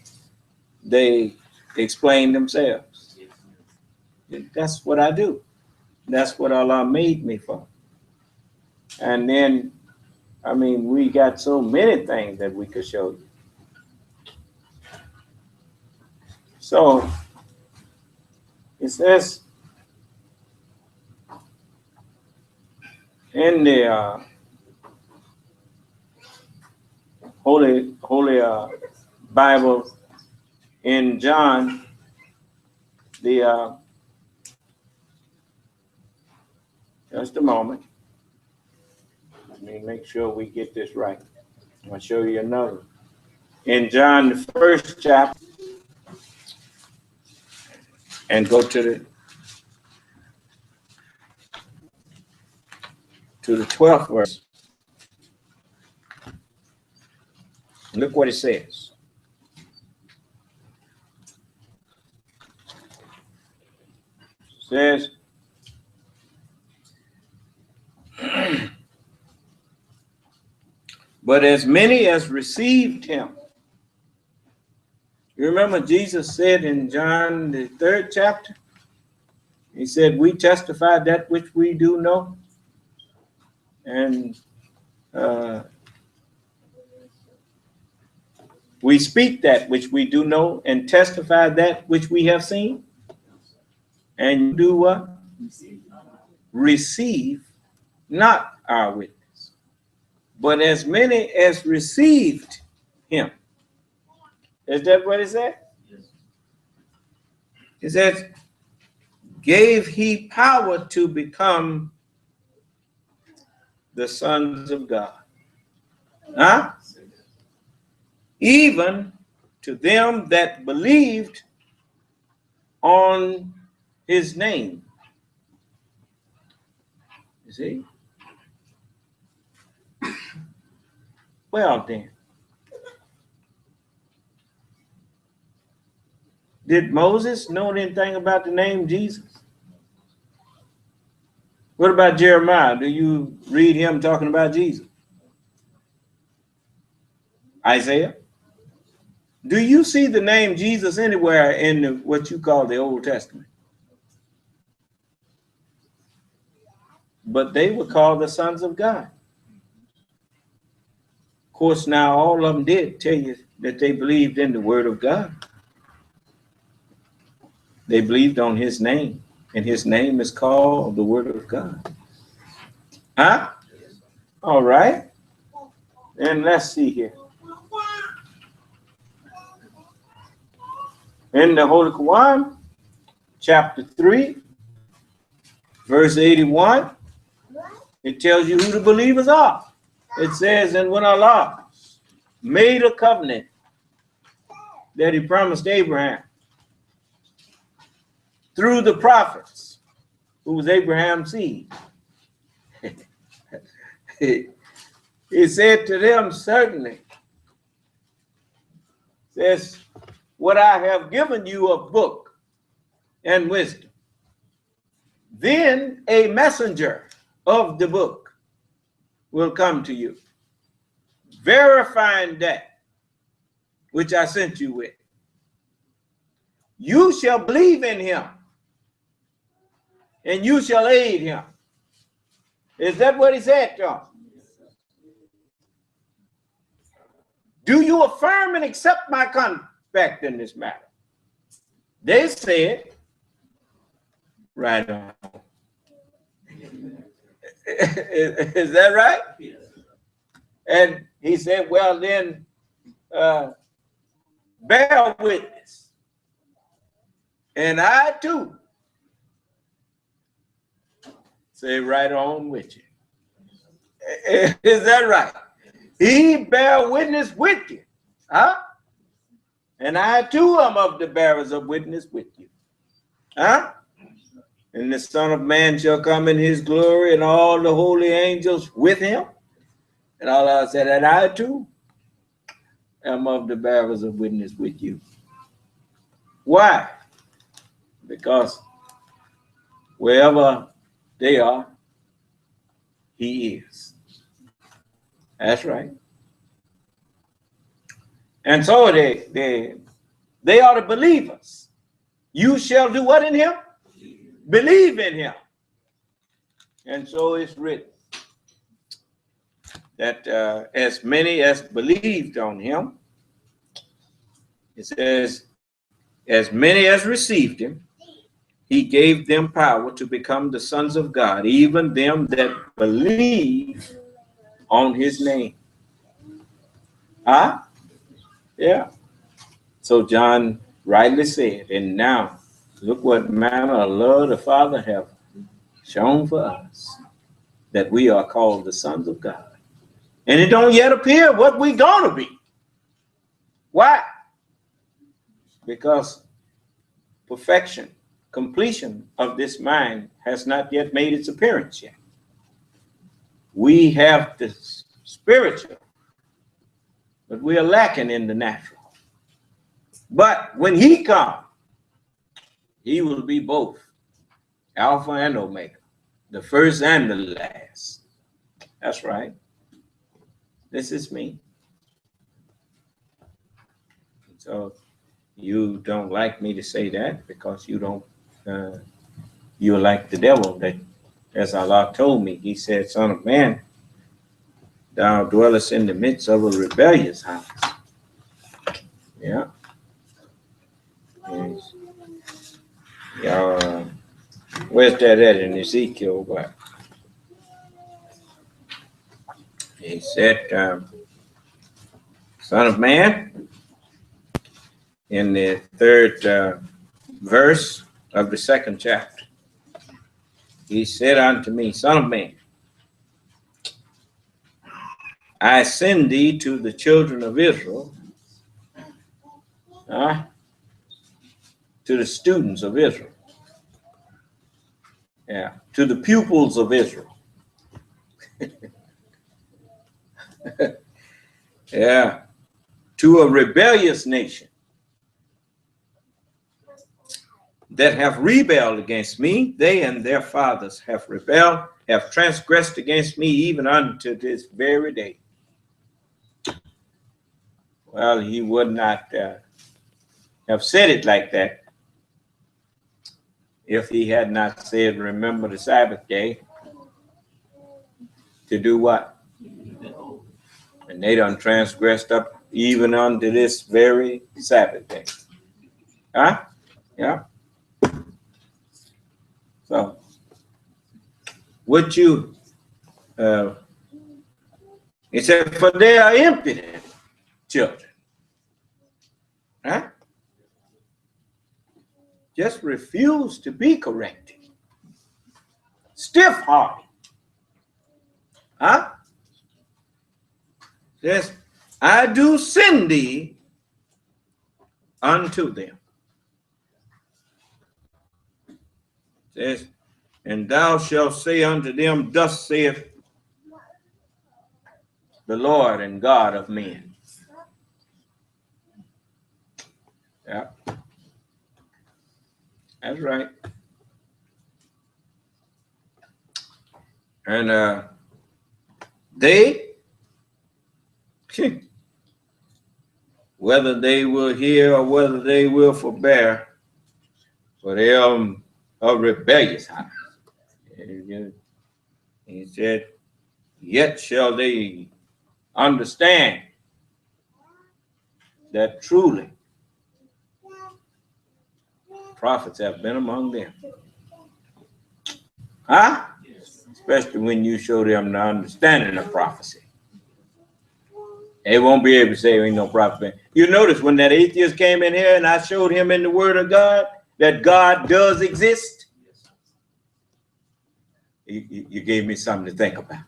Speaker 2: they explain themselves. That's what I do. That's what Allah made me for. And then, I mean, we got so many things that we could show you. So it says in the Holy Bible in John, just a moment. Let me make sure we get this right. I'll show you another. In John, the 1st chapter, and go to the 12th verse. Look what it says. It says, but as many as received him. You remember Jesus said in John, the 3rd chapter, he said, we testify that which we do know. And we speak that which we do know and testify that which we have seen. And you do what? Receive not our witness. But as many as received him. Is that what it said? Yes. It says, gave he power to become the sons of God. Huh? Even to them that believed on his name. You see? Well then. Did Moses know anything about the name Jesus? What about Jeremiah? Do you read him talking about Jesus? Isaiah? Do you see the name Jesus anywhere in what you call the Old Testament? But they were called the sons of God. Of course, now all of them did tell you that they believed in the word of God. They believed on his name, and his name is called the word of God. Huh? All right. And let's see here. In the Holy Quran, chapter 3, verse 81, it tells you who the believers are. It says, and when Allah made a covenant that he promised Abraham through the prophets, who was Abraham's seed, he said to them, certainly, says, what I have given you a book and wisdom. Then a messenger of the book will come to you, verifying that which I sent you with. You shall believe in him, and you shall aid him. Is that what he said, John? Do you affirm and accept my contract in this matter? They said, right on. Is that right? And he said, well, then bear witness. And I too say right on with you. Is that right? He bear witness with you. Huh? And I too am of the bearers of witness with you. Huh? And the Son of Man shall come in his glory and all the holy angels with him. And Allah said, and I too am of the bearers of witness with you. Why? Because wherever they are, he is. That's right. And so they are the believers. You shall do what in him? Believe in him. And so it's written that as many as believed on him, it says, as many as received him, he gave them power to become the sons of God, even them that believe on his name. Huh? Yeah. So John rightly said, and now look what manner of love the Father have shown for us, that we are called the sons of God. And it don't yet appear what we're going to be. Why? Because perfection, completion of this mind has not yet made its appearance yet. We have the spiritual, but we are lacking in the natural. But when he comes, he will be both Alpha and Omega, the first and the last. That's right. This is me. So you don't like me to say that because you don't, you're like the devil, that as Allah told me, he said, Son of man, thou dwellest in the midst of a rebellious house. Yeah. Yes. Y'all, where's that at in Ezekiel? What? He said, Son of man, in the third verse of the second chapter, he said unto me, Son of man, I send thee to the children of Israel, to the students of Israel, yeah, to the pupils of Israel. Yeah, to a rebellious nation that have rebelled against me. They and their fathers have rebelled, have transgressed against me even unto this very day. Well, he would not have said it like that if he had not said, remember the Sabbath day to do what? And they done transgressed up even unto this very Sabbath day. Huh? Yeah. So, what you, he said, for they are impudent children. Huh? Just refuse to be corrected. Stiff-hearted. Huh? Says, I do send thee unto them. Says, and thou shalt say unto them, thus saith the Lord and God of men. Yeah. That's right. And they, whether they will hear or whether they will forbear, for they are a rebellious house. He said, yet shall they understand that truly prophets have been among them. Huh? Especially when you show them the understanding of prophecy. They won't be able to say there ain't no prophet. You notice when that atheist came in here and I showed him in the Word of God that God does exist, you gave me something to think about.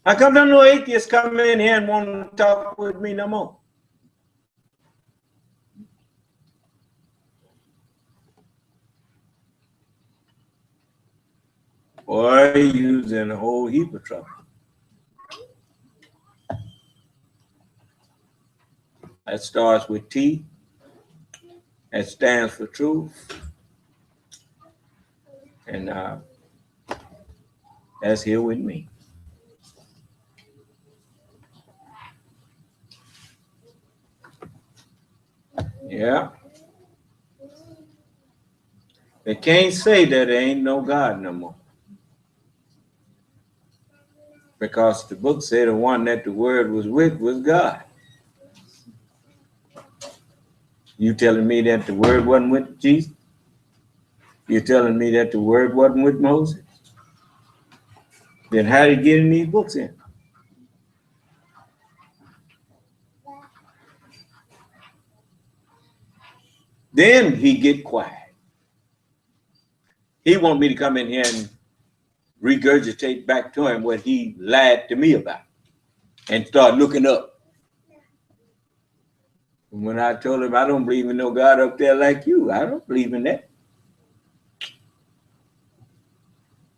Speaker 2: How come no atheists come in here and want to talk with me no more? Boy, you's in a whole heap of trouble. That starts with T. That stands for truth. And that's here with me. Yeah. They can't say that there ain't no God no more. Because the book said the one that the Word was with was God. You telling me that the Word wasn't with Jesus? You telling me that the Word wasn't with Moses? Then how did he get in these books in? Then he get quiet. He want me to come in here and regurgitate back to him what he lied to me about and start looking up. And when I told him I don't believe in no God up there like you, I don't believe in that.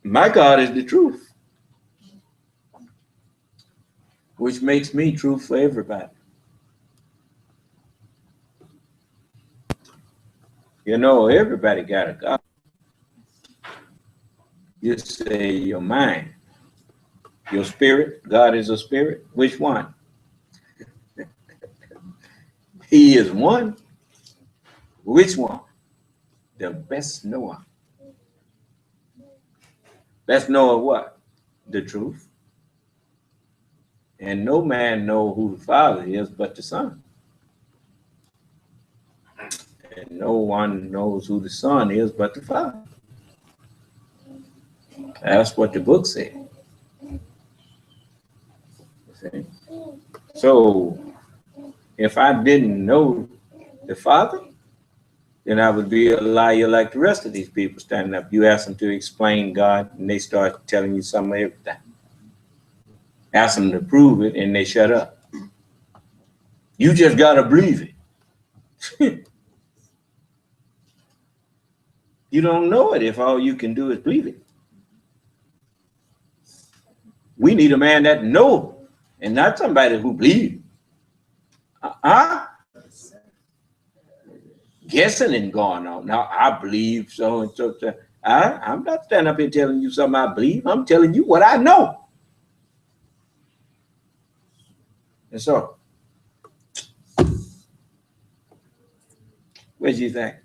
Speaker 2: My God is the truth, which makes me truth for everybody. You know, everybody got a God. You say your mind, your spirit, God is a spirit. Which one? He is one. Which one? The best knower. Best knower what? The truth. And no man know who the Father is but the Son. And no one knows who the Son is but the Father. That's what the book said. See? So if I didn't know the Father, then I would be a liar like the rest of these people standing up. You ask them to explain God, and they start telling you some of everything. Ask them to prove it, and they shut up. You just got to believe it. You don't know it if all you can do is believe it. We need a man that knows, and not somebody who believes. Guessing and going on. Now, I believe so and so. I'm not standing up here telling you something I believe. I'm telling you what I know. And so, what do you think?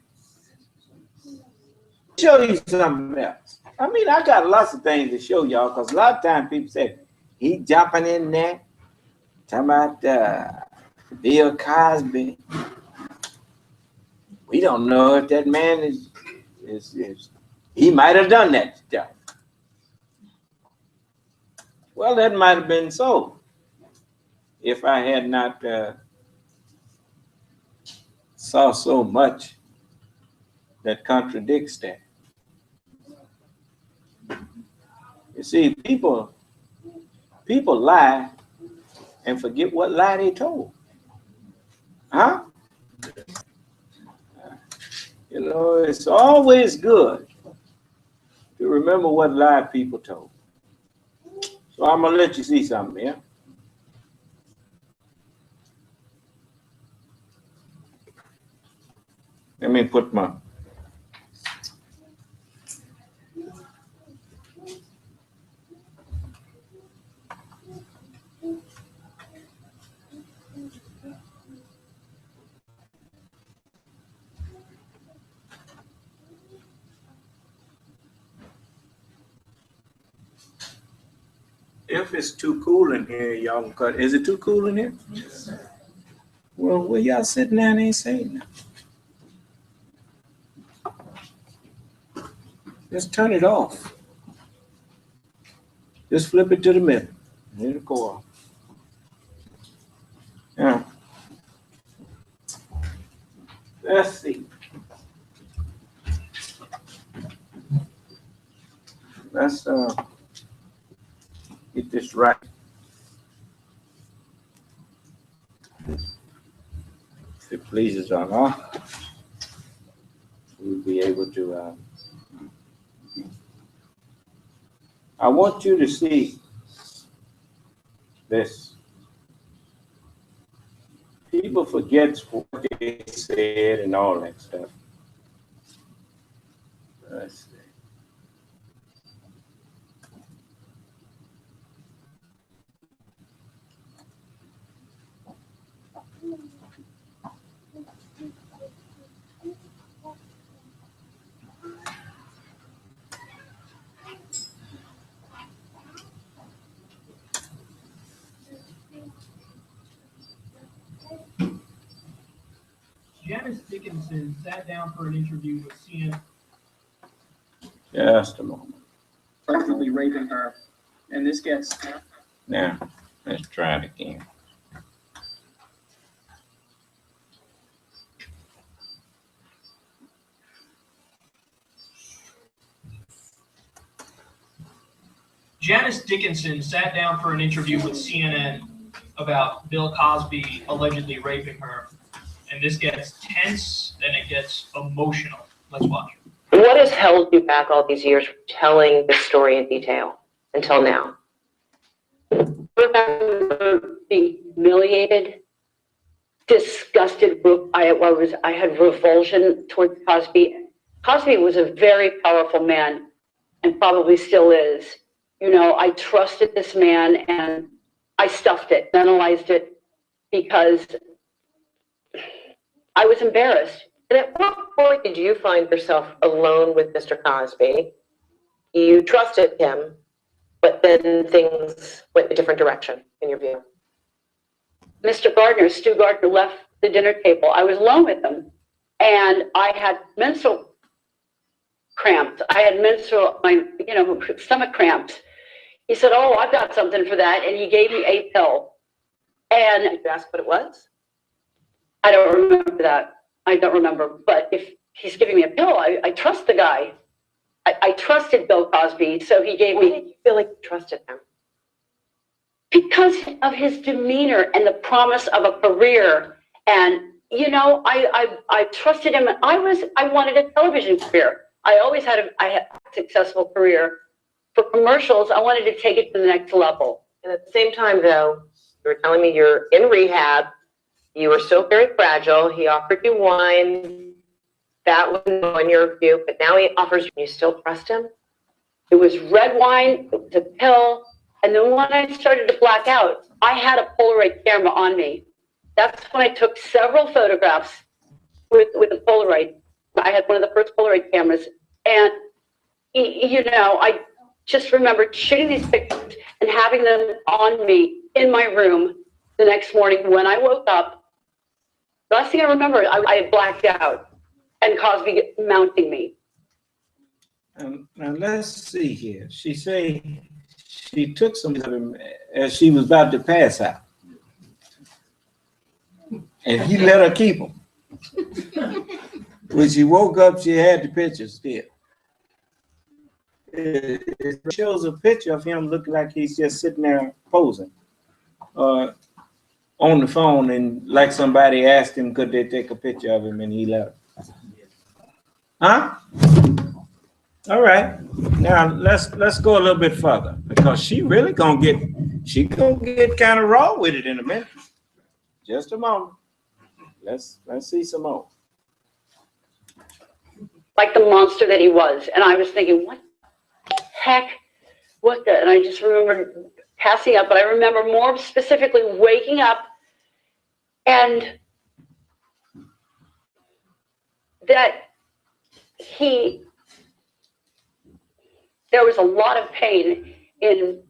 Speaker 2: Show you something else. I mean, I got lots of things to show y'all because a lot of times people say, he jumping in there, talking about Bill Cosby. We don't know if that man is he might have done that stuff. Well, that might have been so if I had not saw so much that contradicts that. You see, people lie and forget what lie they told. Huh? You know, it's always good to remember what lie people told. So I'm gonna let you see something here. Let me put my if it's too cool in here, y'all can cut. Is it too cool in here? Yes. Well, where y'all sitting down ain't saying nothing. Just turn it off. Just flip it to the middle. It'll go off. Yeah. Let's see. Let's get this right. If it pleases Allah, we'll be able to. I want you to see this. People forget what they said and all that stuff. Let's see.
Speaker 7: Janice Dickinson sat down for an interview with CNN.
Speaker 2: Just a moment.
Speaker 8: Allegedly raping her, and this gets.
Speaker 2: Now, let's try it again.
Speaker 7: Janice Dickinson sat down for an interview with CNN about Bill Cosby allegedly raping her. And this gets tense and it gets emotional. Let's watch.
Speaker 1: What has held you back all these years from telling this story in detail until now? Being humiliated, disgusted. I had revulsion towards Cosby. Cosby was a very powerful man and probably still is. You know, I trusted this man and I stuffed it, analyzed it because I was embarrassed.
Speaker 9: And at what point did you find yourself alone with Mr. Cosby? You trusted him, but then things went a different direction in your view.
Speaker 1: Stu Gardner left the dinner table. I was alone with him and I had menstrual cramps. I had stomach cramps. He said, "Oh, I've got something for that." And he gave me a pill. And
Speaker 9: did you ask what it was?
Speaker 1: I don't remember that. I don't remember. But if he's giving me a pill, I trust the guy. I trusted Bill Cosby, so he gave me.
Speaker 9: Why did you feel like you trusted him?
Speaker 1: Because of his demeanor and the promise of a career. And, you know, I trusted him. I wanted a television career. I always had a successful career. For commercials, I wanted to take it to the next level.
Speaker 9: And at the same time, though, you were telling me you're in rehab. You were still very fragile. He offered you wine. That wasn't on your view, but now he offers you. You still trust him?
Speaker 1: It was red wine, it was a pill. And then when I started to black out, I had a Polaroid camera on me. That's when I took several photographs with a Polaroid. I had one of the first Polaroid cameras. And, you know, I just remember shooting these pictures and having them on me in my room the next morning when I woke up. The last thing I remember, I had blacked out and Cosby mounting me.
Speaker 2: Now let's see here. She say she took some of them as she was about to pass out. And he let her keep them. When she woke up, she had the picture still. It shows a picture of him looking like he's just sitting there posing on the phone, and like somebody asked him, could they take a picture of him, and he let her. Huh? All right. Now let's go a little bit further, because she really gonna get kind of raw with it in a minute. Just a moment. Let's see some more.
Speaker 1: Like the monster that he was, and I was thinking, what the heck? And I just remember passing out, but I remember more specifically waking up and that there was a lot of pain in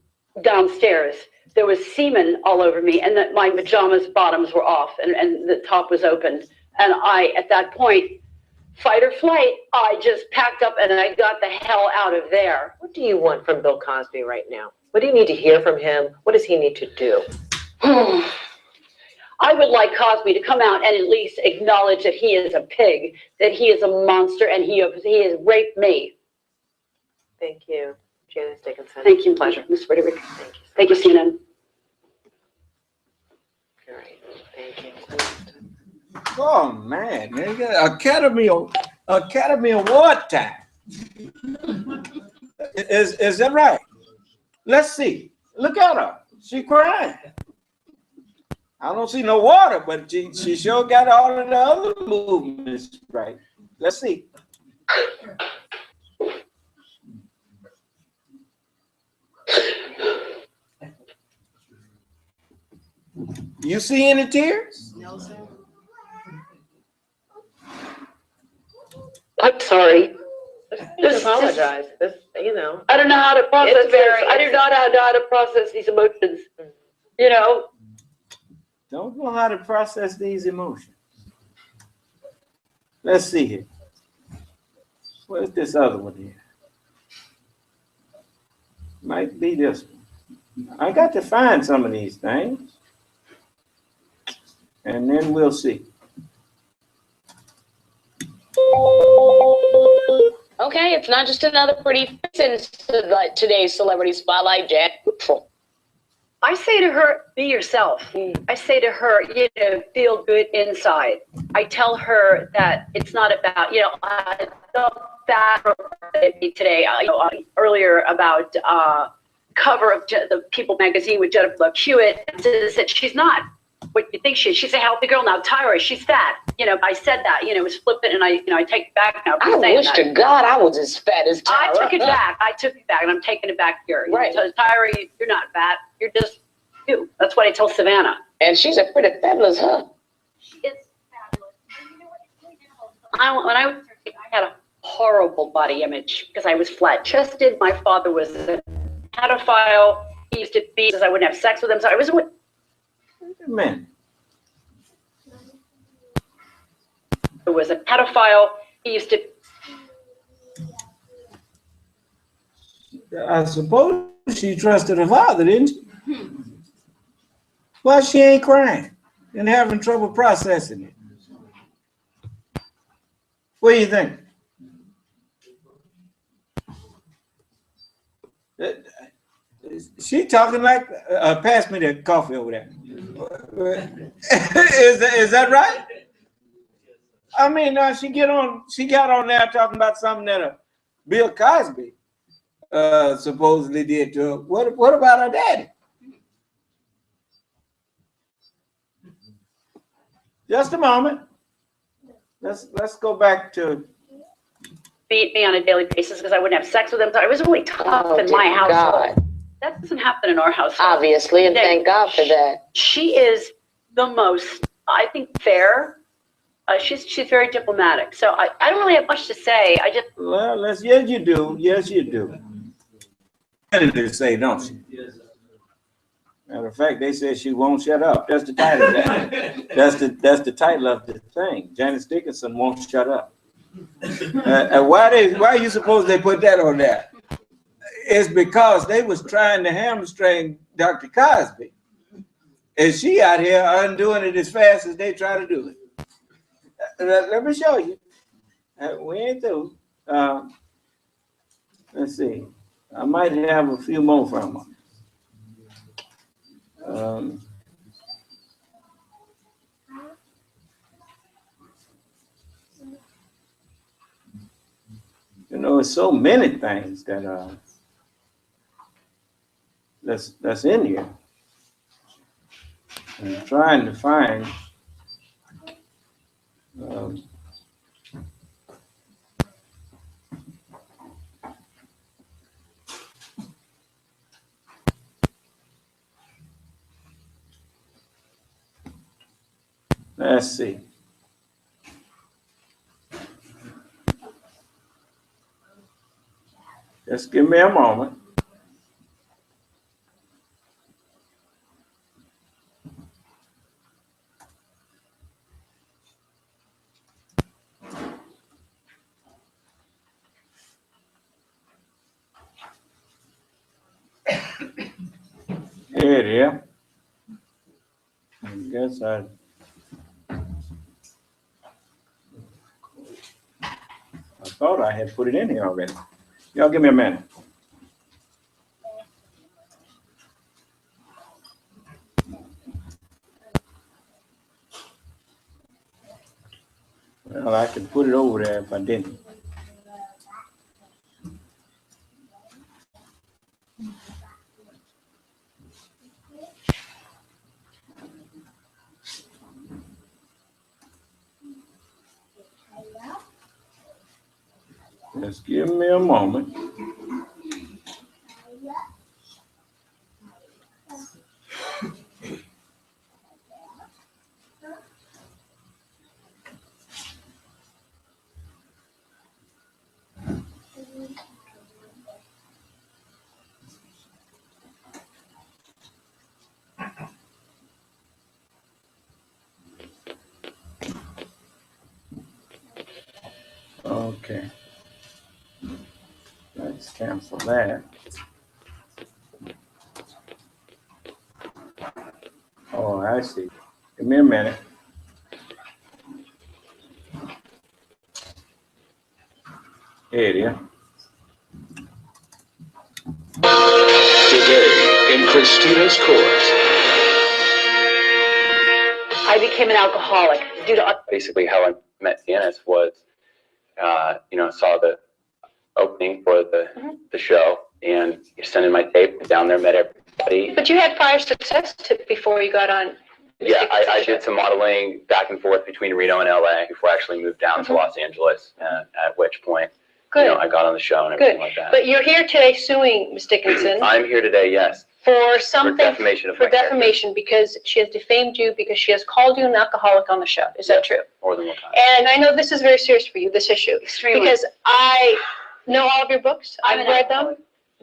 Speaker 1: downstairs. There was semen all over me, and that my pajamas bottoms were off, and the top was open. And I, at that point, fight or flight, I just packed up and I got the hell out of there.
Speaker 9: What do you want from Bill Cosby right now? What do you need to hear from him? What does he need to do?
Speaker 1: I would like Cosby to come out and at least acknowledge that he is a pig, that he is a monster, and he has raped me.
Speaker 9: Thank you, Janice Dickinson.
Speaker 1: Thank you. Pleasure. Ms. Frederick. Thank you, CNN.
Speaker 9: All right. Thank you.
Speaker 2: Oh man, Academy Award time. Is that right? Let's see. Look at her. She crying. I don't see no water, but she sure got all of the other movements right. Let's see. You see any tears?
Speaker 6: No, sir.
Speaker 1: I'm sorry.
Speaker 9: Just apologize. This, you know.
Speaker 1: I don't know how to process
Speaker 9: It's very-
Speaker 1: this. I do not know how to process these emotions. You know?
Speaker 2: Don't know how to process these emotions. Let's see here. Where's this other one here? Might be this one. I got to find some of these things. And then we'll see.
Speaker 10: Okay, it's not just another pretty face in today's Celebrity Spotlight, Jack.
Speaker 1: I say to her, be yourself. I say to her, feel good inside. I tell her that it's not about, I felt bad for today, earlier about cover of the People magazine with Jennifer Love Hewitt, and said she's not what you think she is. She's a healthy girl now. Tyra, she's fat. I said that. It was flippant, and I take it back now.
Speaker 10: I wish to God I was as fat as Tyra.
Speaker 1: I took it back. And I'm taking it back here.
Speaker 10: Right.
Speaker 1: So, Tyra, you're not fat. You're just you. That's what I tell Savannah.
Speaker 10: And she's a pretty fabulous, huh?
Speaker 1: She is fabulous. When I had a horrible body image because I was flat-chested. My father was a pedophile. He used to be, because I wouldn't have sex with him. So I was.
Speaker 2: Man.
Speaker 1: It was a pedophile. He used to.
Speaker 2: I suppose she trusted her father, didn't she? Why she ain't crying and having trouble processing it? What do you think? She talking like, pass me the coffee over there. Is that right? I mean, she got on there talking about something that Bill Cosby supposedly did to her. What about her daddy? Just a moment. Let's go back to.
Speaker 1: Beat me on a daily basis because I wouldn't have sex with him. So I was really tough in my household.
Speaker 10: God.
Speaker 1: That doesn't happen in our household.
Speaker 10: Obviously, and thank God for that.
Speaker 1: She is the most, I think, fair. She's very diplomatic. So I don't really have much to say.
Speaker 2: Well, yes, you do. Yes, you do. To say, don't you? Matter of fact, they said she won't shut up. That's the title of that. That's the title of the thing. Janice Dickinson won't shut up. Why are you supposed they put that on there? It's because they was trying to hamstring Dr. Cosby. And she out here undoing it as fast as they try to do it. Let me show you. We ain't through. Let's see. I might have a few more from her. There's so many things that that's in here. I'm trying to find let's see. Just give me a moment. here. I guess I thought I had put it in here already. Y'all give me a minute. Well, I could put it over there if I didn't. Just give me a moment. Okay. Let's cancel that. Oh, I see. Give me a minute. Here it is.
Speaker 11: Today in Christina's court.
Speaker 1: I became an alcoholic due to
Speaker 12: basically how I met Janice was, saw the opening for the show and sent in my tape, went down there, met everybody.
Speaker 9: But you had prior success before you got on.
Speaker 12: Yeah, I did some modeling back and forth between Reno and LA before I actually moved down to Los Angeles, at which point, I got on the show and everything like that.
Speaker 9: But you're here today suing Ms. Dickinson.
Speaker 12: I'm here today, yes.
Speaker 9: For something,
Speaker 12: for defamation of my
Speaker 9: defamation, because she has defamed you, because she has called you an alcoholic on the show. Is that true?
Speaker 12: More than one time.
Speaker 9: And I know this is very serious for you, this issue.
Speaker 1: Extremely.
Speaker 9: Because I know all of your books.
Speaker 1: I'm
Speaker 9: I've
Speaker 1: an
Speaker 9: read them.
Speaker 1: alcoholic.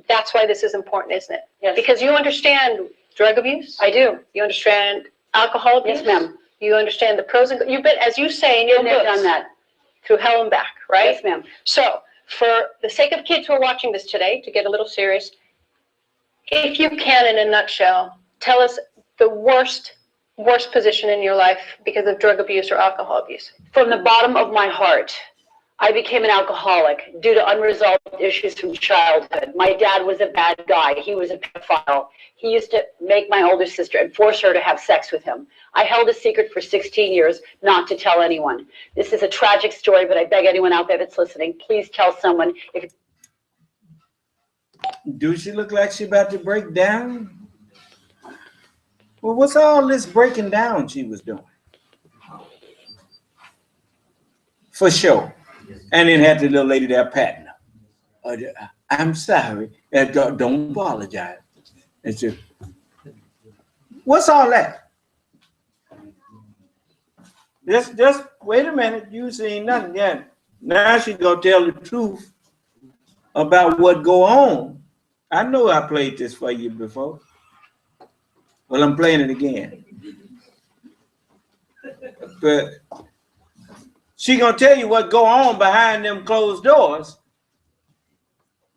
Speaker 9: That's why this is important, isn't it?
Speaker 1: Yes.
Speaker 9: Because you understand drug abuse.
Speaker 1: I do.
Speaker 9: You understand alcohol abuse.
Speaker 1: Yes, ma'am.
Speaker 9: You understand the pros and cons. You've been, as you say in your
Speaker 1: Been there,
Speaker 9: books,
Speaker 1: done that.
Speaker 9: through hell and back, right?
Speaker 1: Yes, ma'am.
Speaker 9: So, for the sake of kids who are watching this today, to get a little serious, if you can, in a nutshell, tell us the worst position in your life because of drug abuse or alcohol abuse.
Speaker 1: From the bottom of my heart, I became an alcoholic due to unresolved issues from childhood. My dad was a bad guy. He was a pedophile. He used to make my older sister and force her to have sex with him. I held a secret for 16 years not to tell anyone. This is a tragic story, but I beg anyone out there that's listening, please tell someone.
Speaker 2: Do she look like she about to break down? Well, what's all this breaking down she was doing? For sure. And then had the little lady there patting her. I'm sorry. Don't apologize. And she, what's all that? Just wait a minute. You seen nothing yet. Now she gonna tell the truth about what go on. I know I played this for you before. Well, I'm playing it again. But she gonna tell you what go on behind them closed doors.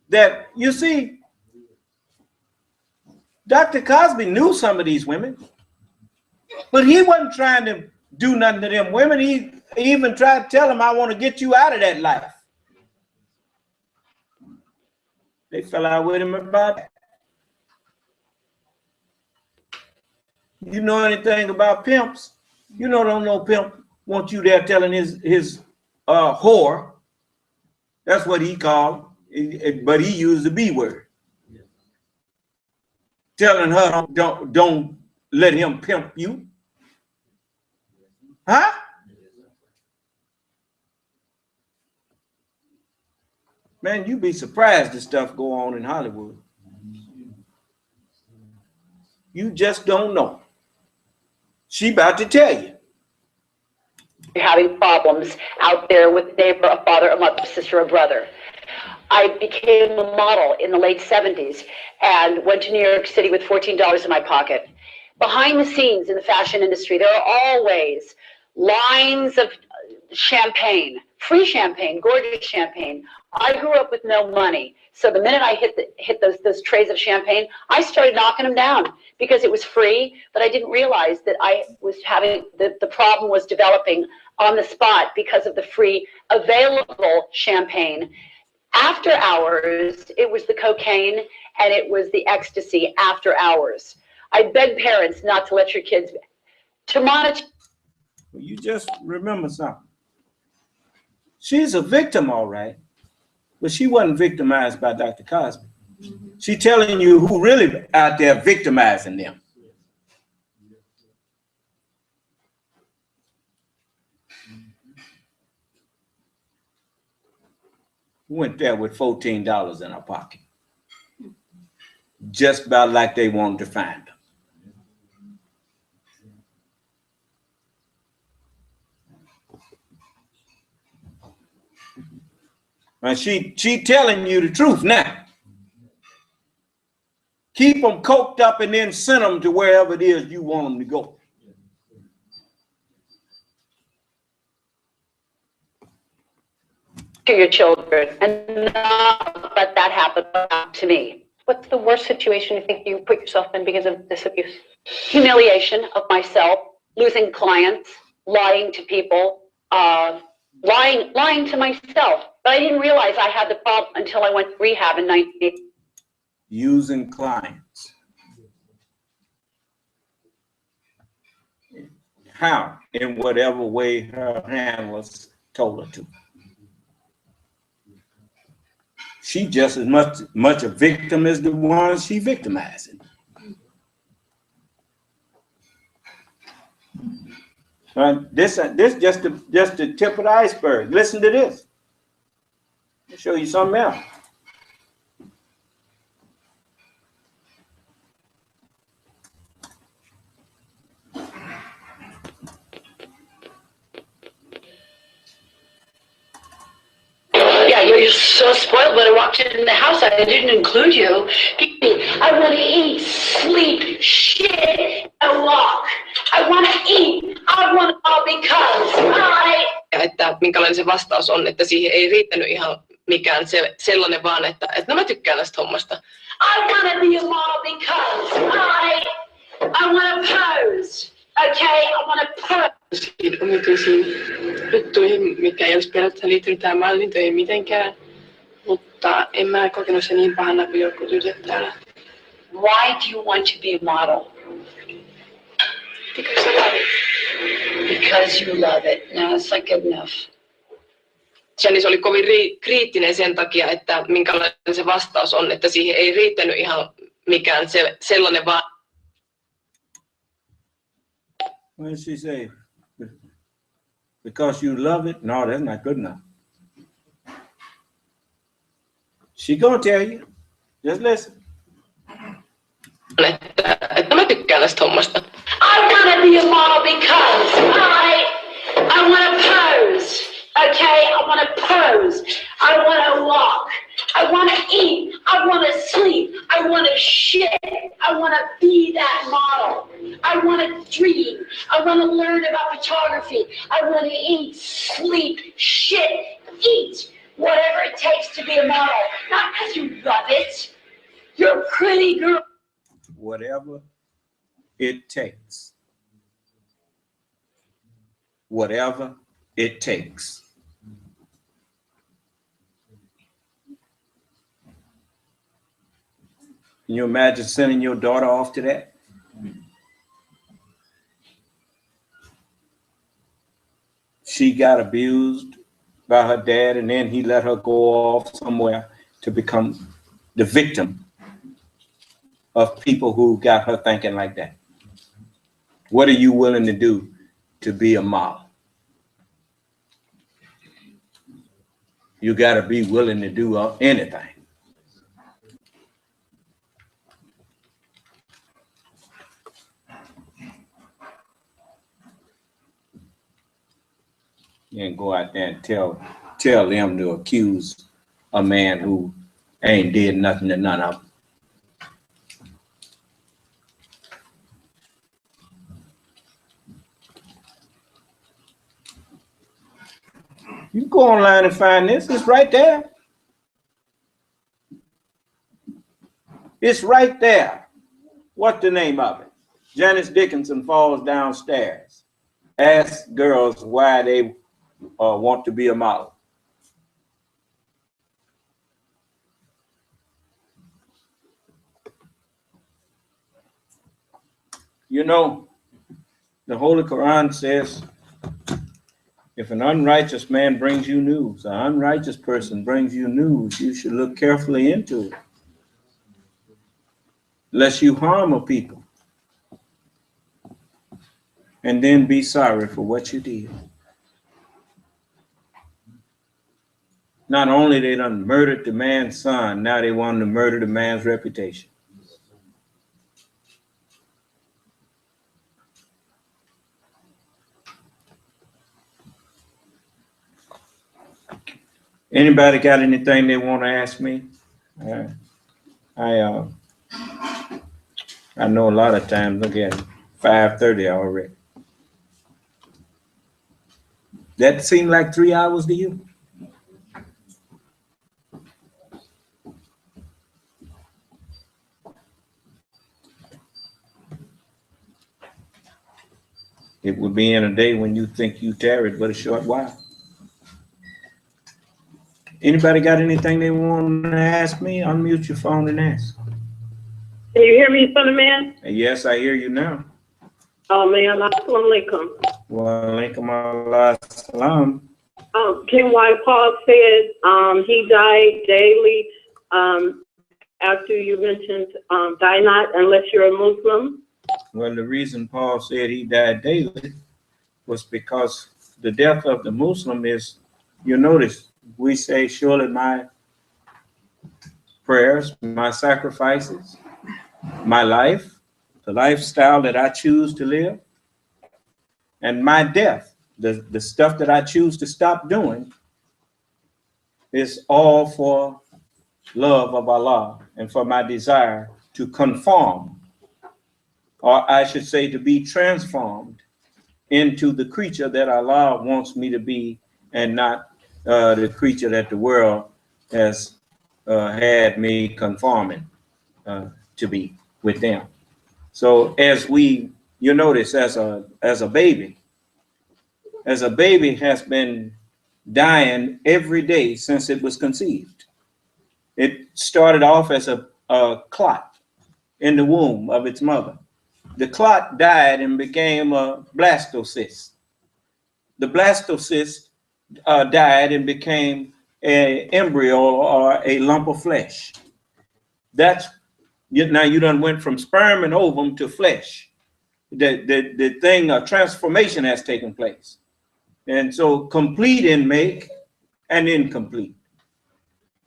Speaker 2: That, you see, Dr. Cosby knew some of these women, but he wasn't trying to do nothing to them women. He even tried to tell them, I want to get you out of that life. They fell out with him about that. You know anything about pimps? You know, don't know pimp want you there telling his whore. That's what he called it, but he used the B word. Telling her don't let him pimp you. Huh? Man, you be surprised the stuff go on in Hollywood. You just don't know. She about to tell you.
Speaker 1: You're having problems out there with a neighbor, a father, a mother, a sister, a brother. I became a model in the late 70s and went to New York City with $14 in my pocket. Behind the scenes in the fashion industry, there are always lines of champagne, free champagne, gorgeous champagne. I grew up with no money. So the minute I hit those trays of champagne, I started knocking them down because it was free, but I didn't realize that I was having, the problem was developing on the spot because of the free available champagne. After hours, it was the cocaine and it was the ecstasy after hours. I beg parents not to let your kids to monitor.
Speaker 2: You just remember something. She's a victim, all right, but she wasn't victimized by Dr. Cosby. She's telling you who really out there victimizing them. Went there with $14 in her pocket. Just about like they wanted to find her. And she telling you the truth now. Keep them coked up and then send them to wherever it is you want them to go.
Speaker 1: To your children and not let that happen to me.
Speaker 9: What's the worst situation you think you put yourself in because of this abuse?
Speaker 1: Humiliation of myself, losing clients, lying to people, lying to myself. But I didn't realize I had the problem until I went to rehab in 1980.
Speaker 2: Using clients. How? In whatever way her handlers told her to. She just as much a victim as the ones she victimizing. This just the tip of the iceberg. Listen to this. I'll show you something else.
Speaker 1: Yeah, you're so spoiled. When I walked in the house, I didn't include you. I want to eat, sleep, shit, and walk. I want to eat. I want to because I...
Speaker 9: Että minkälainen se vastaus on, että siihen ei riittänyt ihan mikään sellainen vaan, että no mä tykkään tästä hommasta.
Speaker 1: I want to be a model because I want to pose. Okay, I want to pose.
Speaker 13: Omituisiin juttuihin, mitkä ei olisi periaatteessa liittynyt tähän mallintöihin mitenkään, mutta en mä kokenut se niin pahana kuin jotkut tytöt täällä.
Speaker 1: Why do you want to be a model?
Speaker 13: Because I love it.
Speaker 1: Because you love it. No, it's not good enough.
Speaker 13: Janice oli kovin kriittinen sen takia, että minkälainen se vastaus on, että siihen ei riittänyt ihan mikään sellainen vaan.
Speaker 2: What did she say? Because you love it? No, that's not good enough. She gonna tell you. Just listen.
Speaker 13: Että mä tykkään tästä hommasta.
Speaker 1: I want to be a model because I want to pose. Okay, I want to pose. I want to walk. I want to eat. I want to sleep. I want to shit. I want to be that model. I want to dream. I want to learn about photography. I want to eat, sleep, shit, eat. Whatever it takes to be a model. Not because you love it. You're a pretty girl.
Speaker 2: Whatever it takes. Whatever it takes. Can you imagine sending your daughter off to that? She got abused by her dad, and then he let her go off somewhere to become the victim of people who got her thinking like that. What are you willing to do to be a model? You got to be willing to do anything. And go out there and tell them to accuse a man who ain't did nothing to none of them. You can go online and find this. It's right there. It's right there. What's the name of it? Janice Dickinson falls downstairs. Asks girls why they want to be a model. You know, the Holy Quran says, if an unrighteous man brings you news, an unrighteous person brings you news, you should look carefully into it, lest you harm a people, and then be sorry for what you did. Not only they done murdered the man's son, now they want to murder the man's reputation. Anybody got anything they want to ask me? I know a lot of times, look at 5:30 already. That seemed like 3 hours to you? It would be in a day when you think you tarried but a short while. Anybody got anything they want to ask me? Unmute your phone and ask.
Speaker 14: Can you hear me, son of man?
Speaker 2: Yes, I hear you now.
Speaker 14: Oh man, assalamu alaikum.
Speaker 2: Wa alaikum assalam.
Speaker 14: Ken, why Paul said he died daily after you mentioned die not unless you're a Muslim?
Speaker 2: Well, the reason Paul said he died daily was because the death of the Muslim is, you notice, we say, surely my prayers, my sacrifices, my life, the lifestyle that I choose to live, and my death, the stuff that I choose to stop doing, is all for love of Allah and for my desire to conform, or I should say to be transformed into the creature that Allah wants me to be, and not the creature that the world has had me conforming to be with them. So as we, you notice, as a baby has been dying every day since it was conceived. It started off as a clot in the womb of its mother. The clot died and became a blastocyst. The blastocyst died and became an embryo or a lump of flesh. That's, now you done went from sperm and ovum to flesh. The thing, a transformation has taken place. And so complete in make and incomplete.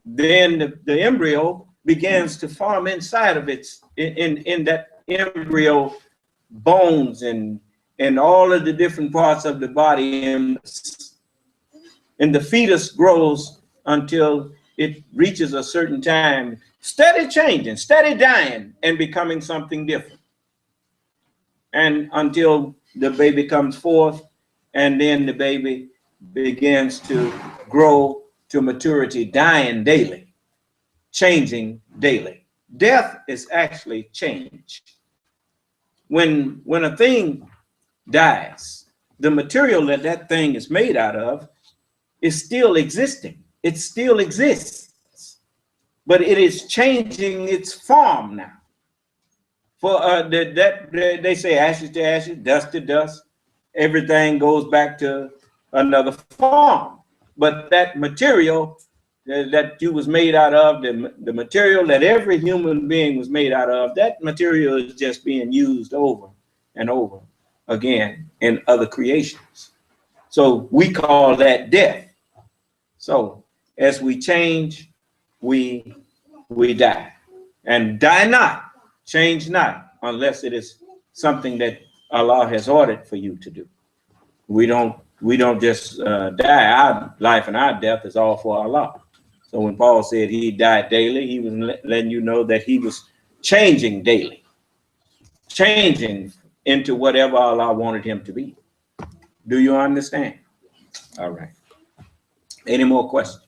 Speaker 2: Then the embryo begins to form inside of its, in that embryo, bones and all of the different parts of the body, and the fetus grows until it reaches a certain time, steady changing, steady dying, and becoming something different. And until the baby comes forth, and then the baby begins to grow to maturity, dying daily, changing daily. Death is actually change. When a thing dies, the material that that thing is made out of is still existing. It still exists, but it is changing its form now. For they say ashes to ashes, dust to dust, everything goes back to another form. But that material that you was made out of, the material that every human being was made out of, that material is just being used over and over again in other creations. So we call that death. So as we change, we die. And die not, change not, unless it is something that Allah has ordered for you to do. We don't just die. Our life and our death is all for Allah. So when Paul said he died daily, he was letting you know that he was changing daily, changing into whatever Allah wanted him to be. Do you understand? All right. Any more questions?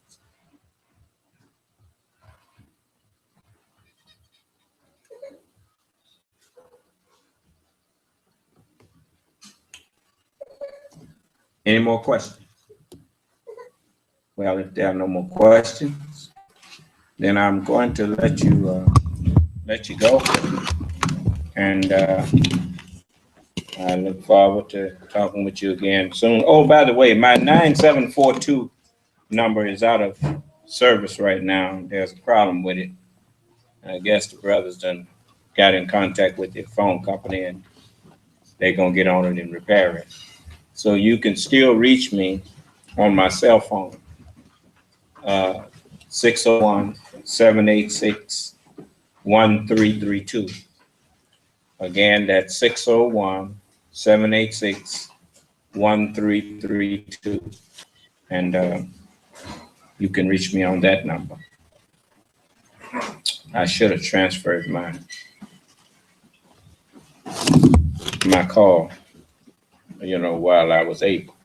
Speaker 2: Any more questions? Well, if there are no more questions, then I'm going to let you go. And I look forward to talking with you again soon. Oh, by the way, my 9742 number is out of service right now. There's a problem with it. I guess the brothers done got in contact with the phone company and they're gonna get on it and repair it. So you can still reach me on my cell phone, 601-786-1332. Again, that's 601-786-1332. And you can reach me on that number. I should have transferred my call, while I was able.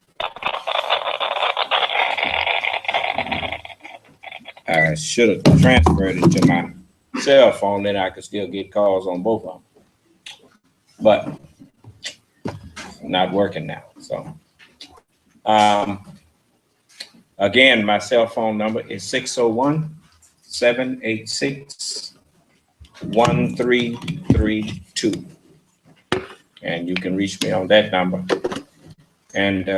Speaker 2: I should have transferred it to my cell phone, then I could still get calls on both of them. But not working now. So again, my cell phone number is 601-786-1332. And you can reach me on that number. And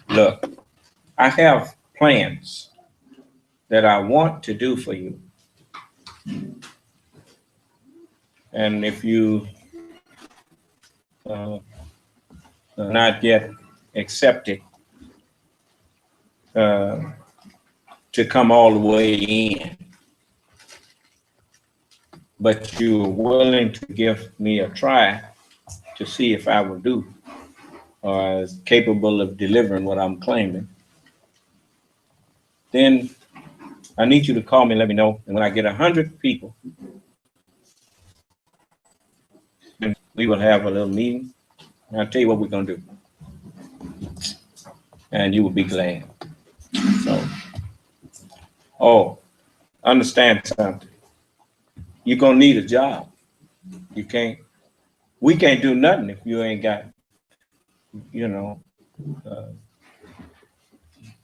Speaker 2: look, I have plans that I want to do for you. And if you not yet accepted to come all the way in, but you're willing to give me a try to see if I will do or is capable of delivering what I'm claiming, then I need you to call me and let me know. And when I get 100 people, we will have a little meeting. And I'll tell you what we're going to do. And you will be glad. So, understand something. You're going to need a job. We can't do nothing if you ain't got, know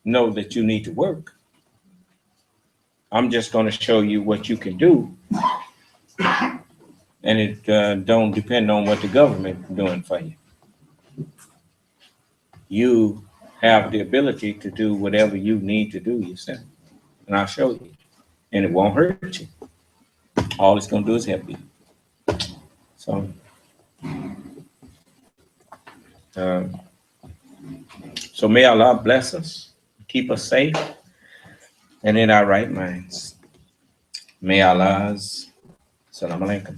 Speaker 2: that you need to work. I'm just going to show you what you can do. And it don't depend on what the government is doing for you. You have the ability to do whatever you need to do yourself. And I'll show you. And it won't hurt you. All it's going to do is help you. So, so may Allah bless us, keep us safe, and in our right minds. May Allah's Assalamu alaikum.